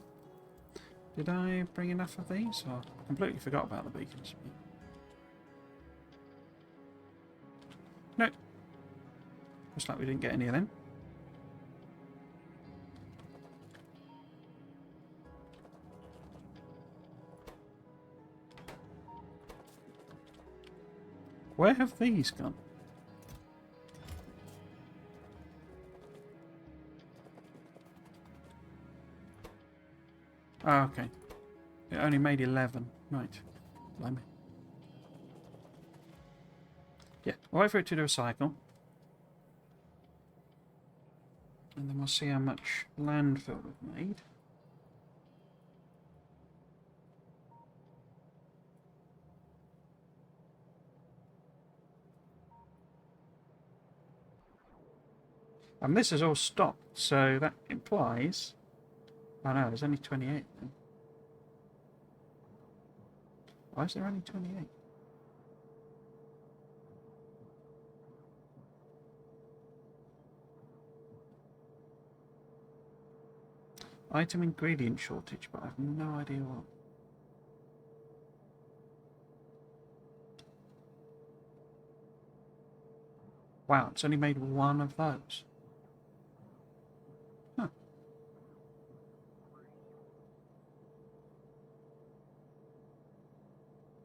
Did I bring enough of these? Oh, I completely forgot about the beacons. No. Looks like we didn't get any of them. Where have these gone? Oh, okay. It only made 11. Right. Blimey. Yeah, I'll wait for it to do a cycle. And then we'll see how much landfill we've made. And this is all stopped, so that implies... Oh no, there's only 28 then. Why is there only 28? Item ingredient shortage, but I have no idea what. Wow, it's only made one of those. Huh.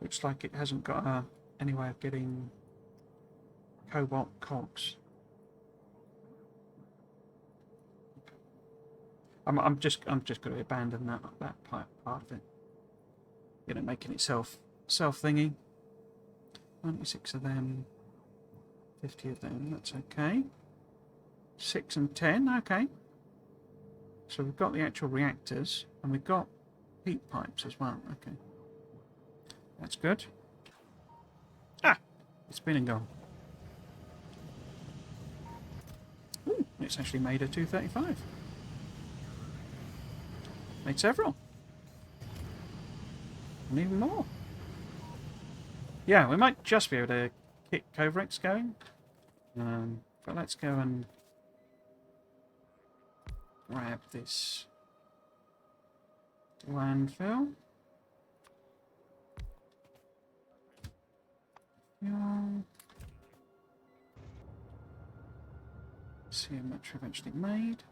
Looks like it hasn't got any way of getting cobalt cogs. I'm just going to abandon that part of it. You know, making it self thingy. 96 of them, 50 of them. That's okay. 6 and 10. Okay. So we've got the actual reactors, and we've got heat pipes as well. Okay. That's good. Ah! It's been and gone. Ooh, it's actually made a 235. Made several. And even more. Yeah, we might just be able to keep Covrex going. But let's go and grab this landfill. Fuel. See how much we've actually made.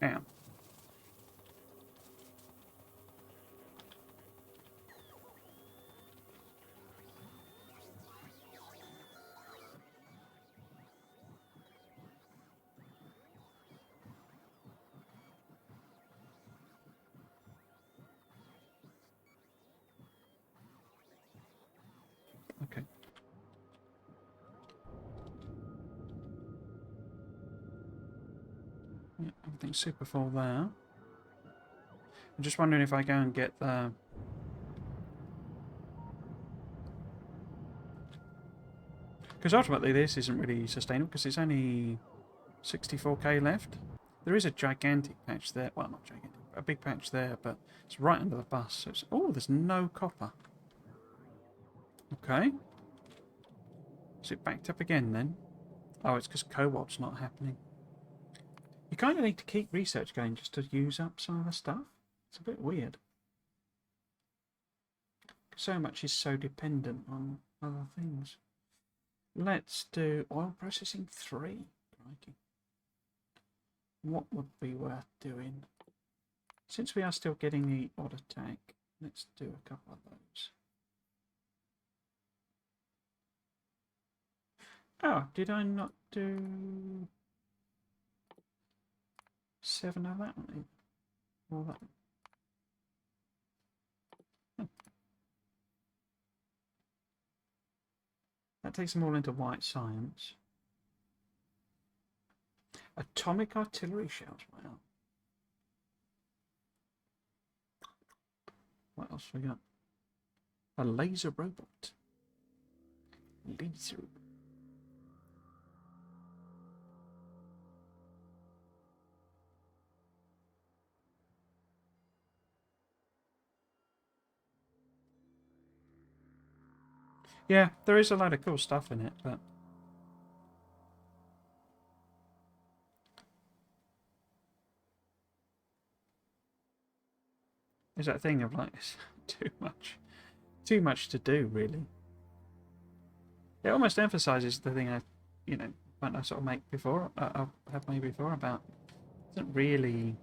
Out. Okay. Yeah, everything's super full there. I'm just wondering if I go and get the... Because ultimately this isn't really sustainable because it's only 64k left. There is a gigantic patch there. Well, not gigantic. A big patch there, but it's right under the bus. So it's... Oh, there's no copper. Okay. Is it backed up again then? Oh, it's because cobalt's not happening. You kind of need to keep research going just to use up some of the stuff. It's a bit weird. So much is so dependent on other things. Let's do oil processing 3. Crikey. What would be worth doing? Since we are still getting the odd attack, let's do a couple of those. Oh, did I not do 7 of that one? Or that one? That takes them all into white science. Atomic artillery shells. Wow. What else we got? A laser robot. Laser. Yeah, there is a load of cool stuff in it, but there's that thing of like it's too much to do, really. It almost emphasises the thing I sort of make before. I have made before about it doesn't really.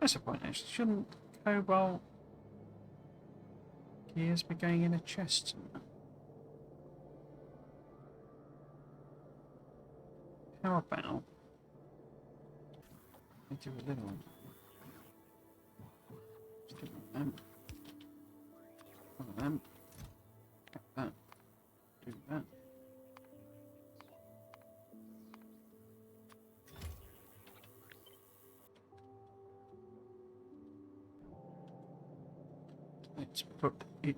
That's a point. Actually, shouldn't cobalt gears be going in a chest? How about I do a little one? Just do one of them, that, do that. Let's put it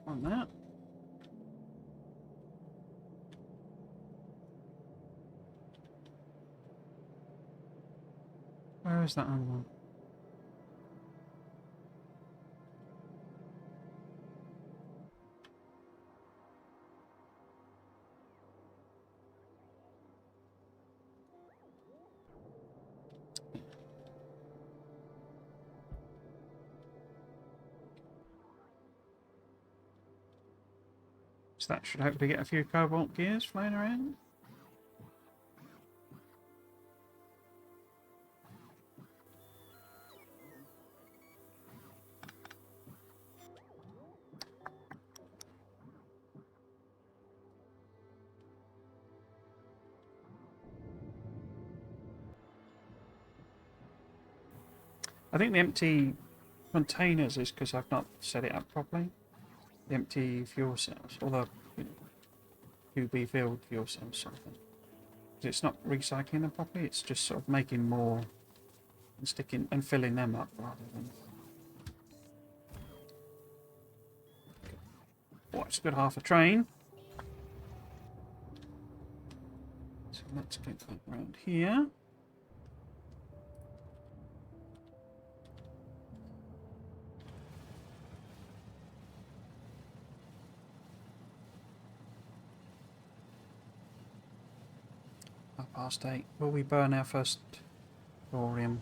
on that. Where is that other one? So that should hopefully get a few cobalt gears flying around. I think the empty containers is because I've not set it up properly. The empty fuel cells, or the QB filled fuel cells sort of thing. Because it's not recycling them properly, it's just sort of making more and sticking and filling them up rather than. Oh, it's a good half a train. So let's get that around here. Past 8. Will we burn our first thorium?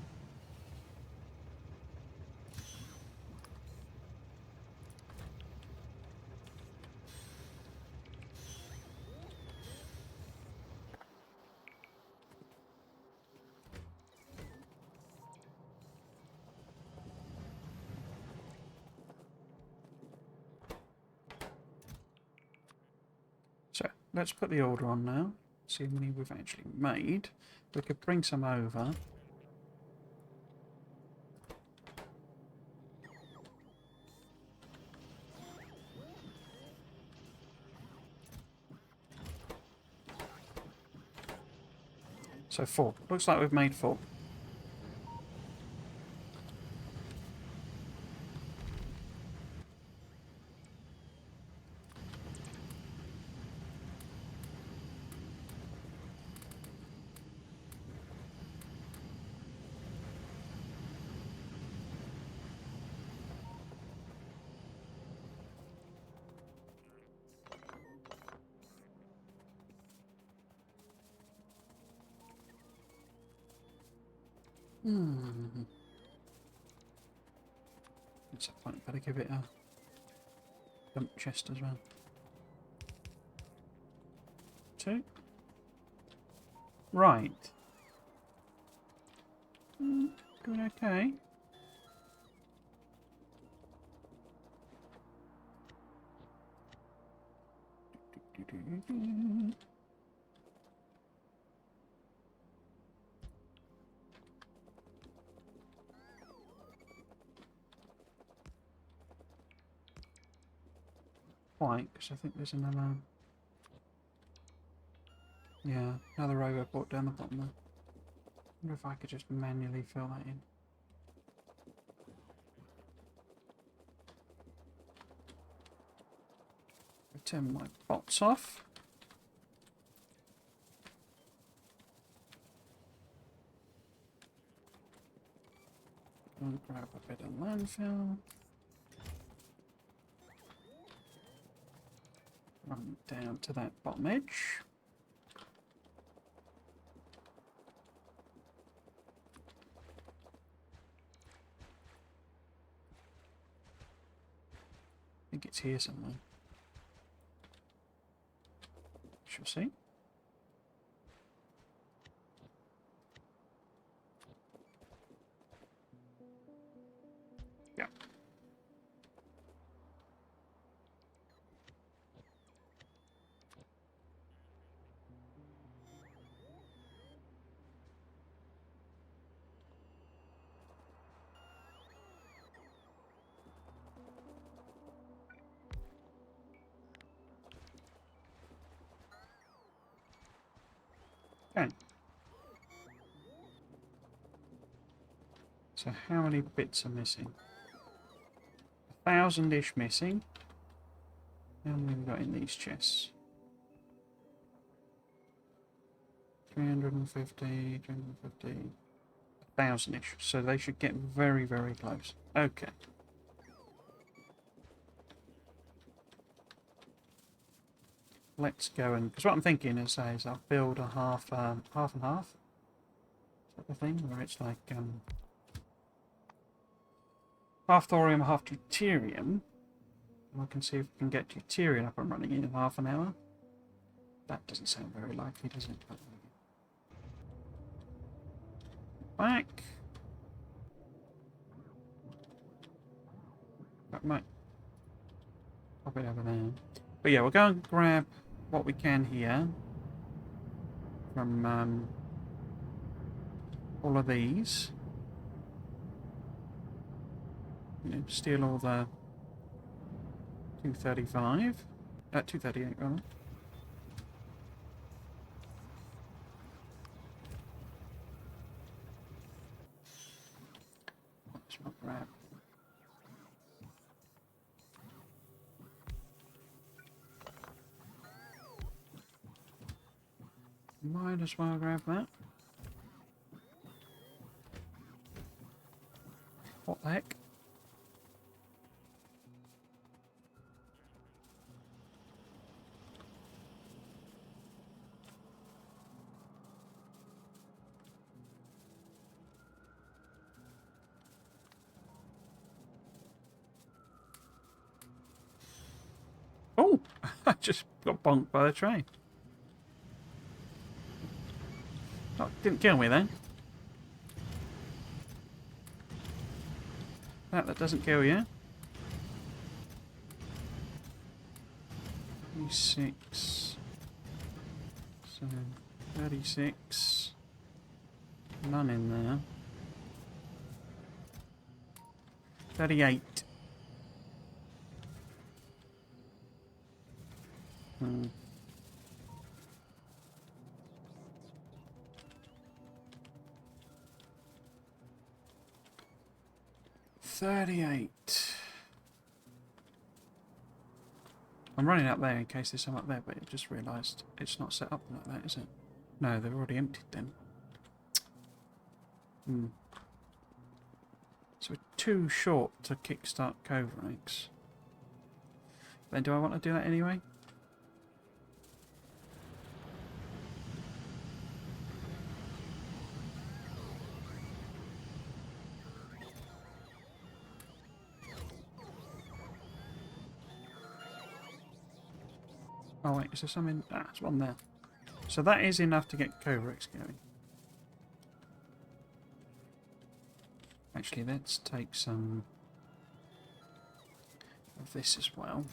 So let's put the order on now. See how many we've actually made. We could bring some over. So 4. Looks like we've made 4. That's a point. Better give it a dump chest as well. 2. Right. Doing okay. Quite, because I think there's another. Yeah, another robot brought down the bottom there. I wonder if I could just manually fill that in. Turn my bots off. And grab a bit of landfill. Run down to that bottom edge. I think it's here somewhere. Shall see. Yeah. Okay. So how many bits are missing? 1,000-ish missing. How many have we got in these chests? 350, 350, 1,000-ish. So they should get very, very close. Okay. Let's go and... Because what I'm thinking is I'll build a half and half. Is that the thing? Where it's like half thorium, half deuterium. And I can see if we can get deuterium up and running in half an hour. That doesn't sound very likely, does it? But back. That might pop it over there. But yeah, we'll go and grab what we can here from all of these. You know, steal all the 235, 238 rather. Let's not grab. Might as well grab that. What the heck? Oh! I just got bonked by the train. Oh, didn't kill me then. That doesn't kill you. 36. So 36. None in there. 38. Hmm. 38. I'm running up there in case there's some up there, but I just realised it's not set up like that, is it? No, they're already emptied then. Hmm. So we're too short to kickstart cove ranks. Then do I want to do that anyway? Oh wait, is there some in... Ah, there's one there. So that is enough to get Covrex going. Actually, let's take some of this as well.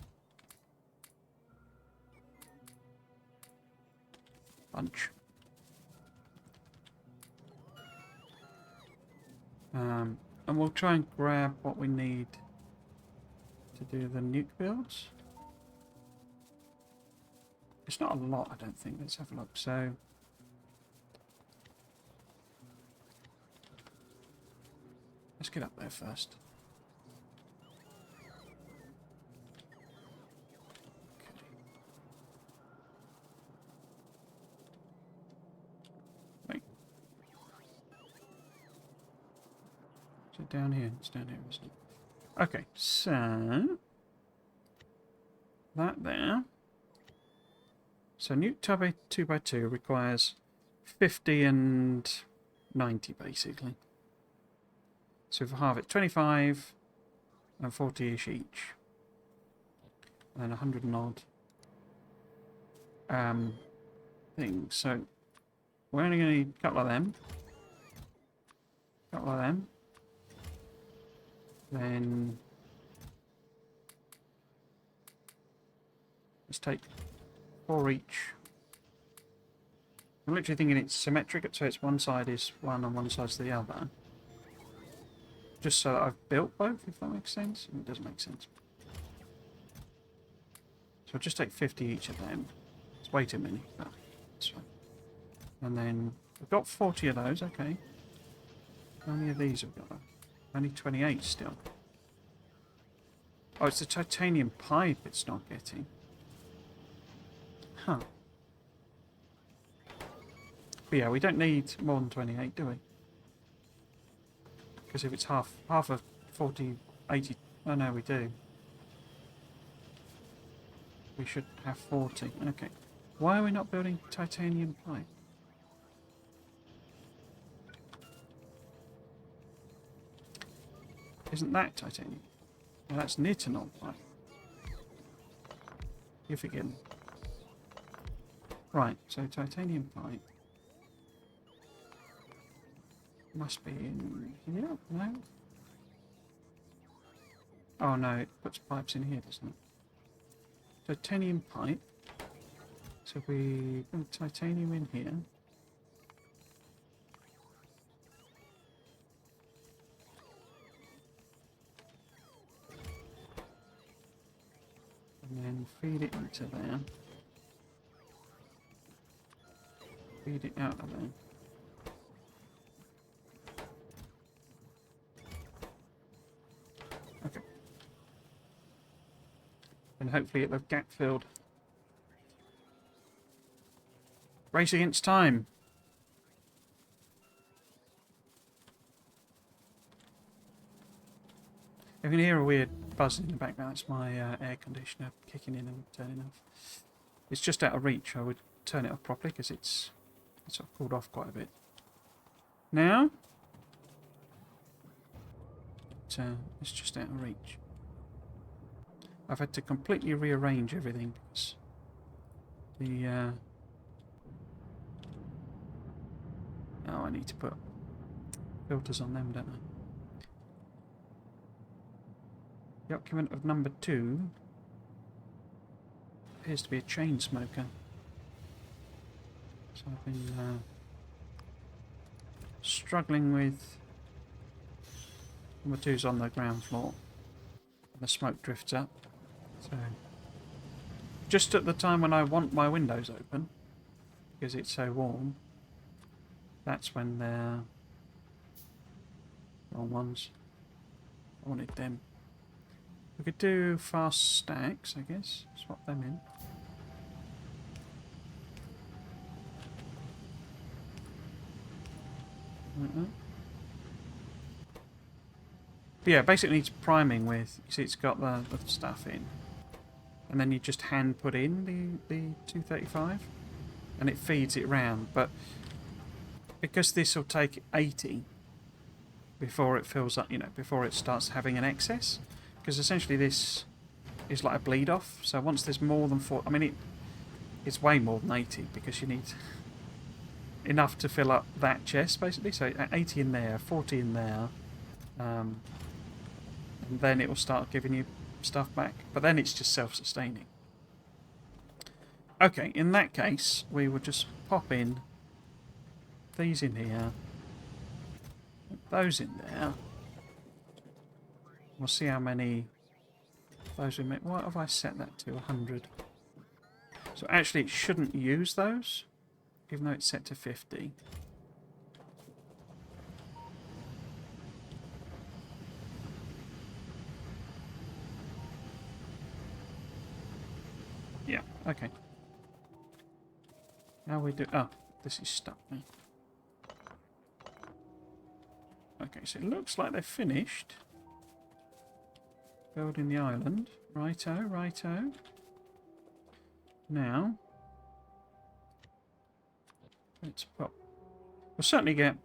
Bunch. And we'll try and grab what we need to do the nuke builds. It's not a lot, I don't think. Let's have a look. So, let's get up there first. Okay. Wait. So down here? It's down here, isn't it? Okay, so that there. So Newt Tubby 2x2 requires 50 and 90 basically. So if we halve it, 25 and 40-ish each. And 100 and odd things. So we're only going to need a couple of them. Couple of them. Then let's take 4 each. I'm literally thinking it's symmetric, so it's one side is one and one side's the other. Just so that I've built both, if that makes sense. It doesn't make sense. So I'll just take 50 each of them. It's way too many, but that's fine. And then we've got 40 of those, okay. How many of these have we got? Only 28 still. Oh, it's the titanium pipe it's not getting. Huh. But yeah, we don't need more than 28, do we? Because if it's half of 40, 80... Oh no, we do. We should have 40. Okay. Why are we not building titanium pipe? Isn't that titanium? Well, that's nitinol pipe. You're forgiven. Right, so titanium pipe must be in here, no? Oh no, it puts pipes in here, doesn't it? Titanium pipe. So we put titanium in here. And then feed it into there. Feed it out of there. Okay. And hopefully it'll have gap filled. Race against time. If you can hear a weird buzzing in the background, that's my air conditioner kicking in and turning off. It's just out of reach. I would turn it off properly because it's sort of cooled off quite a bit. Now, it's just out of reach. I've had to completely rearrange everything because the oh, I need to put filters on them, don't I? The occupant of number 2 appears to be a chain smoker. So I've been struggling with number 2's on the ground floor. And the smoke drifts up. So just at the time when I want my windows open, because it's so warm, that's when they're wrong ones. I wanted them. We could do fast stacks, I guess. Swap them in. But yeah, basically it's priming with, you see it's got the stuff in. And then you just hand put in the 235 and it feeds it round. But because this will take 80 before it fills up, you know, before it starts having an excess. Because essentially this is like a bleed off. So once there's more than 4, I mean it's way more than 80 because you need enough to fill up that chest basically. So 80 in there, 40 in there, and then it will start giving you stuff back. But then it's just self-sustaining. Okay, in that case we will just pop in these in here, those in there. We'll see how many those we make. What have I set that to? 100. So actually it shouldn't use those, even though it's set to 50. Yeah, okay. Now we do... Oh, this is stuck now. Okay. Okay, so it looks like they're finished building the island. Righto, righto. Now, let's pop. We'll certainly get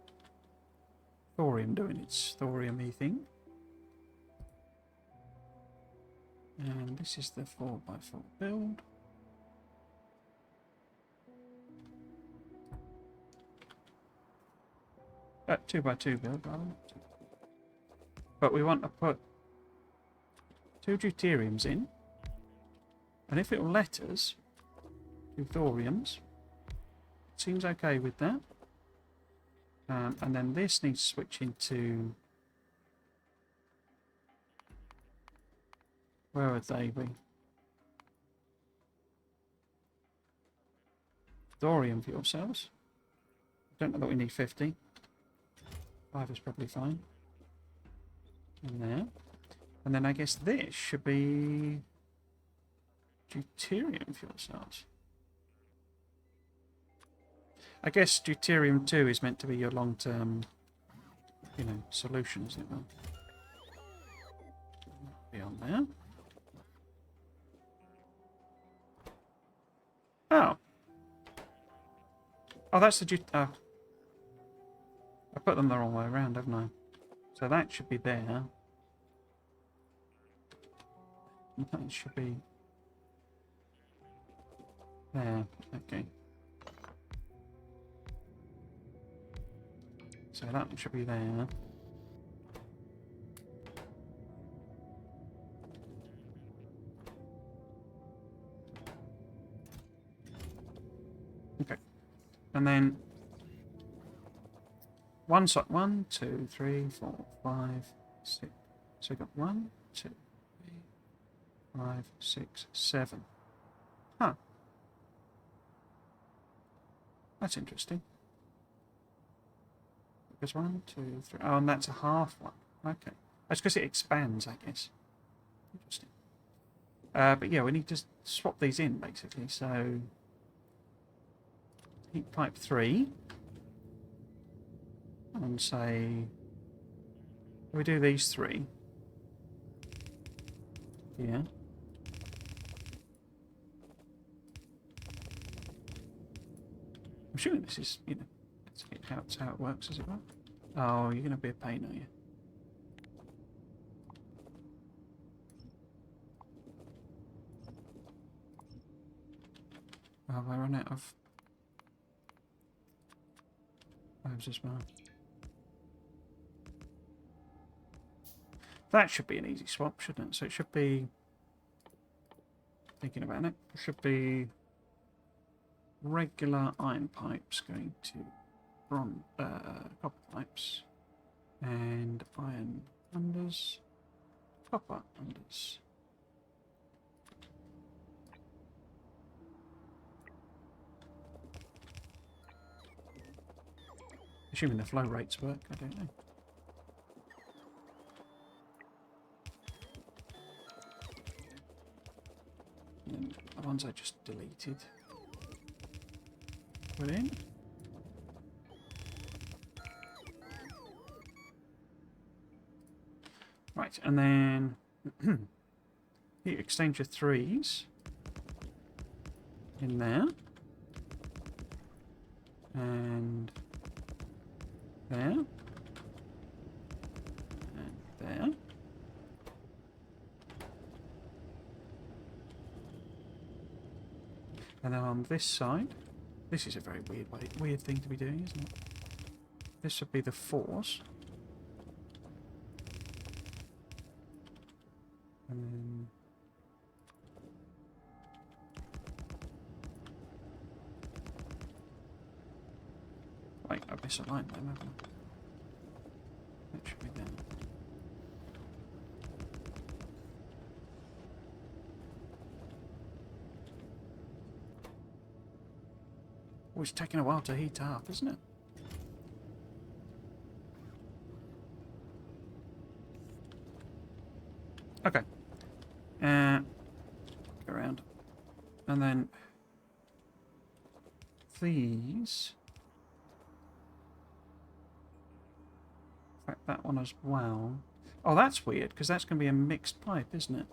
thorium doing its thorium-y thing. And this is the 4x4 build. 2x2 build, rather. But we want to put 2 deuteriums in. And if it will let us, 2 thoriums. Seems okay with that. And then this needs to switch into... Where would they be? Thorium fuel cells. Don't know that we need 50. 5 is probably fine. In there. And then I guess this should be deuterium fuel cells. I guess deuterium 2 is meant to be your long-term, you know, solution, isn't it? Well, be on there. Oh. Oh, that's the I put them the wrong way around, haven't I? So that should be there. And that should be there. Okay. So that one should be there. Okay. And then 1, 2, 3, 4, 5, 6. So we've got 1, 2, 3, 5, 6, 7. Huh. That's interesting. There's 1, 2, 3. Oh, and that's a half one. Okay. That's because it expands, I guess. Interesting. But yeah, we need to swap these in, basically. So, heat pipe 3. And say, we do these 3. Yeah. I'm assuming this is, you know, that's how it works, as it were. Oh, you're going to be a pain, are you? Oh, have I run out of lives as well? That should be an easy swap, shouldn't it? So it should be, thinking about it, it should be regular iron pipes going to bronze, copper pipes, and iron unders, copper unders. Assuming the flow rates work, I don't know. And the ones I just deleted. Put in. Right, and then heat exchanger 3s in there. And there. And there. And then on this side, this is a very weird thing to be doing, isn't it? This would be the 4s. And then wait, I misaligned them, haven't I? That should be there. Oh, it's taking a while to heat up, isn't it? Okay. Go around. And then these crack that one as well. Oh, that's weird, because that's going to be a mixed pipe, isn't it?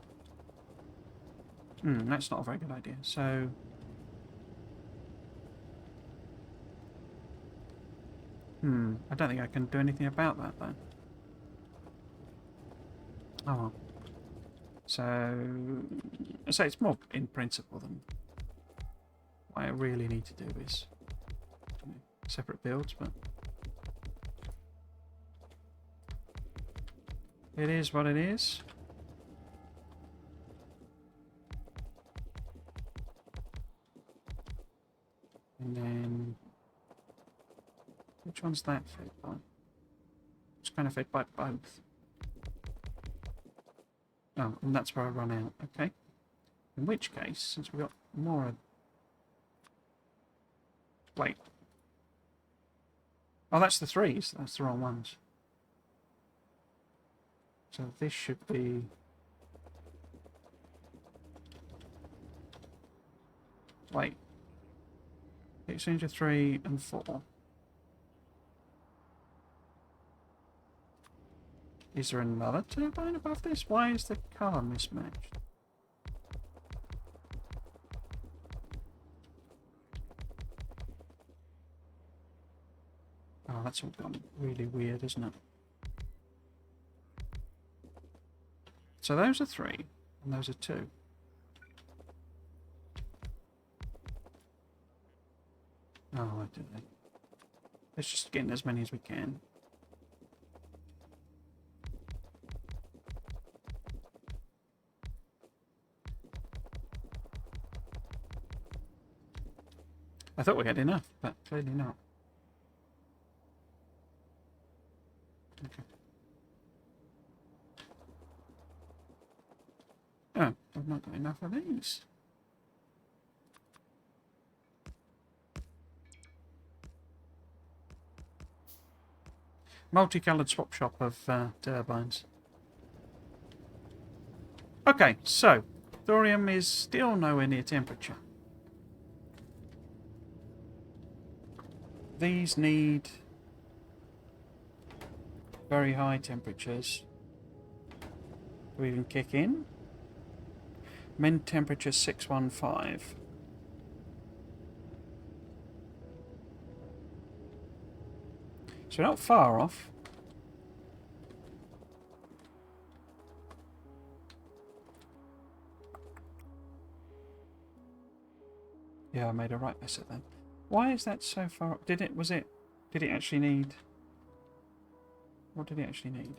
That's not a very good idea. So... I don't think I can do anything about that, though. Oh, well. So... I say it's more in principle than... What I really need to do is... separate builds, but... It is what it is. And then... Which one's that fed by? It's kind of fed by both. Oh, and that's where I run out. Okay. In which case, since we've got more... Wait. Oh, that's the threes. That's the wrong ones. So this should be... Wait. Exchange of 3 and 4. Is there another turbine above this? Why is the colour mismatched? Oh, that's all gone really weird, isn't it? So those are 3, and those are 2. Oh, I did it. Let's just get in as many as we can. I thought we had enough, but clearly not. Okay. Oh, I've not got enough of these. Multicoloured swap shop of turbines. Okay, so thorium is still nowhere near temperature. These need very high temperatures to even kick in. Min temperature 615. So not far off. Yeah, I made a right mess of them. Why is that so far up? Did it actually need... What did it actually need?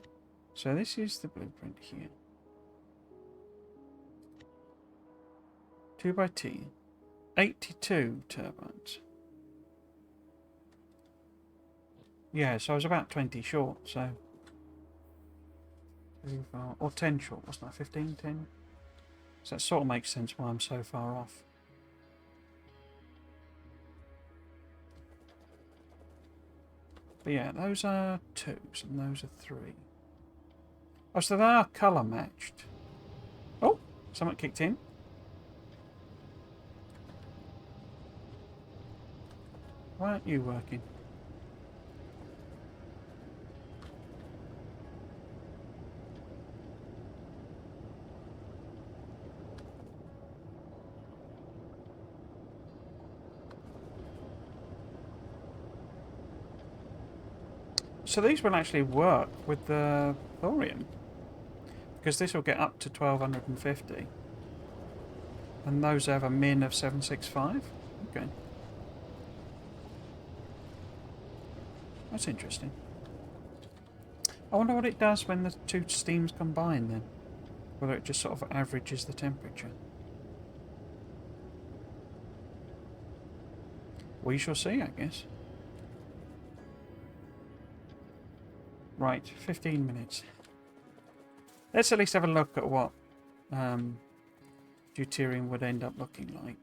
So this is the blueprint here. 2x T. 82 turbines. Yeah, so I was about 20 short, so... Or 10 short, wasn't I? 15, 10? So that sort of makes sense why I'm so far off. But yeah, those are 2s and those are 3. Oh, so they are colour matched. Oh, someone kicked in. Why aren't you working? So these will actually work with the thorium, because this will get up to 1250, and those have a min of 765. Okay, that's interesting. I wonder what it does when the two steams combine then, whether it just sort of averages the temperature. We shall see, I guess. Right, 15 minutes. Let's at least have a look at what deuterium would end up looking like.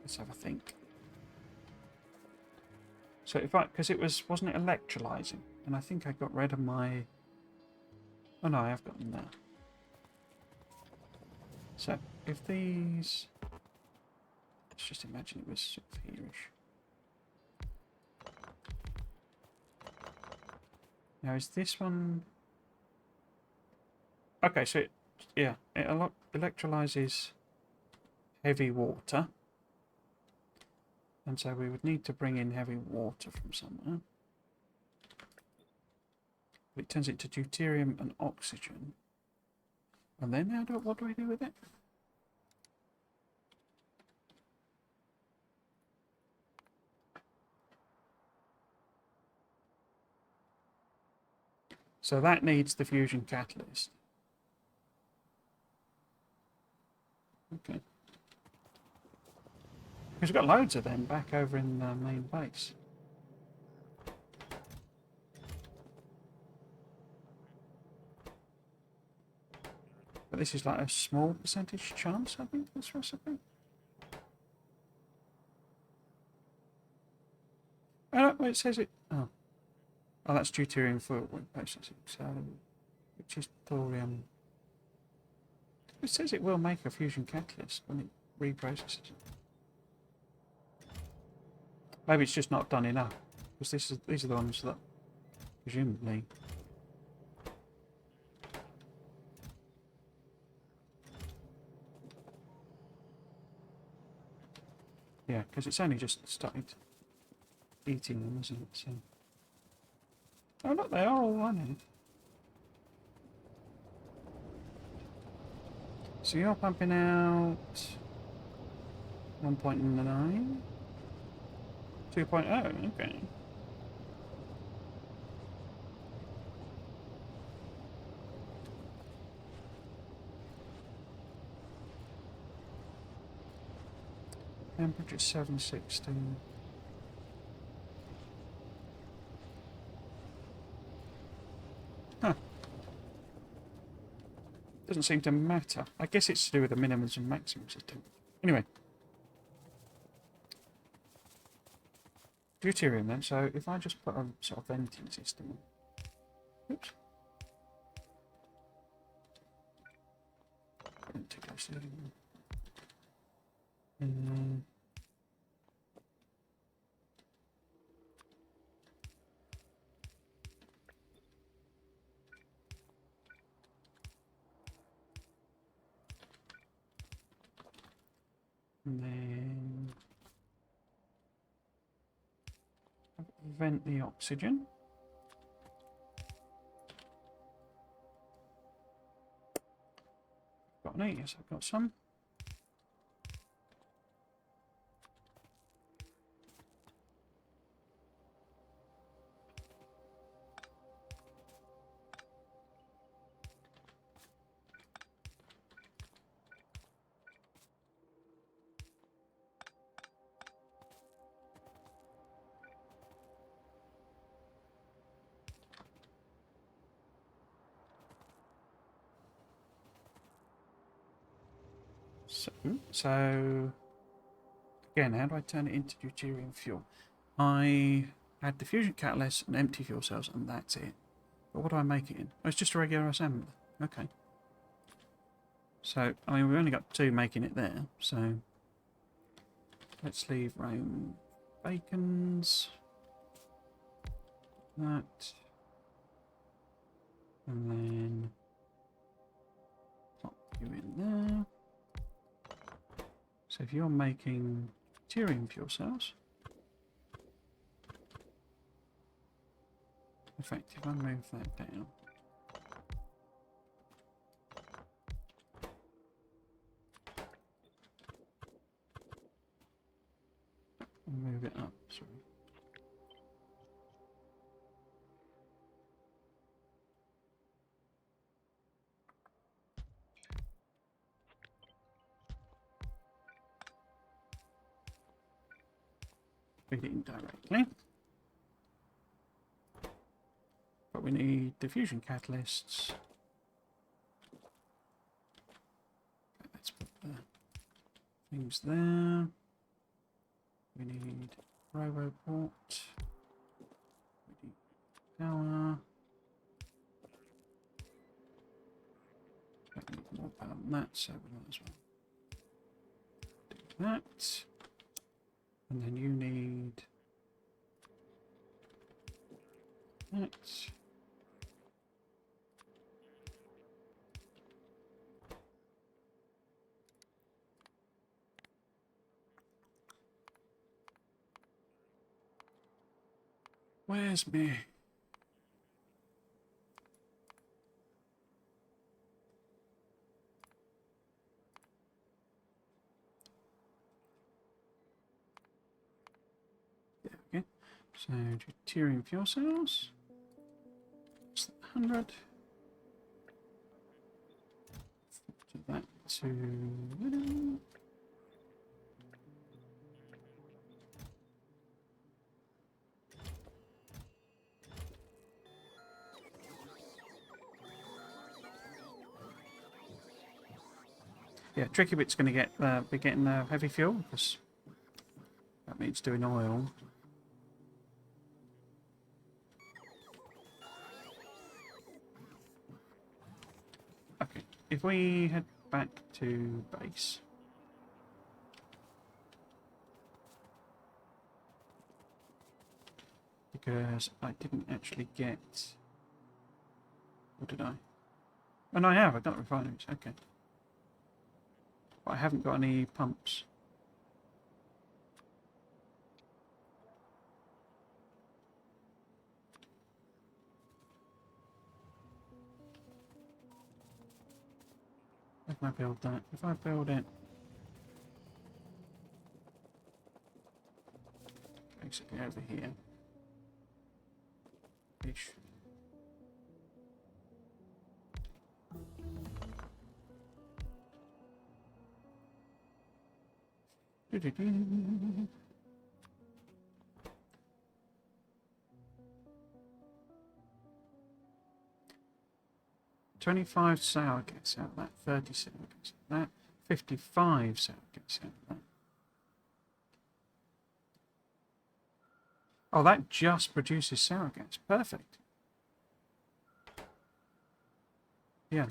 Let's have a think. So if because it wasn't it electrolyzing, and I think I got rid of my... Oh no, I have got them there. So if these, let's just imagine it was sort of here-ish. Now is this one? Okay, so yeah, it electrolyzes heavy water, and so we would need to bring in heavy water from somewhere. It turns it to deuterium and oxygen, and then what do we do with it? So that needs the fusion catalyst. Okay. Because we've got loads of them back over in the main base. But this is like a small percentage chance, I think, this recipe. Oh, no, it says it. Oh, that's deuterium for processing. So, which is thorium. It says it will make a fusion catalyst when it reprocesses it. Maybe it's just not done enough, because these are the ones that presumably. Yeah, because it's only just started eating them, isn't it? So. Oh, look, they are all running. So you're pumping out 1.9? 2.0, okay. Temperature 760. Huh. Doesn't seem to matter. I guess it's to do with the minimums and maximums of temperature. Anyway. Deuterium then, so if I just put a sort of venting system on. Oops. And then vent the oxygen. Got any? Yes, I've got some. So again, how do I turn it into deuterium fuel? I add the fusion catalyst and empty fuel cells, and that's it. But what do I make it in? Oh, it's just a regular assembly. Okay. So, I mean, we've only got 2 making it there, so let's leave Rome bacons. That. And then pop you in there. So if you're making deuterium fuel cells, in fact, if I move that down, and move it up, sorry. Feed it in directly. But we need diffusion catalysts. Let's put the things there. We need RoboPort. We need power. need more power than that, so we might as well do that. And then you need that. Where's me? There we go. So deuterium fuel cells. That's 100. To that to. Yeah, tricky bit's going to be getting heavy fuel because that means doing oil. Okay, if we head back to base. Because I didn't actually get... What did I? Oh, no, I have. I've got refineries. Okay. But I haven't got any pumps. How can I build that? If I build it... Basically over here. Ish. Do-do-do. 25 sour gas out of that, 30 sour gas out of that, 55 sour gas out of that. Oh, that just produces sour gas. Perfect. Yeah.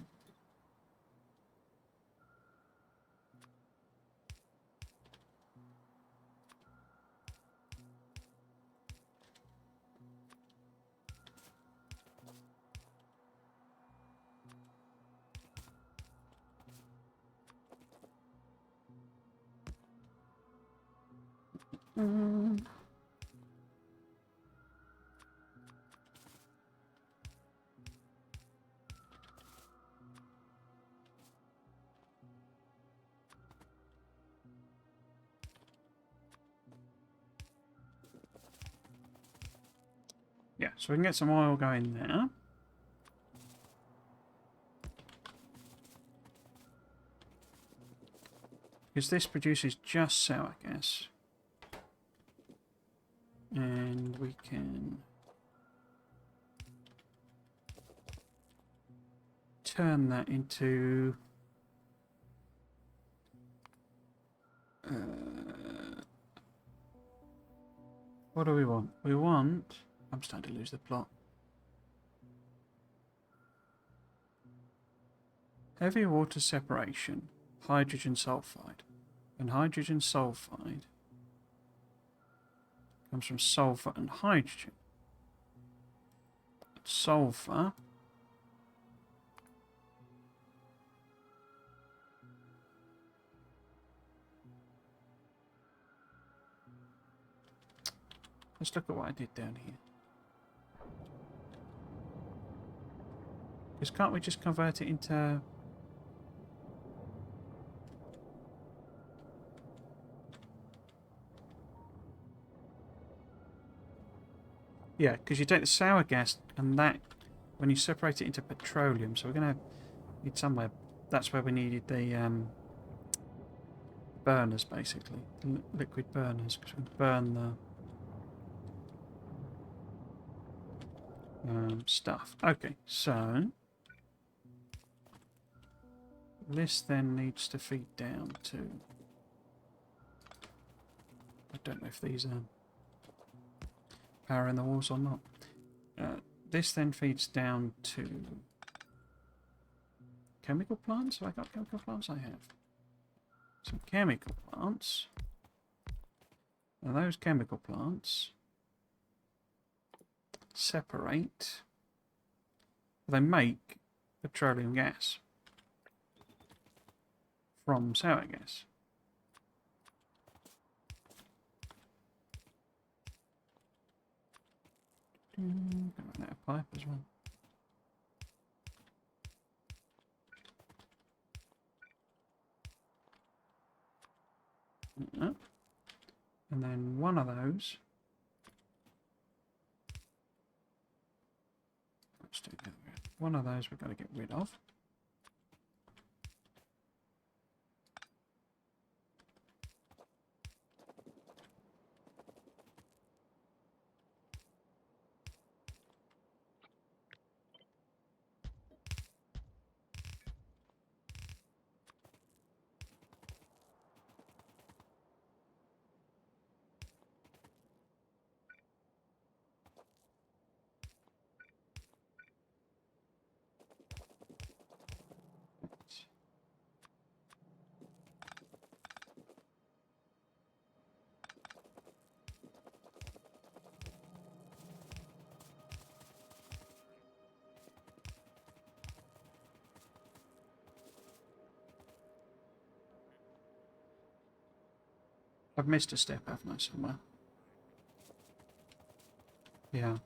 Yeah, so we can get some oil going there. Because this produces just sour gas. And we can turn that into what do we want? We want... I'm starting to lose the plot. Heavy water separation, hydrogen sulfide. And hydrogen sulfide comes from sulfur and hydrogen. Sulfur let's look at what I did down here. Because can't we just convert it into... Yeah, because you take the sour gas and that, when you separate it into petroleum, so we're going to need somewhere, that's where we needed the burners, basically. The liquid burners, because we burn the stuff. Okay, so this then needs to feed down to... I don't know if these are power in the walls or not. This then feeds down to chemical plants? Have I got chemical plants? I have. Some chemical plants. Now those chemical plants separate. They make petroleum gas from sour gas. Got that pipe as well. And then one of those. Let's do that. One of those we've got to get rid of. I've missed a step, haven't I, somewhere? Yeah.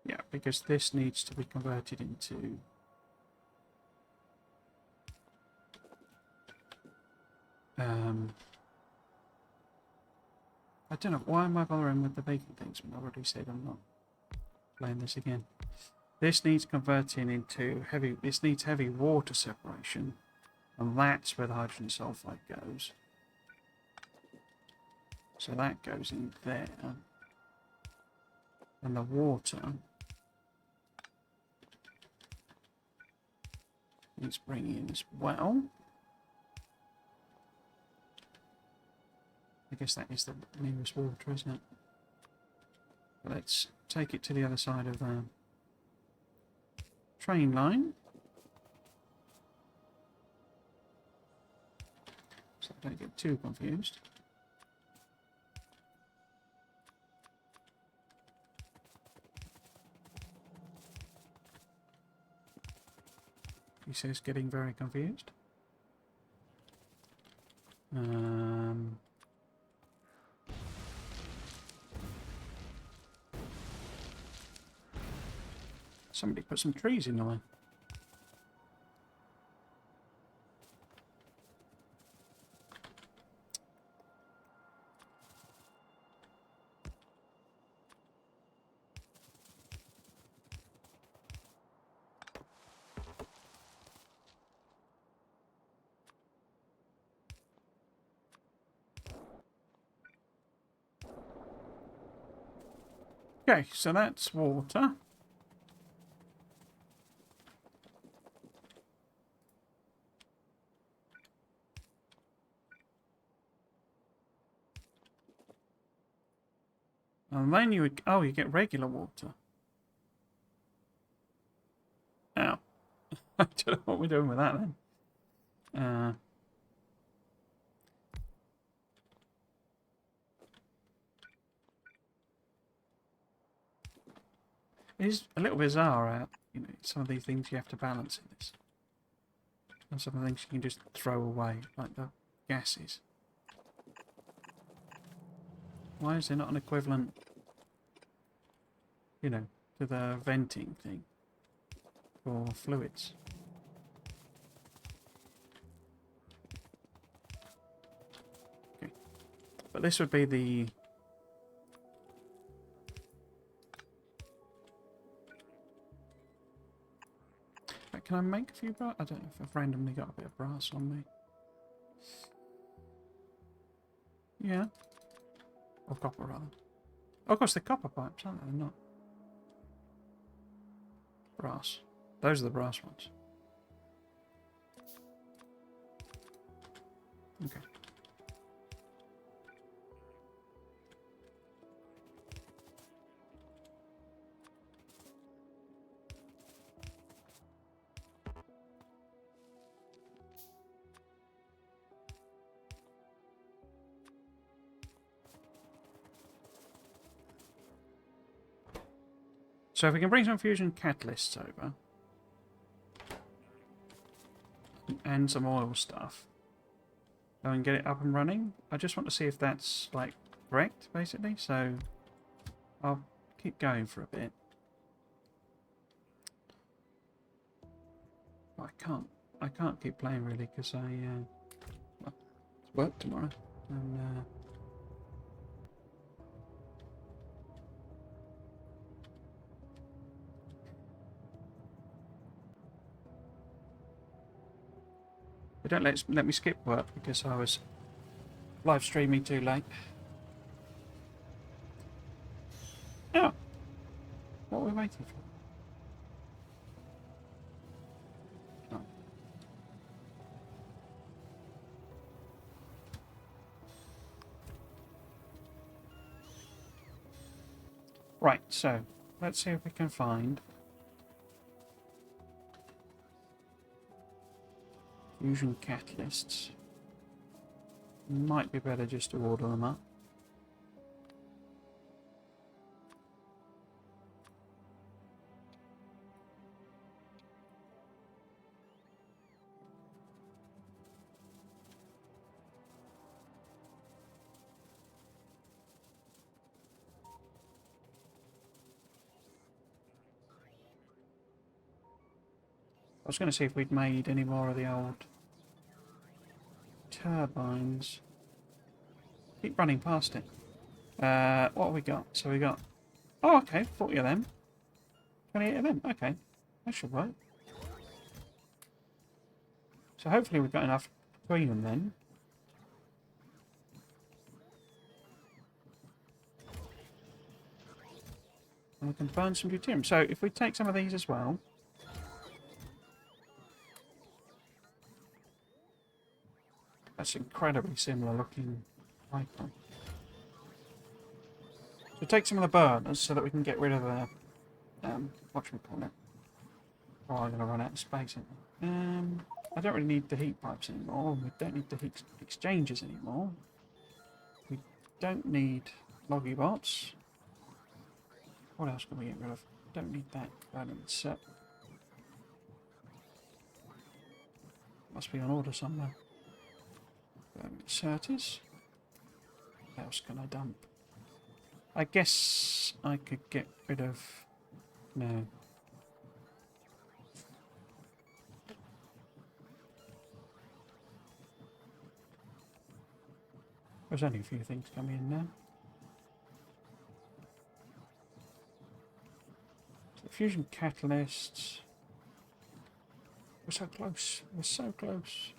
Yeah, because this needs to be converted into... I don't know, why am I bothering with the baking things when I already said I'm not playing this again? This needs converting into heavy... This needs heavy water separation, and that's where the hydrogen sulfide goes. So that goes in there. And the water needs bringing in as well. I guess that is the nearest water, isn't it? But let's take it to the other side of the train line. So I don't get too confused. He says getting very confused. Somebody put some trees in the line. Okay, so that's water. And then you would... Oh, you get regular water. Ow. I don't know what we're doing with that then. It is a little bizarre, you know, some of these things you have to balance in this. And some of the things you can just throw away, like the gases. Why is there not an equivalent, you know, to the venting thing for fluids? Okay. But this would be the... Can I make a few brass? I don't know if I've randomly got a bit of brass on me. Yeah. Or copper, rather. Oh, of course, they're copper pipes, aren't they? They're not. Brass. Those are the brass ones. Okay. So if we can bring some fusion catalysts over and some oil stuff and get it up and running, I just want to see if that's like correct, basically. So I'll keep going for a bit. I can't keep playing really because well, it's work tomorrow, and they don't let me skip work because I was live streaming too late. Oh, what are we waiting for? Oh. Right, so let's see if we can find fusion catalysts. Might be better just to order them up. I was going to see if we'd made any more of the old turbines. Keep running past it. What have we got? So we got... Oh, okay, 40 of them. 28 of them. Okay, that should work. So hopefully we've got enough between them then. And we can burn some deuterium. So if we take some of these as well... That's incredibly similar looking icon. So take some of the burners so that we can get rid of the... whatchamacallit. Oh, I'm going to run out of space. I don't really need the heat pipes anymore. We don't need the heat exchangers anymore. We don't need loggy bots. What else can we get rid of? Don't need that. Set. Must be on order somewhere. Inserters. What else can I dump? I guess I could get rid of... No. There's only a few things coming in now. So fusion catalysts. We're so close. We're so close.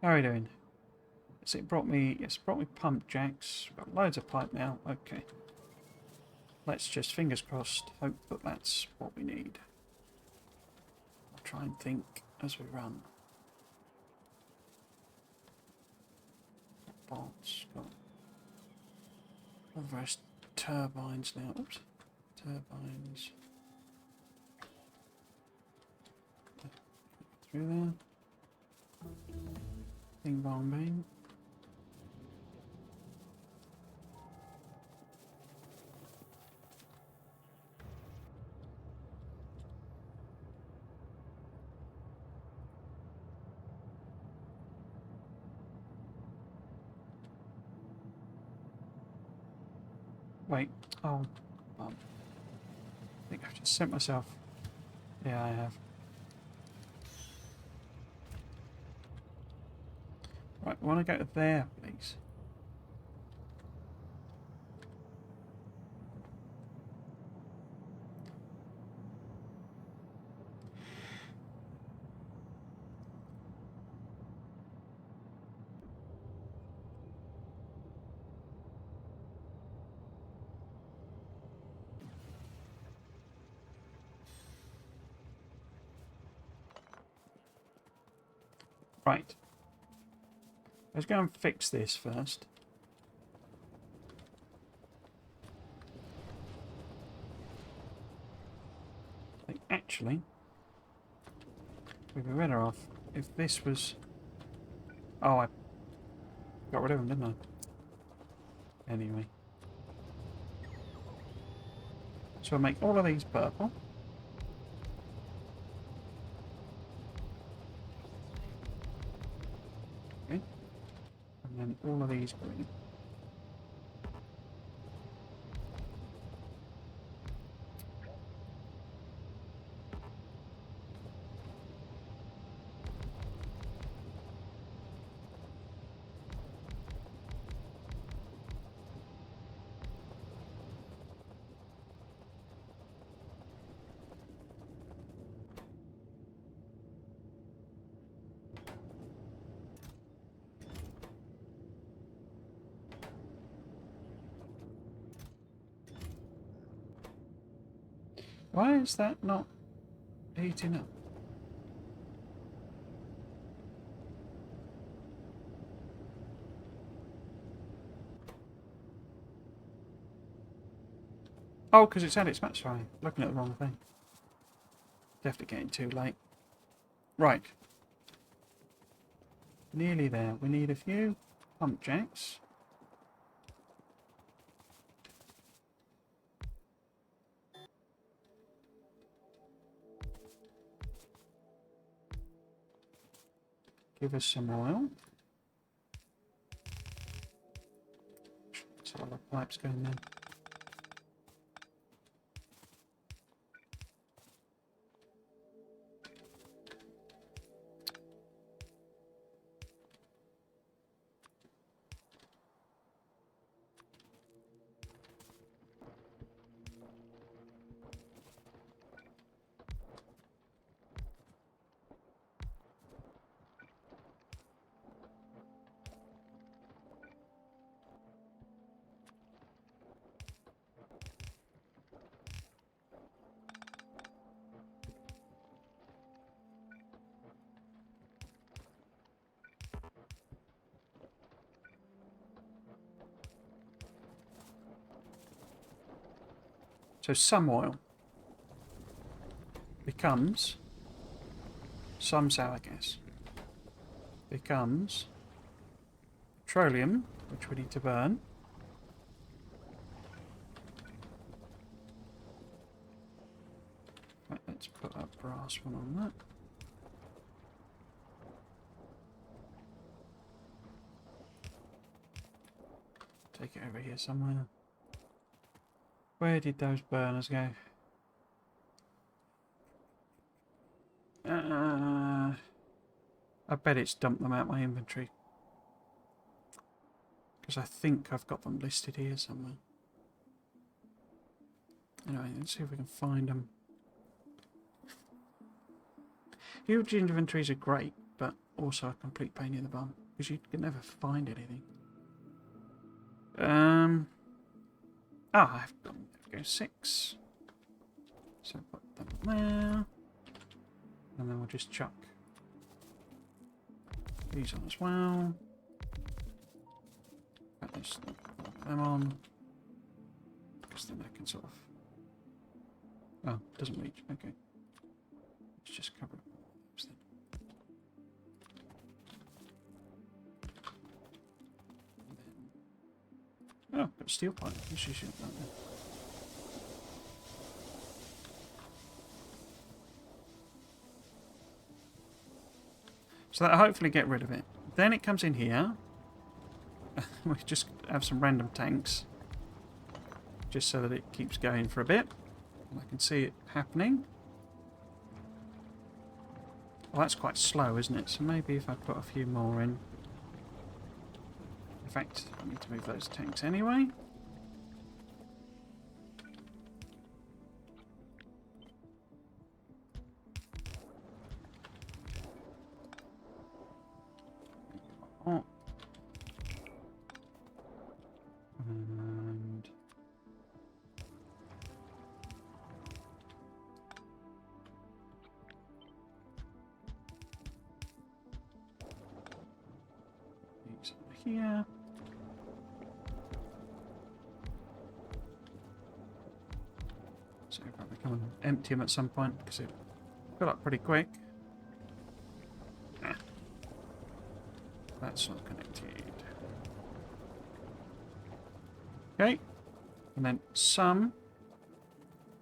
How are we doing? So it brought me, yes, it brought me pump jacks. Got loads of pipe now. Okay. Let's just, fingers crossed, hope that that's what we need. I'll try and think as we run. Bolts, got all the rest turbines now. Oops. Turbines. Through there. Bing bong bang. Wait. Oh. I think I've just sent myself. Yeah, I have. Right, I want to go to there, please. Right. Let's go and fix this first. I think actually, we'd be better off if this was... Oh, I got rid of them, didn't I? Anyway. So I'll make all of these purple. Okay. And then all of these green. Why is that not heating up? Oh, because it's had its match. Sorry, looking at the wrong thing. Definitely getting too late. Right. Nearly there. We need a few pump jacks. Give us some oil. There's a lot of pipes going there. So some oil becomes some sour gas. Becomes petroleum, which we need to burn. Right, let's put a brass one on that. Take it over here somewhere. Where did those burners go? I bet it's dumped them out my inventory. Because I think I've got them listed here somewhere. Anyway, let's see if we can find them. Huge inventories are great, but also a complete pain in the bum. Because you can never find anything. I've got, there we go, 6. So put them there. And then we'll just chuck these on as well. Put them on. Because then I can sort of... Oh, it doesn't reach. Okay. Let's just cover it. Oh, got a steel pipe. Let's just shoot that there. So that'll hopefully get rid of it. Then it comes in here. We just have some random tanks. Just so that it keeps going for a bit. And I can see it happening. Well, that's quite slow, isn't it? So maybe if I put a few more in. In fact, I need to move those tanks anyway. Oh. And here. So we'll probably come and empty them at some point because it fill up pretty quick. Ah, that's not connected. Okay, and then some,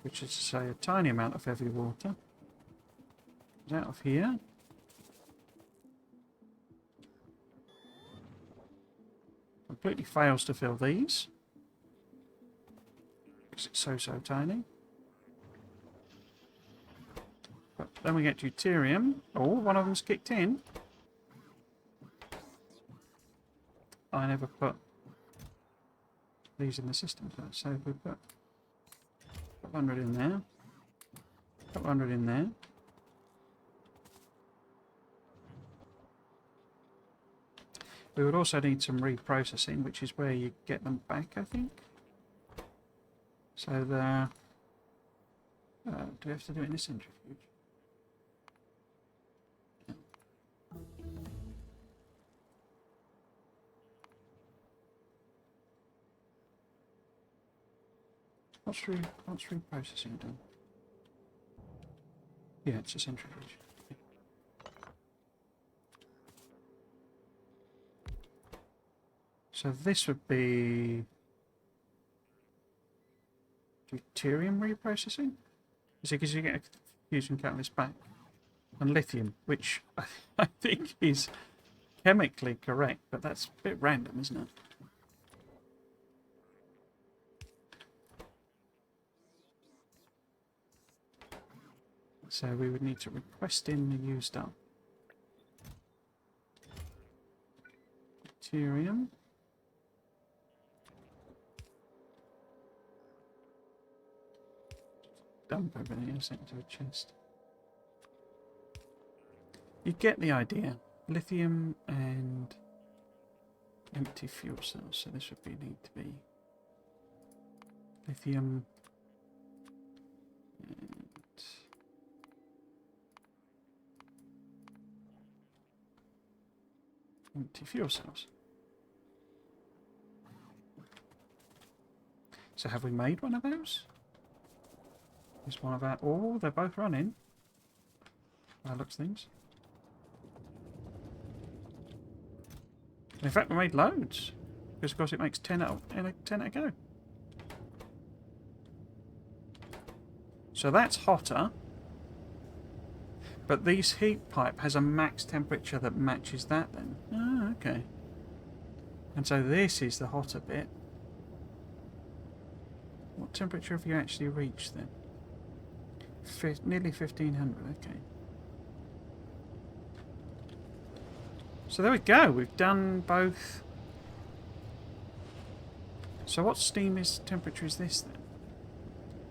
which is to say a tiny amount of heavy water, is out of here. Completely fails to fill these because it's so tiny. But then we get deuterium. Oh, one of them's kicked in. I never put these in the system first, so we put 100 in there, 100 in there. We would also need some reprocessing, which is where you get them back, I think. So the do we have to do it in a centrifuge? No. What's reprocessing done? Yeah, it's a centrifuge. So this would be deuterium reprocessing? Is it because you get a fusion catalyst back? And lithium, which I think is chemically correct, but that's a bit random, isn't it? So we would need to request in the used up deuterium. Dump everything else into a chest. You get the idea. Lithium and empty fuel cells. So this would need to be lithium and empty fuel cells. So have we made one of those? Is one of our... Oh, they're both running. That looks things. In fact, we made loads. Because, of course, it makes 10 at a go. So that's hotter. But this heat pipe has a max temperature that matches that then. Oh, okay. And so this is the hotter bit. What temperature have you actually reached then? Nearly 1500, okay. So there we go, we've done both. So what steam temperature is this then?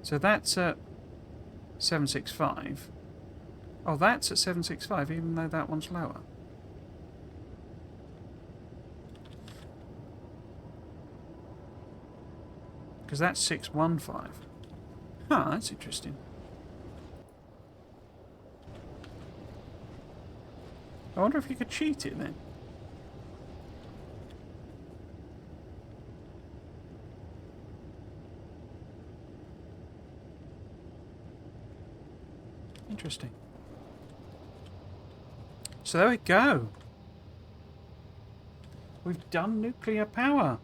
So that's at 765. Oh, that's at 765, even though that one's lower. Because that's 615. Huh, that's interesting. I wonder if you could cheat it then. Interesting. So there we go. We've done nuclear power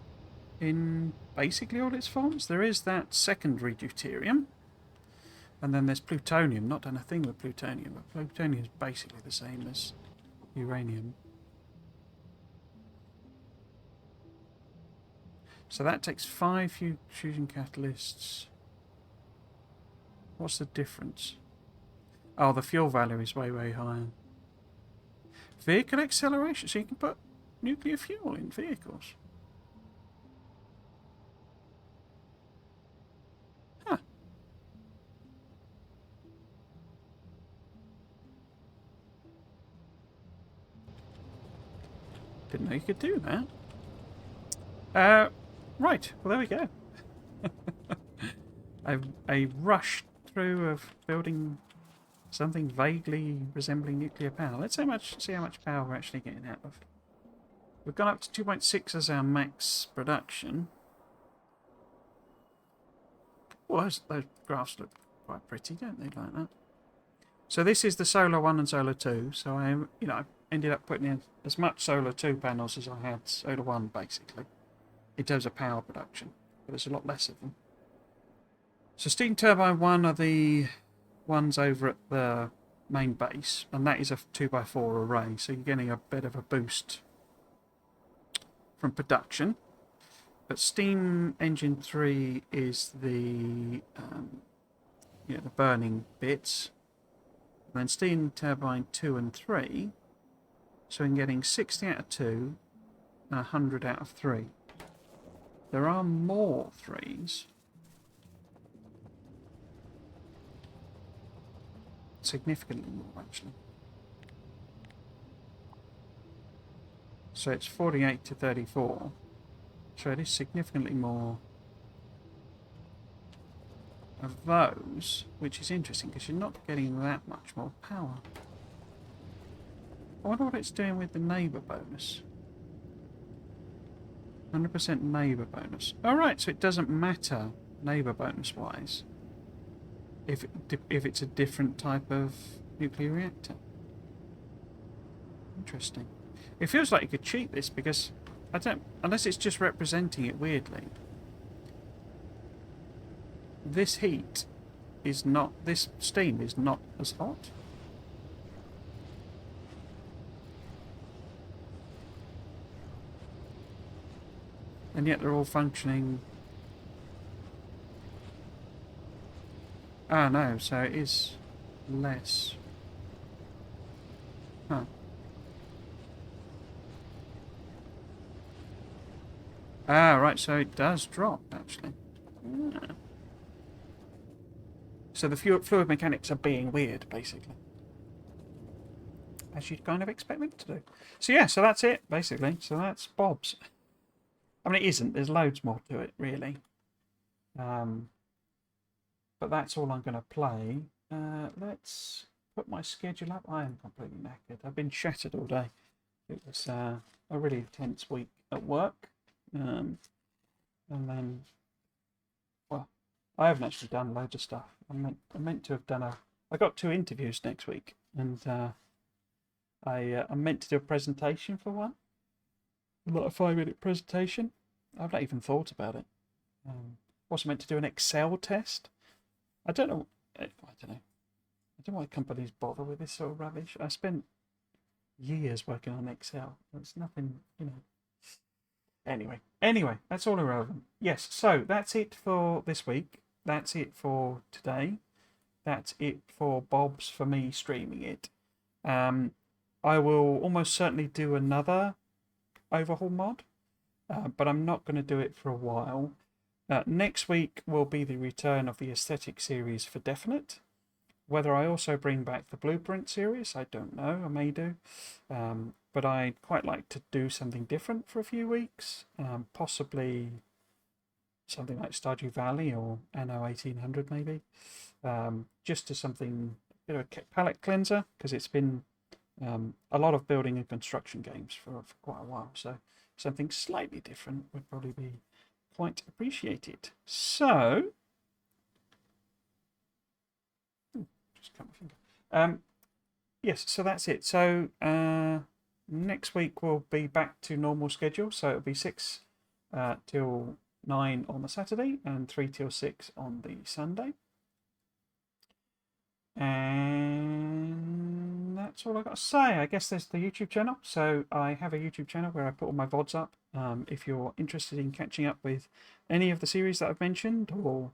in basically all its forms. There is that secondary deuterium. And then there's plutonium. Not done a thing with plutonium, but plutonium is basically the same as uranium. So that takes 5 fusion catalysts. What's the difference? Oh, the fuel value is way higher. Vehicle acceleration, so you can put nuclear fuel in vehicles. Huh. Didn't know you could do that. Right, well there we go. a rush through of building something vaguely resembling nuclear power. Let's see how much power we're actually getting out of We've gone up to 2.6 as our max production. Well, those graphs look quite pretty, don't they, like that? So this is the solar 1 and solar 2. So I ended up putting in as much solar 2 panels as I had solar 1, basically, in terms of power production. But there's a lot less of them. So steam turbine 1 are the ones over at the main base, and that is a 2x4 array, so you're getting a bit of a boost from production. But steam engine 3 is the the burning bits. And then steam turbine 2 and 3, so I'm getting 60 out of 2 and 100 out of 3. There are more 3s. Significantly more, actually. So it's 48 to 34. So it is significantly more of those, which is interesting because you're not getting that much more power. I wonder what it's doing with the neighbour bonus. 100% neighbour bonus. Alright, so it doesn't matter neighbour bonus wise if it's a different type of nuclear reactor. Interesting. It feels like you could cheat this because unless it's just representing it weirdly. This heat is not, this steam is not as hot. And yet they're all functioning. Ah, no, so it is less. Huh. Ah, right, so it does drop, actually. Yeah. So the fluid mechanics are being weird, basically. As you'd kind of expect them to do. So yeah, so that's it, basically. So that's Bob's. I mean, it isn't. There's loads more to it, really. But that's all I'm going to play. Let's put my schedule up. I am completely knackered. I've been shattered all day. It was a really intense week at work. And then, well, I haven't actually done loads of stuff. I meant to have done I got 2 interviews next week, and I meant to do a presentation for one. Like a 5-minute presentation. I've not even thought about it. Also meant to do an Excel test. I don't know. I don't know why companies bother with this sort of rubbish. I spent years working on Excel. It's nothing, Anyway, that's all irrelevant. Yes, so that's it for this week. That's it for today. That's it for Bob's, for me streaming it. I will almost certainly do another overhaul mod, but I'm not going to do it for a while. Next week will be the return of the aesthetic series for definite. Whether I also bring back the blueprint series, I don't know. I may do. But I'd quite like to do something different for a few weeks. Possibly something like Stardew Valley or Anno 1800 maybe. Just to something, a bit of a palette cleanser, because it's been a lot of building and construction games for quite a while. So something slightly different would probably be quite appreciated. So, just cut my finger. Yes, so that's it. So next week we'll be back to normal schedule. So it'll be 6 till 9 on the Saturday and 3 till 6 on the Sunday. And that's all I've got to say. I guess there's the YouTube channel. So I have a YouTube channel where I put all my VODs up. If you're interested in catching up with any of the series that I've mentioned, or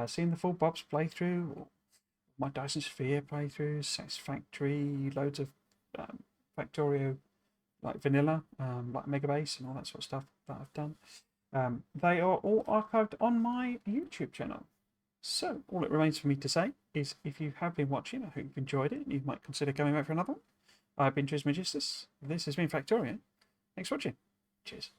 seeing the full Bob's playthrough, or my Dyson Sphere playthroughs, Satisfactory, loads of Factorio, like vanilla, like Megabase and all that sort of stuff that I've done, they are all archived on my YouTube channel. So all it remains for me to say is, if you have been watching, I hope you've enjoyed it and you might consider coming back for another one. I've been Trismegistus. This has been Factorio. Thanks for watching. Cheers.